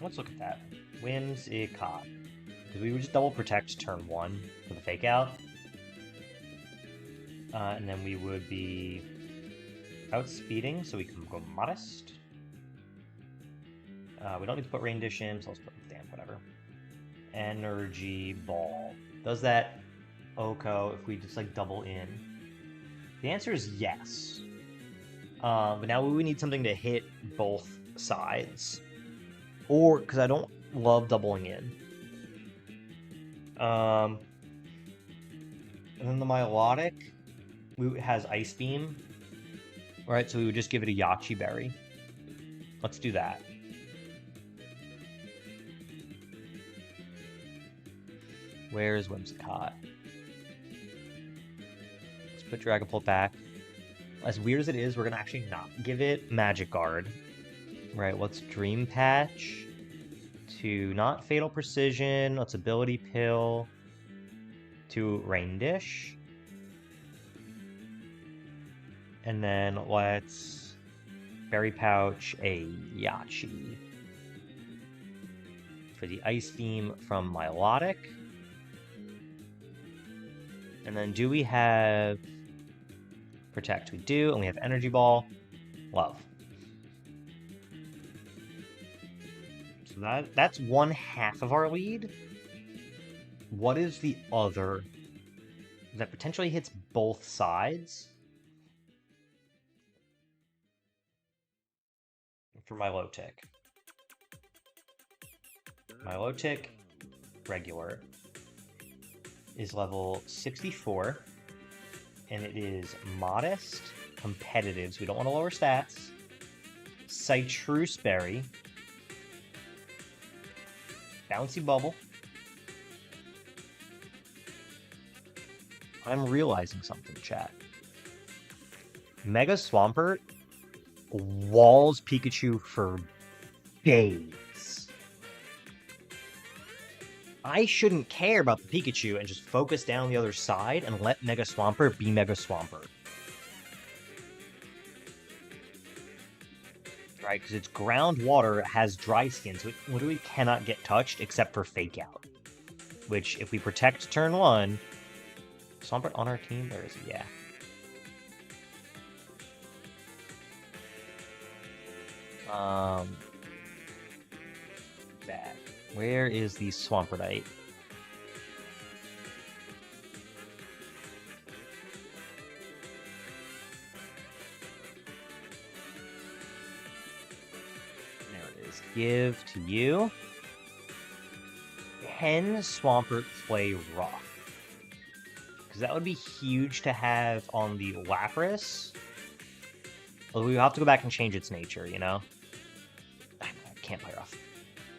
Let's look at that. Whimsicott. Because we would just double protect turn 1 for the Fake Out. And then we would be outspeeding, so we can go Modest. We don't need to put Rain Dish in, so let's put, damn, whatever. Energy Ball. Does that Oko if we just like double in? The answer is yes. But now we need something to hit both sides. Or, because I don't love doubling in. And then the Milotic has Ice Beam. Alright, so we would just give it a Yachi Berry. Let's do that. Where's Whimsicott? Let's put Dragapult back. As weird as it is, we're going to actually not give it Magic Guard. Right, let's Dream Patch to not Fatal Precision. Let's Ability Pill to Rain Dish. And then let's Berry Pouch a Yachi. For the Ice Beam from Milotic. And then do we have Protect? We do, and we have Energy Ball. Love. So that's one half of our lead. What is the other that potentially hits both sides? For Milotic. Milotic, regular, is level 64, and it is Modest, competitive, so we don't want to lower stats. Citrus Berry, Bouncy Bubble. I'm realizing something, chat. Mega Swampert walls Pikachu for days. I shouldn't care about the Pikachu and just focus down the other side and let Mega Swampert be Mega Swampert. Right, because it's groundwater, has dry skin, so it literally cannot get touched except for Fake Out. Which, if we protect turn 1... Swampert on our team? Where is he? Yeah. Bad. Where is the Swamperdite? There it is. Give to you. Can Swampert play rough? Because that would be huge to have on the Lapras. Well, we have to go back and change its nature, you know? I can't play rough.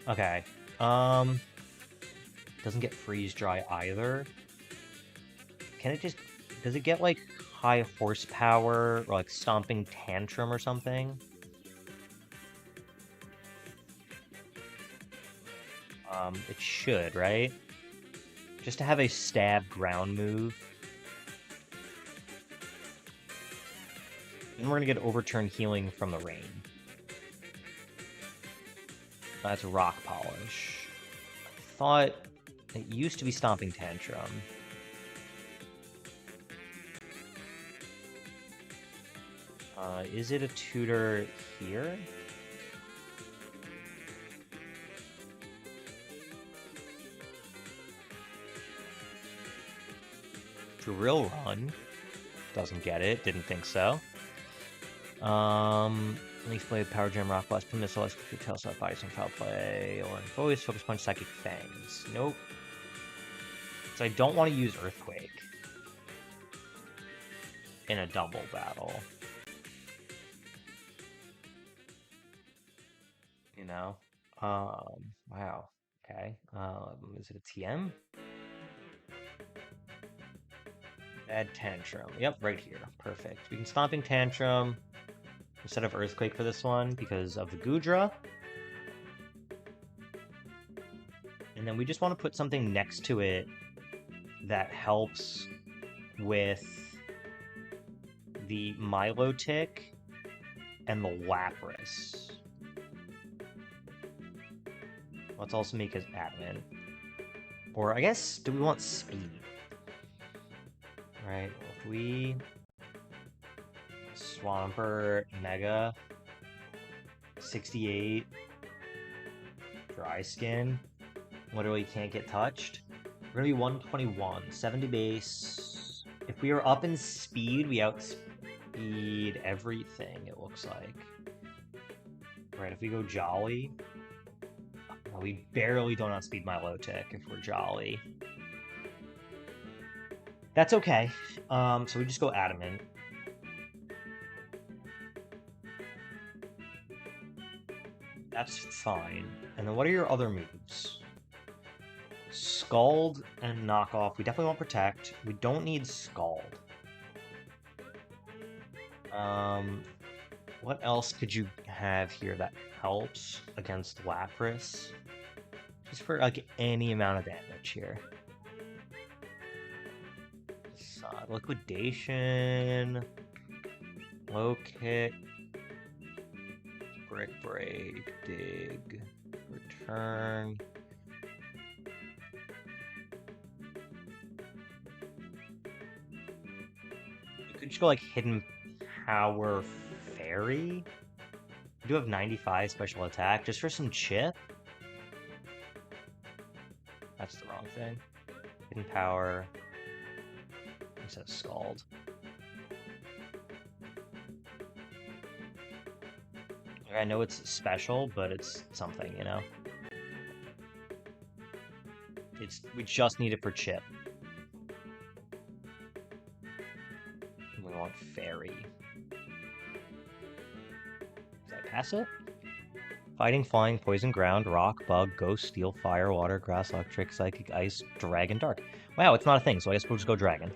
Okay. Doesn't get freeze dry either. Can it just... Does it get, like, high horsepower or, like, stomping tantrum or something? It should, right? Just to have a stab ground move. And we're gonna get overturn healing from the rain. That's rock polish. I thought it used to be stomping tantrum. Is it a tutor here? Drill Run. Doesn't get it. Didn't think so. Leaf Blade, Power Gem, Rock Blast, Missile, Electric Tail, Slap, Fire, some Foul Play, or Voice, Focus Punch, Psychic Fangs. Nope. So I don't want to use Earthquake in a double battle. You know? Wow. Okay. Is it a TM? Add Tantrum. Yep, right here. Perfect. We can Stomping Tantrum instead of Earthquake for this one because of the Goodra. And then we just want to put something next to it that helps with the Milotic and the Lapras. Let's also make it Adamant. Or I guess, do we want Speed? Right, if we Swampert Mega 68 Dry Skin, literally can't get touched. We're gonna be 121, 70 base. If we are up in speed, we outspeed everything, it looks like. Right, if we go Jolly, well, we barely don't outspeed Milotic if we're Jolly. That's okay. So we just go Adamant. That's fine. And then what are your other moves? Scald and Knock Off. We definitely want Protect. We don't need Scald. What else could you have here that helps against Lapras? Just for like any amount of damage here. Liquidation, Low Kick, Brick Break, Dig, Return. You could just go like Hidden Power Fairy. We do have 95 special attack just for some chip. That's the wrong thing. Hidden Power. Instead of Scald. I know it's special, but it's something, you know? We just need it for chip. We want Fairy. Did I pass it? Fighting, Flying, Poison, Ground, Rock, Bug, Ghost, Steel, Fire, Water, Grass, Electric, Psychic, Ice, Dragon, Dark. Wow, it's not a thing, so I guess we'll just go Dragon.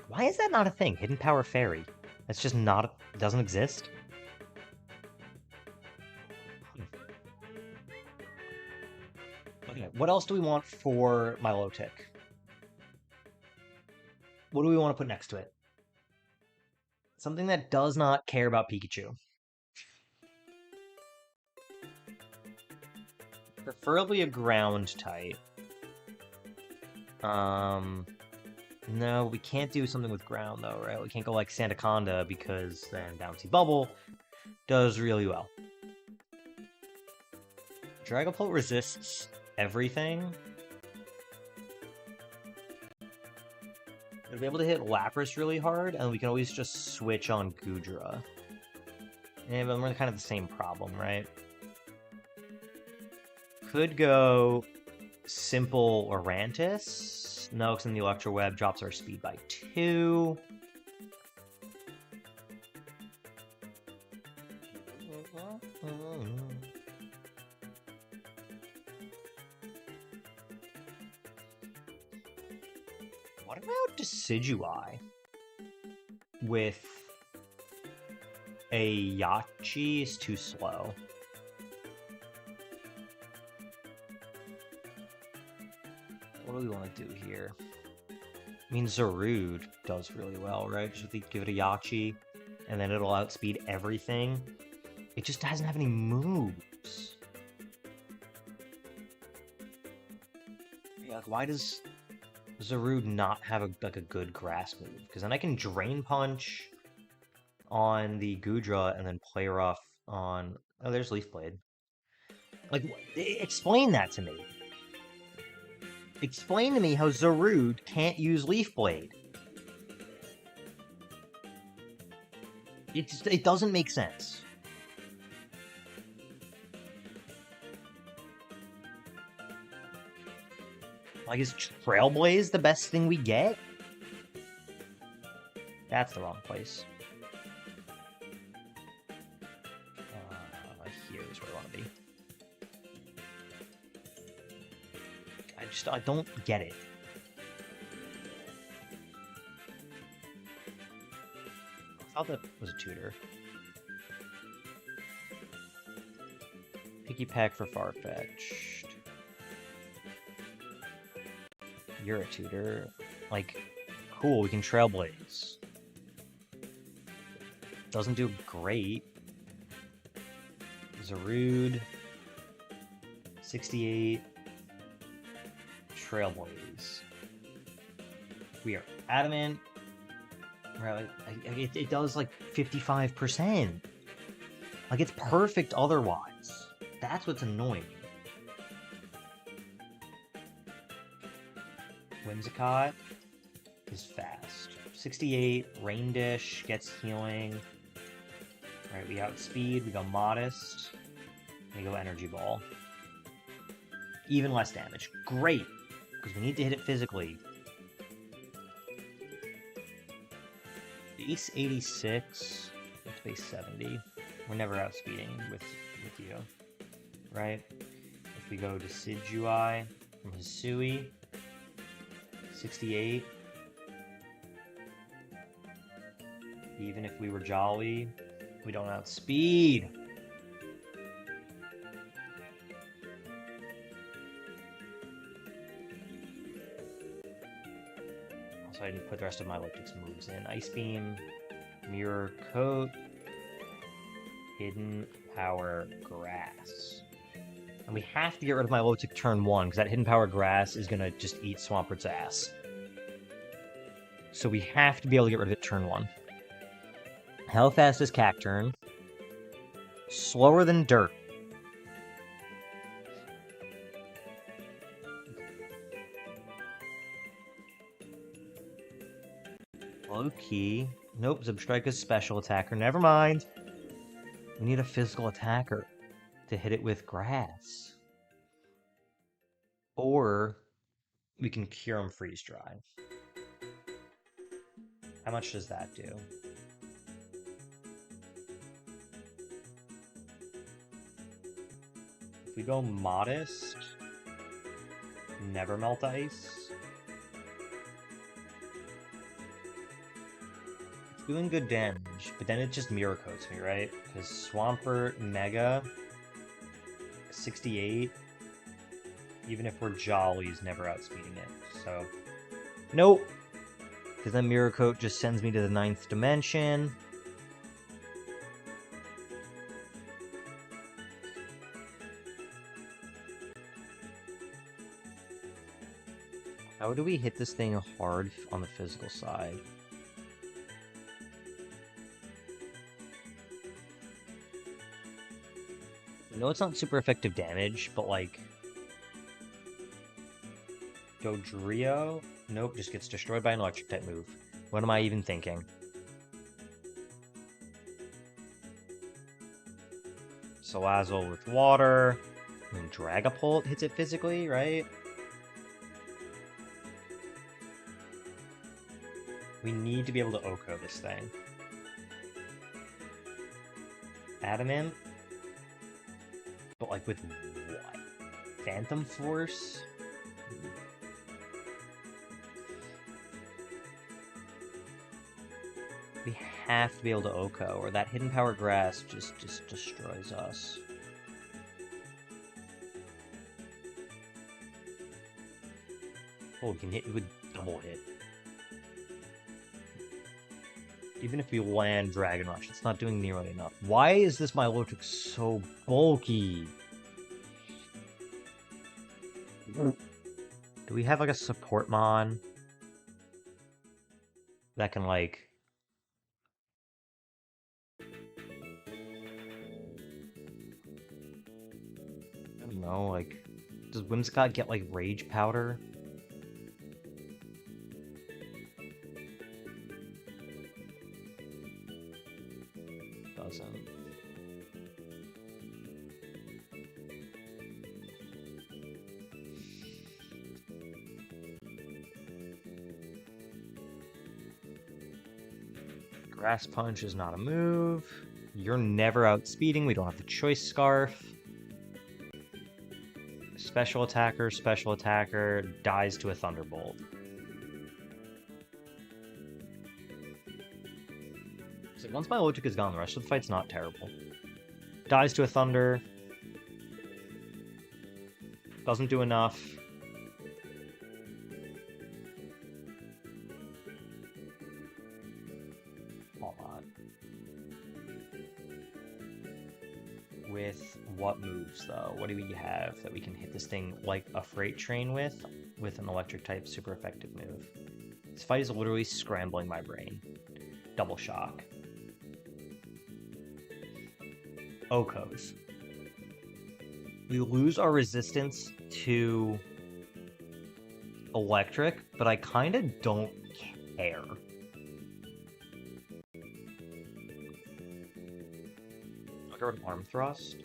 Why is that not a thing? Hidden Power Fairy. That's just not... doesn't exist? Okay, what else do we want for Milotic? What do we want to put next to it? Something that does not care about Pikachu. Preferably a ground type. No, we can't do something with ground, though, right? We can't go like Sandaconda, because then Bouncy Bubble does really well. Dragapult resists everything. We'll be able to hit Lapras really hard, and we can always just switch on Goodra. And we're kind of the same problem, right? Could go simple Orantis. No, because then the Electro Web drops our speed by 2. What about Decidueye with a Yachi is too slow? What do we want to do here? I mean, Zarude does really well, right? Just give it a Yachi, and then it'll outspeed everything. It just doesn't have any moves. Yeah, like, why does Zarude not have a good grass move? Because then I can Drain Punch on the Goodra and then play her off on... Oh, there's Leaf Blade. Like, explain that to me. Explain to me how Zarude can't use Leaf Blade. It doesn't make sense. Like, is Trailblaze the best thing we get? That's the wrong place. Here's where I want to be. I don't get it. I thought that was a tutor. Picky Peck for Farfetch'd. You're a tutor. Like, cool, we can Trailblaze. Doesn't do great. Zarude. 68. Trailblaze. We are adamant. Right, it does like 55%. Like, it's perfect otherwise. That's what's annoying. Whimsicott is fast. 68, Rain Dish, gets healing. Alright, we outspeed, we go Modest, we go Energy Ball. Even less damage. Great! Because we need to hit it physically. Base 86, it's base 70. We're never outspeeding with you. Right? If we go to Decidueye from Hisui, 68. Even if we were Jolly, we don't outspeed. Also, I need to put the rest of my Elliptic's moves in. Ice Beam, Mirror Coat, Hidden Power Grass. And we have to get rid of my Elliptic turn 1, because that Hidden Power Grass is going to just eat Swampert's ass. So we have to be able to get rid of it turn 1. How fast is Cacturn? Slower than dirt. Low key. Nope, Zebstrike is special attacker. Never mind. We need a physical attacker to hit it with grass. Or we can cure him freeze dry. How much does that do? If we go Modest, never melt ice. It's doing good damage, but then it just mirror coats me, right? Because Swampert, Mega, 68, even if we're Jolly's never outspeeding it. So, nope. Because then Mirror Coat just sends me to the 9th dimension. How do we hit this thing hard on the physical side? know it's not super effective damage, but like... Dodrio? Nope, just gets destroyed by an electric type move. What am I even thinking? Salazzle with water. And Dragapult hits it physically, right? We need to be able to Oko this thing. Adamant? But like with what? Phantom Force? We have to be able to Oko, or that Hidden Power Grasp just destroys us. Oh, we can hit with double hit. Even if we land Dragon Rush, it's not doing nearly enough. Why is this Milotic so bulky? Do we have like a support mon that can like... I don't know, like... Does Whimsicott get like Rage Powder? Doesn't. Grass Punch is not a move. You're never outspeeding. We don't have the Choice Scarf. Special attacker, dies to a Thunderbolt. So once Milotic is gone, the rest of the fight's not terrible. Dies to a Thunder. Doesn't do enough. Hold on. With what moves, though? What do we have that we can hit this thing like a freight train with an electric type super effective move? This fight is literally scrambling my brain. Double Shock. Okos. We lose our resistance to electric, but I kind of don't care. I'll go with Arm Thrust.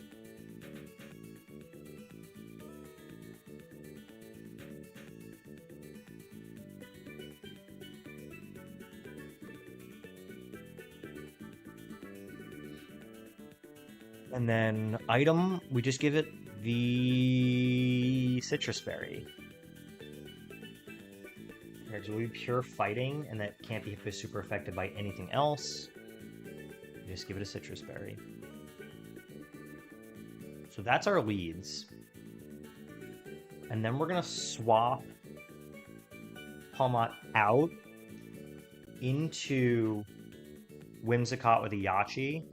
And then item, we just give it the Citrus Berry. Because we'll be pure fighting, and that can't be super affected by anything else. We just give it a Citrus Berry. So that's our leads. And then we're going to swap Palmot out into Whimsicott with a Yachi.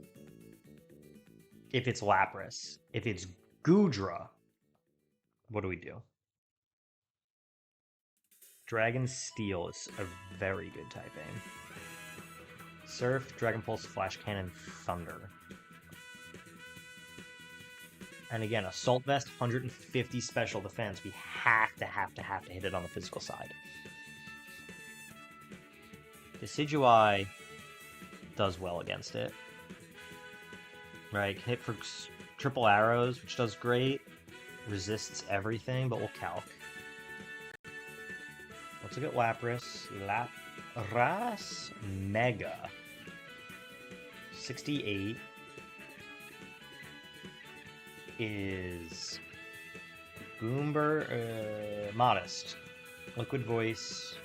If it's Lapras. If it's Goodra, what do we do? Dragon Steel is a very good typing. Surf, Dragon Pulse, Flash Cannon, Thunder. And again, Assault Vest, 150 special defense. We have to hit it on the physical side. Decidueye does well against it. Right, hit for triple arrows, which does great. Resists everything, but we'll calc. Let's look at Lapras. Lapras Mega. 68 is Boomber, Modest. Liquid Voice.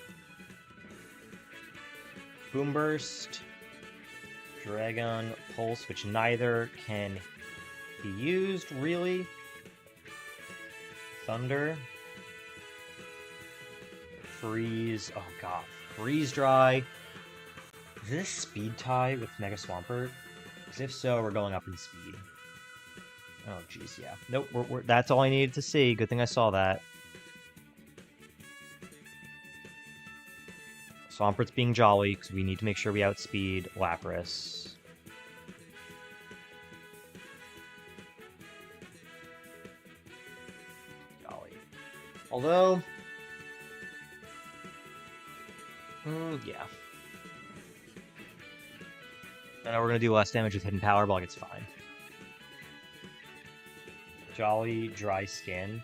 Boomburst. Dragon Pulse, which neither can be used, really. Thunder. Freeze. Oh god. Freeze Dry. Is this Speed tie with Mega Swampert? Because if so, we're going up in speed. Oh jeez, yeah. Nope, that's all I needed to see. Good thing I saw that. Swampert's being jolly, because we need to make sure we outspeed Lapras. Although, yeah. I know we're gonna do less damage with Hidden Power, but like, it's fine. Jolly Dry Skin.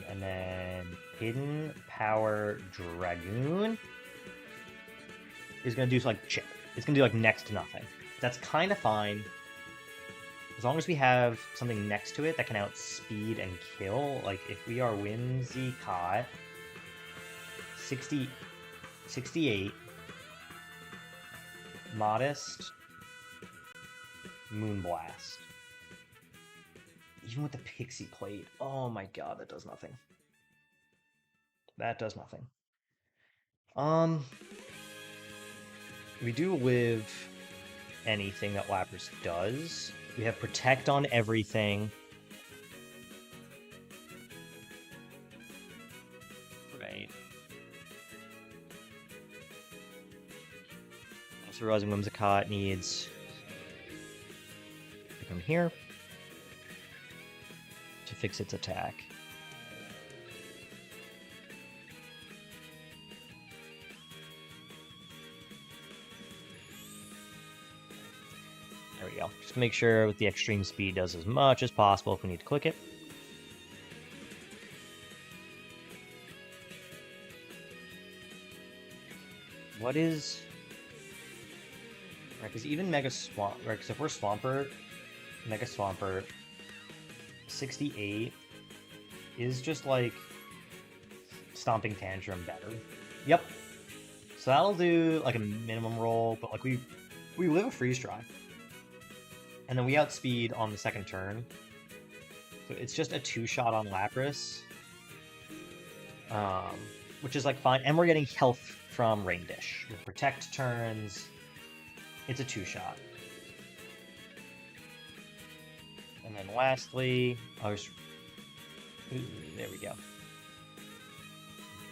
And then Hidden Power Dragoon is gonna do like chip. It's gonna do like next to nothing. That's kind of fine. As long as we have something next to it that can outspeed and kill. Like if we are Whimsicott, 68, Modest, Moonblast. Even with the Pixie Plate, oh my god, that does nothing. That does nothing. We do live anything that Lapras does. We have Protect on everything. Right. Also realizing Whimsicott needs to come here to fix its attack. There we go. Just make sure with the extreme speed does as much as possible if we need to click it. What is... Right, because even Mega Swamp... Right, because if we're Swampert, Mega Swampert, 68 is just like Stomping Tantrum better. Yep. So that'll do like a minimum roll, but like we live a Freeze Dry. And then we outspeed on the second turn. So it's just a 2-shot on Lapras. Which is like fine. And we're getting health from Rain Dish. With Protect turns, it's a 2-shot. And then lastly, there we go.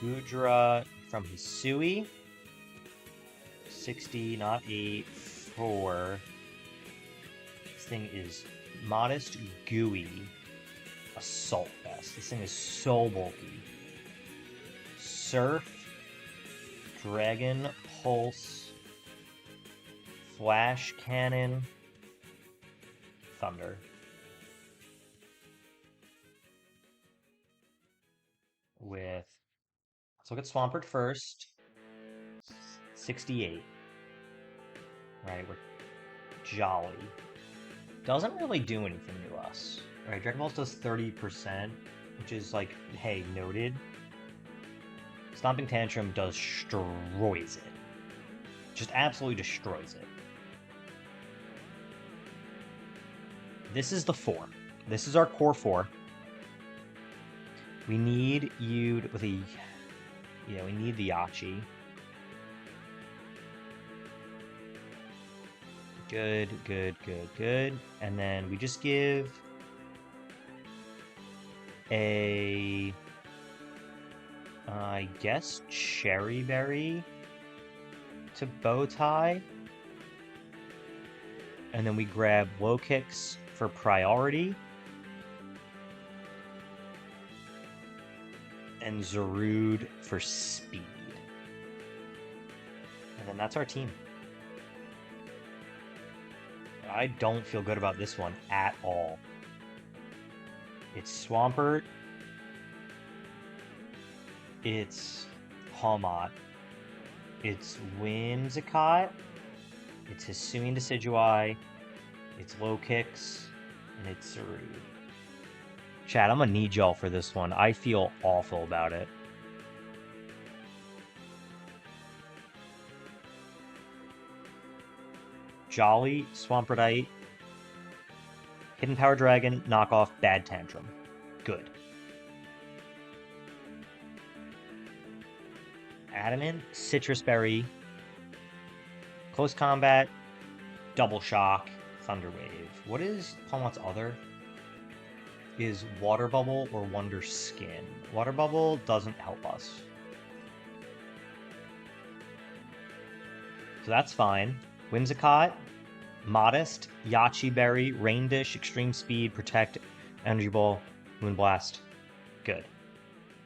Goodra from Hisui. 60, not 8, 4. This thing is Modest, Gooey, Assault Vest. This thing is so bulky. Surf, Dragon, Pulse, Flash Cannon, Thunder. With, let's look at Swampert first. 68. Right, we're Jolly. Doesn't really do anything to us. Right, Dragon Pulse does 30%, which is like, hey, noted. Stomping Tantrum destroys it. Just absolutely destroys it. This is the 4. This is our core 4. We need you with a... Yeah, we need the Yachi. Good, good, good, good. And then we just give a... I guess Cherry Berry to Bowtie. And then we grab Low Kicks for priority. And Zarude for speed. And then that's our team. I don't feel good about this one at all. It's Swampert. It's Palmot. It's Whimsicott. It's Hisuian Decidueye. It's Low Kicks. And it's Zarude. Chat, I'm gonna need y'all for this one. I feel awful about it. Jolly, Swampertite, Hidden Power Dragon, knockoff, bad Tantrum. Good. Adamant, Citrus Berry, Close Combat, Double Shock, Thunder Wave. What is Palmot's other? Is Water Bubble or Wonder Skin? Water Bubble doesn't help us. So that's fine. Whimsicott, Modest, Yachi Berry, Rain Dish, Extreme Speed, Protect, Energy Ball, Moonblast. Good.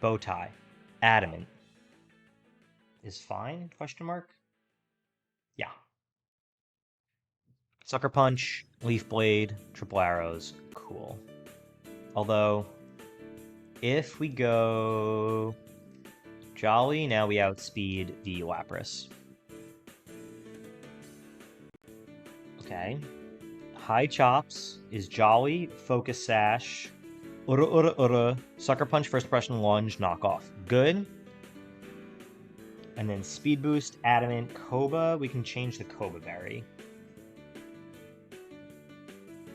Bowtie. Adamant. Is fine? Question mark? Yeah. Sucker Punch, Leaf Blade, Triple Arrows. Cool. Although, if we go Jolly, now we outspeed the Lapras. Okay. High Chops is Jolly, Focus Sash, Sucker Punch, First Impression, Lunge, Knockoff. Good. And then Speed Boost, Adamant, Koba. We can change the Koba Berry.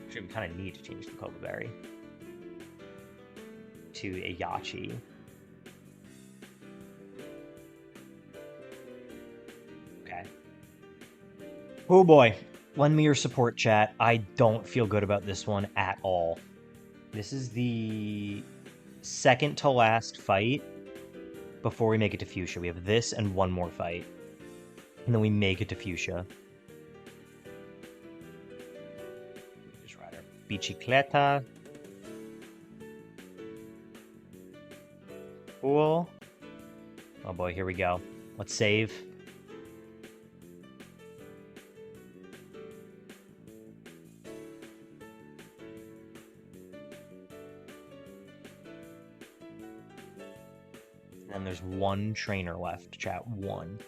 Actually, we kind of need to change the Koba Berry to a Yachi. Okay. Oh boy. Lend me your support, chat. I don't feel good about this one at all. This is the second to last fight before we make it to Fuchsia. We have this and one more fight. And then we make it to Fuchsia. Just ride our Bicicleta. Cool. Oh boy, here we go. Let's save. And there's one trainer left, chat. One.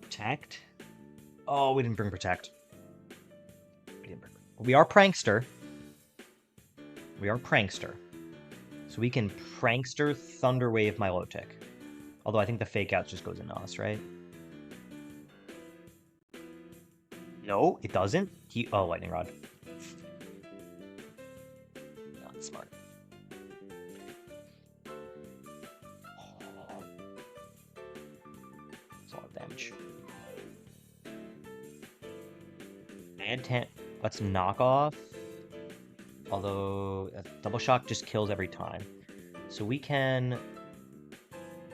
Protect? Oh, we didn't bring Protect. We are Prankster. We are Prankster. So we can Prankster Thunderwave Milotic. Although I think the Fake Out just goes into us, right? No, it doesn't. Oh, Lightning Rod. Not smart. Oh. That's a lot of damage. Let's knock off. Although Double Shock just kills every time. So we can...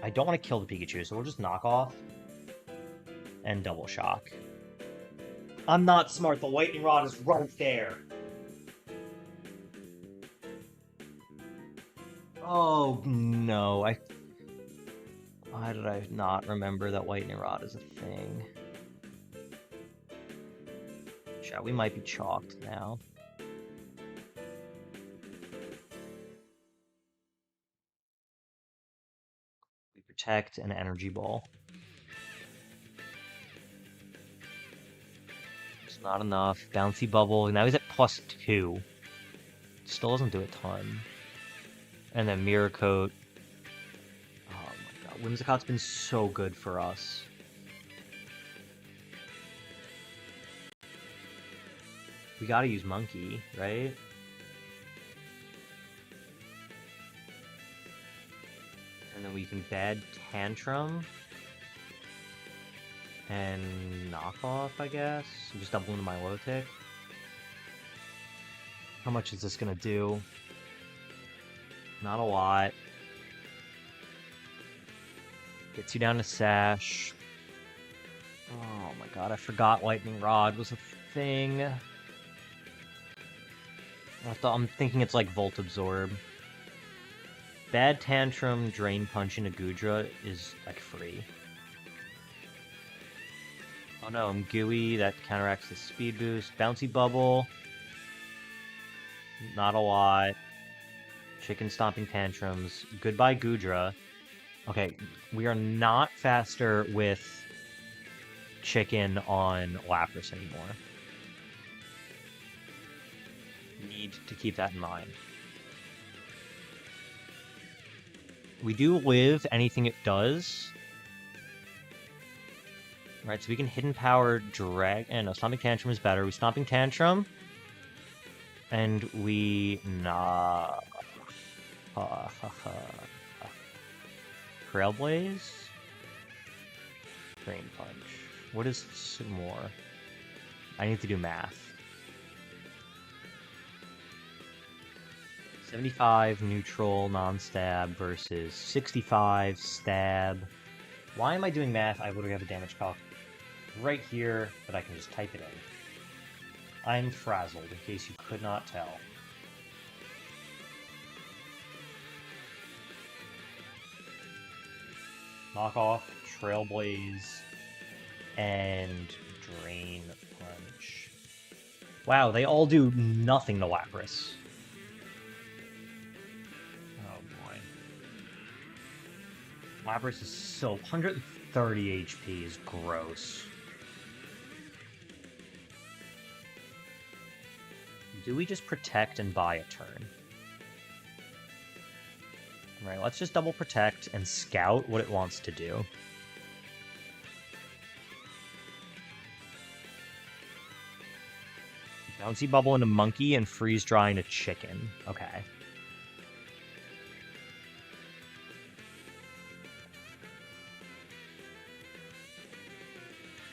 I don't want to kill the Pikachu, so we'll just knock off. And Double Shock. I'm not smart. The Lightning Rod is right there. Oh, no. Why did I not remember that Lightning Rod is a thing? Chat, we might be chalked now. We protect an Energy Ball. It's not enough. Bouncy Bubble. Now he's at +2. Still doesn't do a ton. And then Mirror Coat. Oh my god. Whimsicott's been so good for us. We gotta use Monkey, right? And then we can Bad Tantrum. And knock off, I guess. Just double into my low tick. How much is this gonna do? Not a lot. Gets you down to Sash. Oh my god, I forgot Lightning Rod was a thing. I'm thinking it's like Volt Absorb. Bad Tantrum, Drain Punch into Goodra is like free. Oh no, I'm gooey, that counteracts the speed boost. Bouncy Bubble. Not a lot. Chicken Stomping Tantrums. Goodbye Goodra. Okay, we are not faster with Chicken on Lapras anymore. Need to keep that in mind. We do live anything it does. Right, so we can Hidden Power drag. And no, Stomping Tantrum is better. We Stomping Tantrum. And we Trailblaze? Drain Punch. What is some more? I need to do math. 75 neutral non-stab versus 65 stab. Why am I doing math? I literally have a damage calc right here, but I can just type it in. I'm frazzled, in case you could not tell. Knock off, Trailblaze, and Drain Punch. Wow, they all do nothing to Lapras. Oh boy. Lapras is so... 130 HP is gross. Do we just protect and buy a turn? Alright, let's just double protect and scout what it wants to do. Bouncy Bubble into Monkey and Freeze Dry into Chicken. Okay.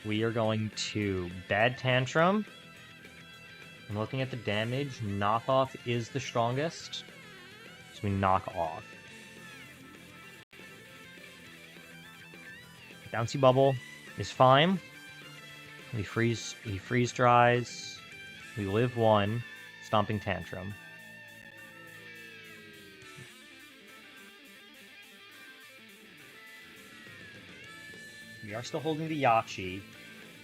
We are going to Bad Tantrum. I'm looking at the damage. Knockoff is the strongest. So we knock off. Bouncy Bubble is fine. He freeze dries. We live one. Stomping Tantrum. We are still holding the Yachi,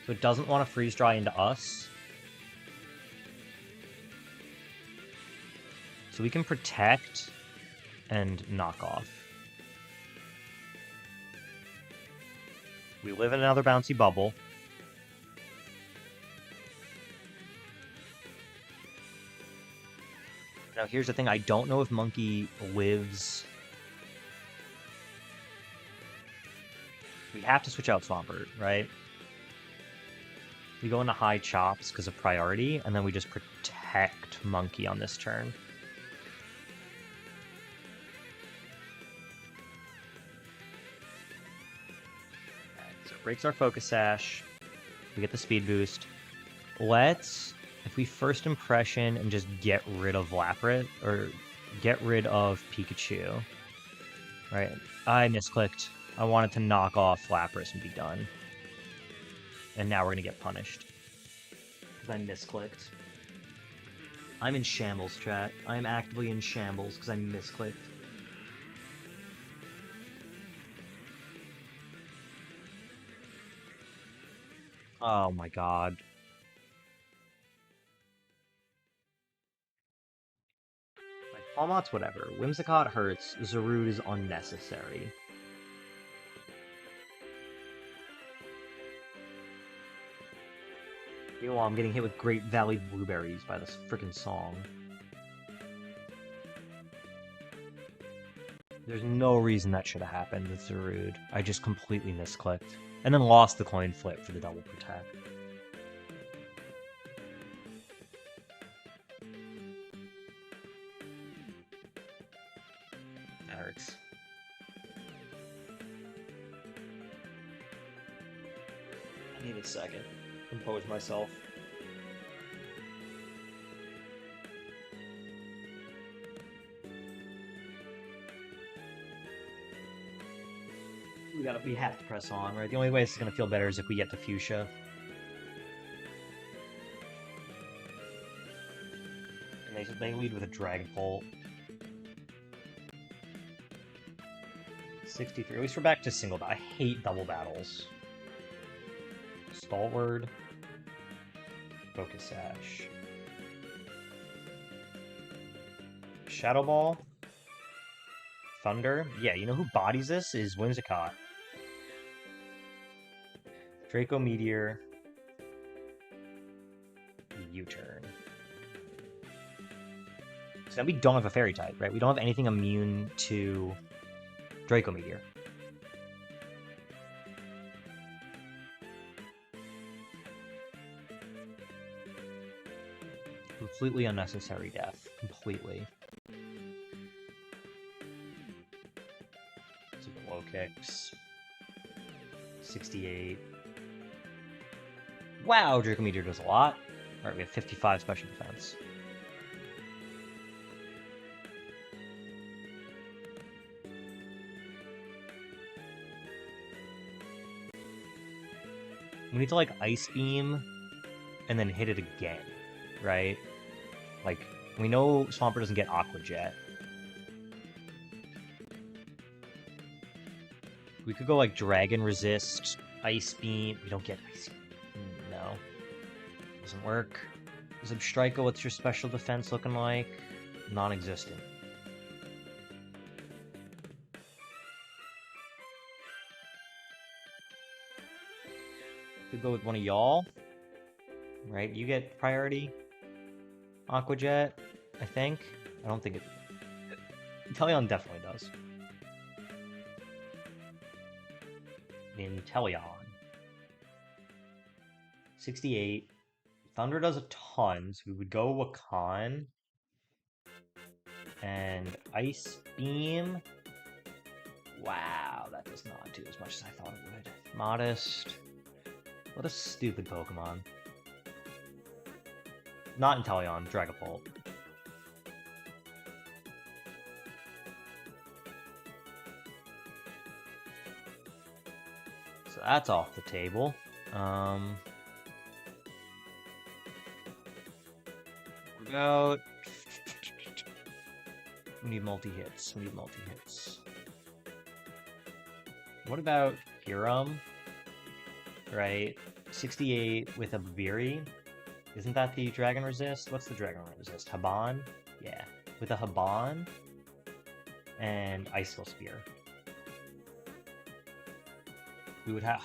so it doesn't want to freeze dry into us. So we can protect and knock off. We live in another Bouncy Bubble. Now here's the thing, I don't know if Monkey lives... We have to switch out Swampert, right? We go into high chops because of priority, and then we just protect Monkey on this turn. Alright, so it breaks our Focus Sash. We get the speed boost. Let's, if we first impression and just get rid of Lapras, or get rid of Pikachu. Right, I misclicked. I wanted to knock off Lapras and be done. And now we're going to get punished. Because I misclicked. I'm in shambles, chat. I'm actively in shambles because I misclicked. Oh my god. Like, Palmot's whatever. Whimsicott hurts. Zarude is unnecessary. Meanwhile, I'm getting hit with Great Valley Blueberries by this frickin' song. There's no reason that should have happened with Zarude. I just completely misclicked. And then lost the coin flip for the double protect. That hurts. I need a second. Compose myself. We have to press on, right? The only way this is gonna feel better is if we get to Fuschia. And they lead with a Dragapult. 63. At least we're back to single. I hate double battles. Stalwart. Focus Sash. Shadow Ball. Thunder. Yeah, you know who bodies this is Whimsicott. Draco Meteor. U-turn. So then we don't have a Fairy type, right? We don't have anything immune to Draco Meteor. Completely unnecessary death. Completely. Super low kicks. 68. Wow, Draco Meteor does a lot. Alright, we have 55 special defense. We need to, like, Ice Beam and then hit it again, right? Like, we know Swampert doesn't get Aqua Jet. We could go, like, Dragon Resist, Ice Beam. We don't get Ice Beam. No. Doesn't work. Zebstrika, what's your special defense looking like? Non-existent. Could go with one of y'all. Right? You get priority. Aqua Jet, I think. I don't think it... Inteleon definitely does. Inteleon. 68. Thunder does a ton, so we would go Wakan. And Ice Beam. Wow, that does not do as much as I thought it would. Modest. What a stupid Pokemon. Not Inteleon, Dragapult. So that's off the table. What about... We need multi-hits. We need multi-hits. What about Hiram? Right? 68 with a Babiri. Isn't that the Dragon Resist? What's the Dragon Resist? Haban? Yeah. With a Haban and Icicle Spear. We would have...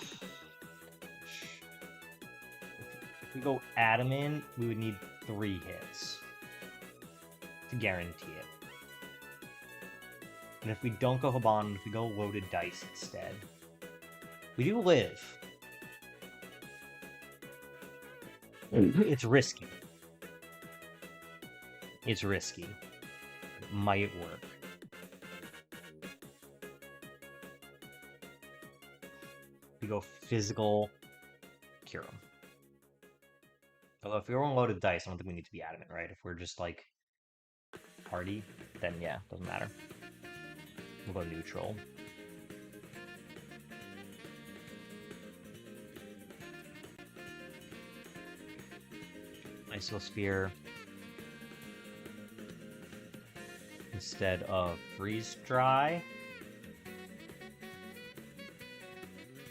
If we go Adamant, we would need 3 hits to guarantee it. And if we don't go Haban, if we go Loaded Dice instead, we do live. It's risky. It's risky. It might work. We go physical, cure him. Although if we were on Loaded Dice, I don't think we need to be adamant, right? If we're just like hardy, then yeah, doesn't matter. We'll go neutral. Icicle Spear instead of Freeze Dry.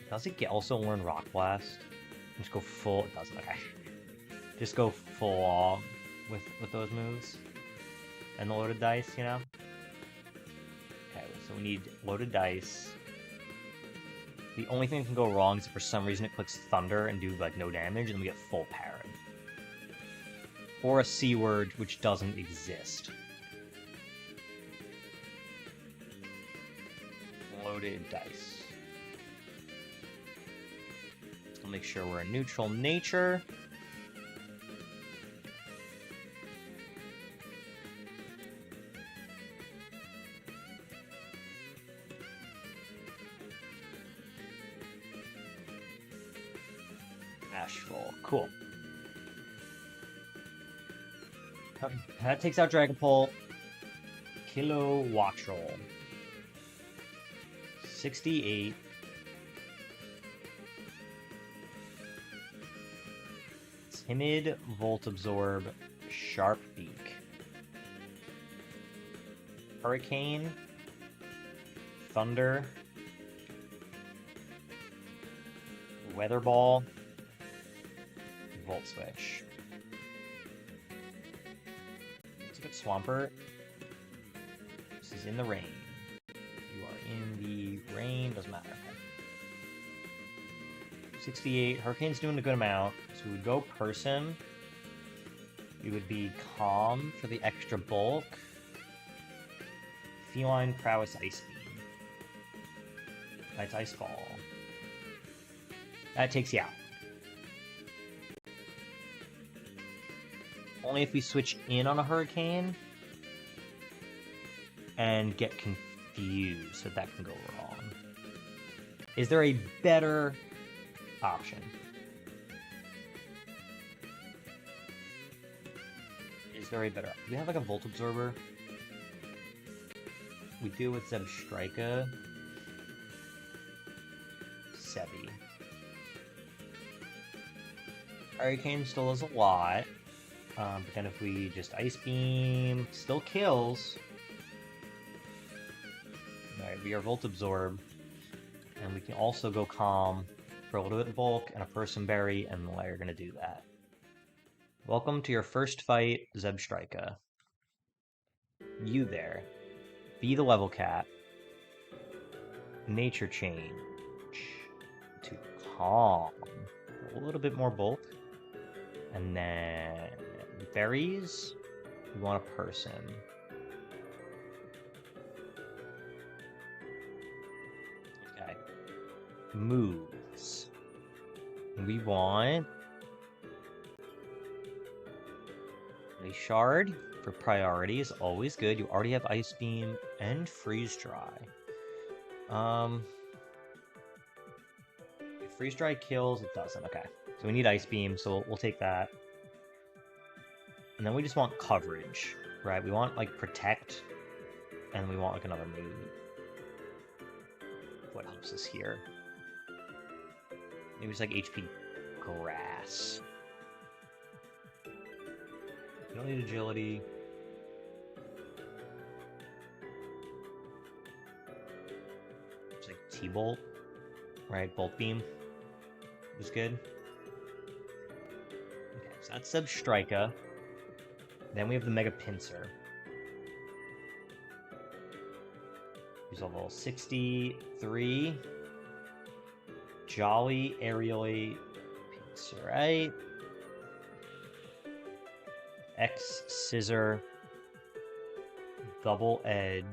Does it also learn Rock Blast? Just go full. It doesn't. Okay. Just go full on with those moves and the Loaded Dice. You know. Okay, so we need Loaded Dice. The only thing that can go wrong is if for some reason it clicks Thunder and do like no damage, and we get full Parry. Or a C word which doesn't exist. Loaded Dice. I'll make sure we're in neutral nature. Ashful. Cool. That takes out Dragapult. Kilowattrel. 68. Timid, Volt Absorb, Sharp Beak. Hurricane. Thunder. Weather Ball. Volt Switch. Swampert. This is in the rain. You are in the rain, doesn't matter. 68. Hurricane's doing a good amount, so we would go Person. We would be Calm for the extra bulk. Feline Prowess Ice Beam. That's Ice Fall. That takes you out. Only if we switch in on a Hurricane and get confused that can go wrong. Is there a better option? Is there a better option? Do we have like a Volt Absorber? We do with Zebstrika. Sebi. Hurricane still does a lot. But then if we just Ice Beam, still kills. Alright, we are Volt Absorb. And we can also go Calm for a little bit of bulk and a Person Berry, and we're going to do that. Welcome to your first fight, Zebstrika. You there. Be the level cap. Nature Change. To Calm. A little bit more bulk. And then berries. We want a person. Okay. Moves. We want a shard for priority is always good. You already have Ice Beam and Freeze Dry. If Freeze Dry kills, it doesn't. Okay. So we need Ice Beam, so we'll take that. And then we just want coverage, right? We want, like, Protect, and we want, like, another move. What helps us here? Maybe it's, like, HP Grass. We don't need Agility. It's, like, T-Bolt, right? Bolt Beam is good. Okay, so that's Zebstrika. Then we have the Mega Pinsir. He's level 63. Jolly Aerially Pinsir, right? X Scissor. Double Edge.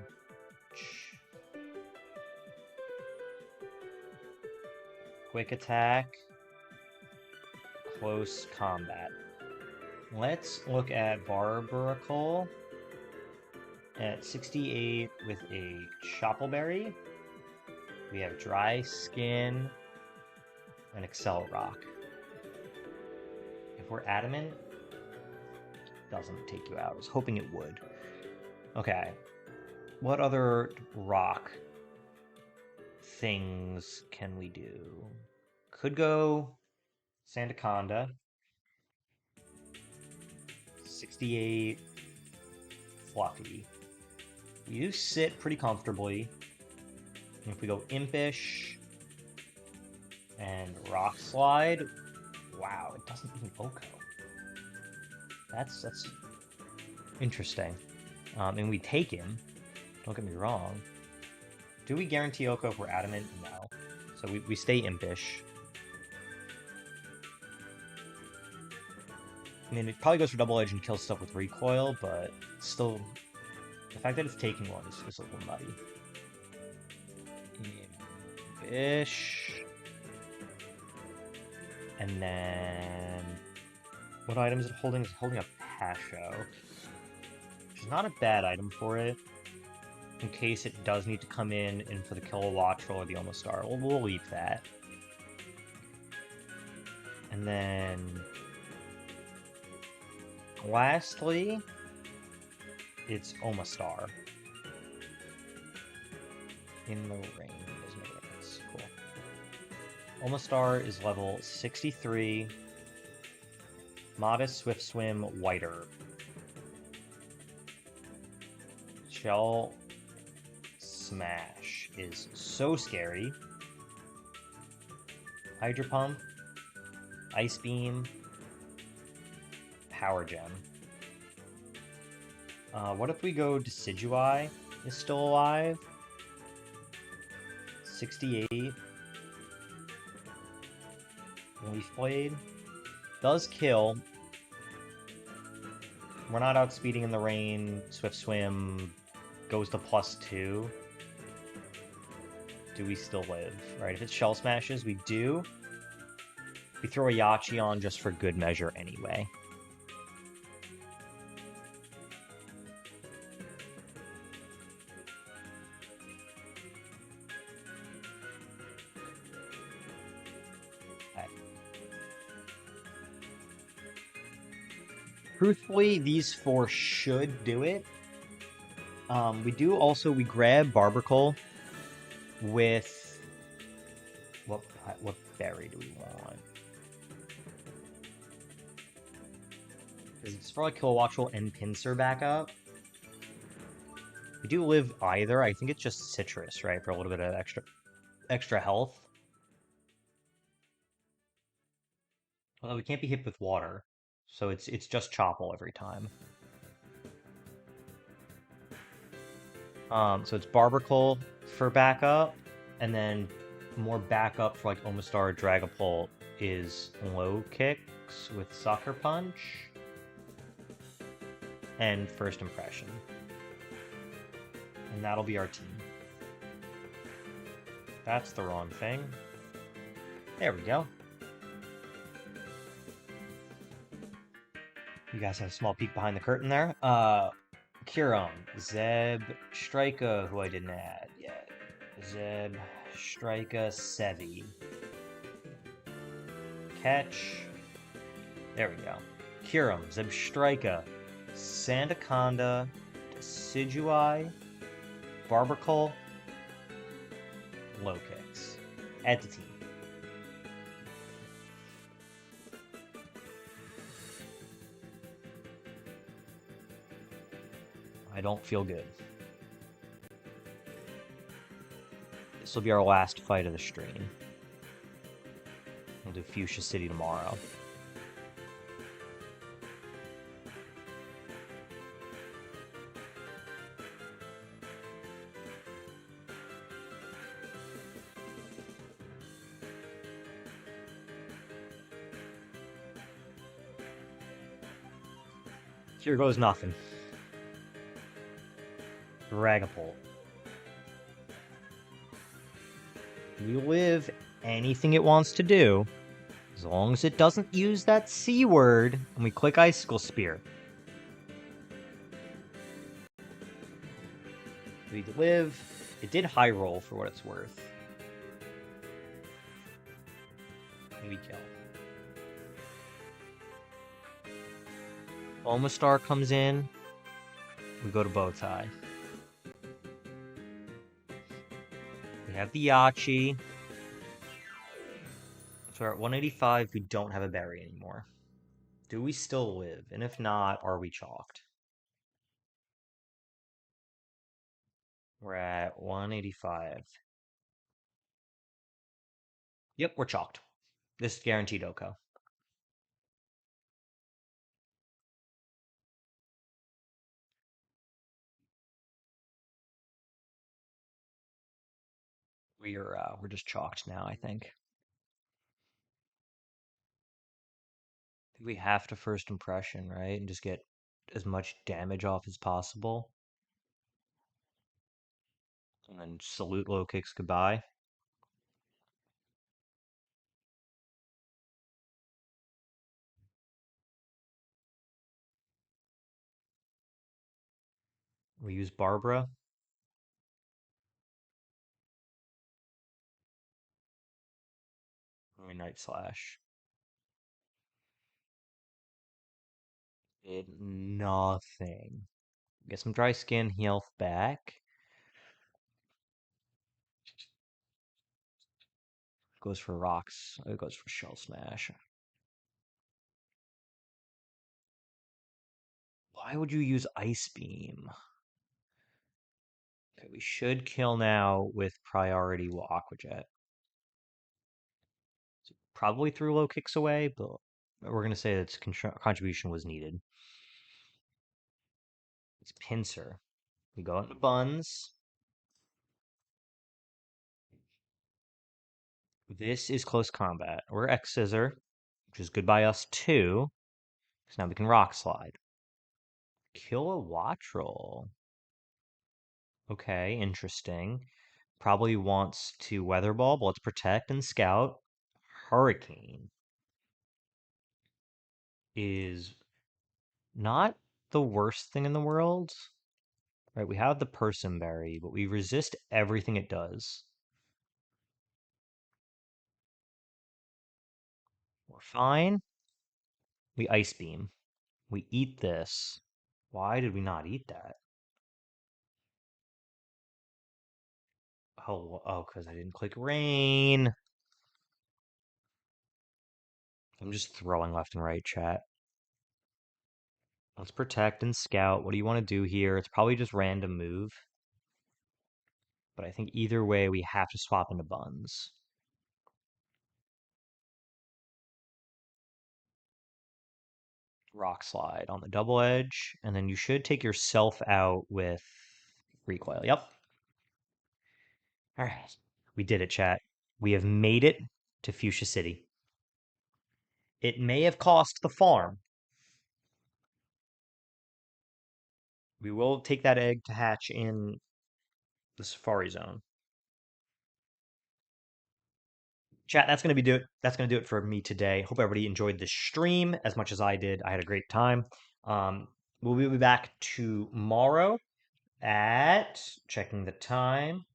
Quick Attack. Close Combat. Let's look at Barbaracle at 68 with a Choppleberry. We have Dry Skin and Excel Rock. If we're Adamant, it doesn't take you out. I was hoping it would. Okay. What other rock things can we do? Could go Sandaconda. 68 Fluffy. We do sit pretty comfortably. And if we go Impish and Rock Slide, wow, it doesn't even Oko. That's interesting. And we take him. Don't get me wrong. Do we guarantee Oko if we're Adamant? No. So we stay Impish. I mean, it probably goes for Double Edge and kills stuff with Recoil, but still, the fact that it's taking one is a little muddy. Impish. And then, what item is it holding? It's holding a Pasho, which is not a bad item for it, in case it does need to come in for the Kilowattrel or the Omastar. We'll leave that. And then, lastly, it's Omastar. In the rain. Doesn't make a difference. Cool. Omastar is level 63. Modest, Swift Swim, White Herb. Shell Smash is so scary. Hydro Pump. Ice Beam. Power Gem. What if we go Decidueye is still alive? 68. Leaf Blade. Does kill. We're not outspeeding in the rain. Swift Swim goes to +2. Do we still live? Right, if it's Shell Smashes, we do. We throw a Yachi on just for good measure anyway. Truthfully, these four should do it. We grab Barbacle with what berry do we want? It's for like Kilowattrel and Pinsir backup. We do live either. I think it's just Citrus, right? For a little bit of extra health. Although we can't be hit with water. So it's just Chople every time. So it's Barbercole for backup, and then more backup for like Omastar Dragapult is Low Kicks with Sucker Punch and First Impression. And that'll be our team. That's the wrong thing. There we go. You guys have a small peek behind the curtain there. Curum, Zeb, Strika, who I didn't add yet. Zeb, Strika, Sevi. Catch. There we go. Curum, Zeb, Strika, Sandaconda, Decidueye, Barbercole, Low Kicks. Add to team. I don't feel good. This will be our last fight of the stream. We'll do Fuschia City tomorrow. Here goes nothing. Dragapult. We live anything it wants to do, as long as it doesn't use that C word, and we click Icicle Spear. We live. It did high roll for what it's worth. We kill. Omastar comes in. We go to Bowtie. We have the Yachi. So we're at 185. We don't have a berry anymore. Do we still live? And if not, are we chalked? We're at 185. Yep, we're chalked. This is guaranteed Oko. We're just chalked now, I think. We have to first impression, right? And just get as much damage off as possible. And then salute low kicks goodbye. We use Barbara. We Night Slash. Did nothing. Get some dry skin, health back. Goes for rocks. It goes for Shell Smash. Why would you use Ice Beam? Okay, we should kill now with priority Aqua Jet. So probably threw low kicks away, but we're going to say its contribution was needed. It's Pinsir. We go into Buns. This is close combat. We're X Scissor, which is good by us too. So now we can Rock Slide. Kill a Wattrel. Okay, interesting. Probably wants to Weather Ball, but let's Protect and Scout. Hurricane is not the worst thing in the world. Right, we have the Person Berry, but we resist everything it does. We're fine. We Ice Beam. We eat this. Why did we not eat that? Oh, because I didn't click Rain. I'm just throwing left and right, chat. Let's protect and scout. What do you want to do here? It's probably just random move. But I think either way, we have to swap into buns. Rock slide on the double edge. And then you should take yourself out with recoil. Yep. All right. We did it, chat. We have made it to Fuschia City. It may have cost the farm. We will take that egg to hatch in the Safari Zone. Chat, that's gonna do it for me today. Hope everybody enjoyed this stream as much as I did. I had a great time. Um, we'll be back tomorrow at checking the time.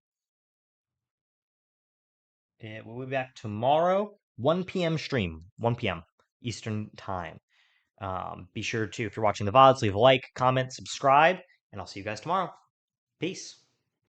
We'll be back tomorrow, 1 p.m. stream, 1 p.m. Eastern time. Be sure to, if you're watching the VODs, leave a like, comment, subscribe, and I'll see you guys tomorrow. Peace.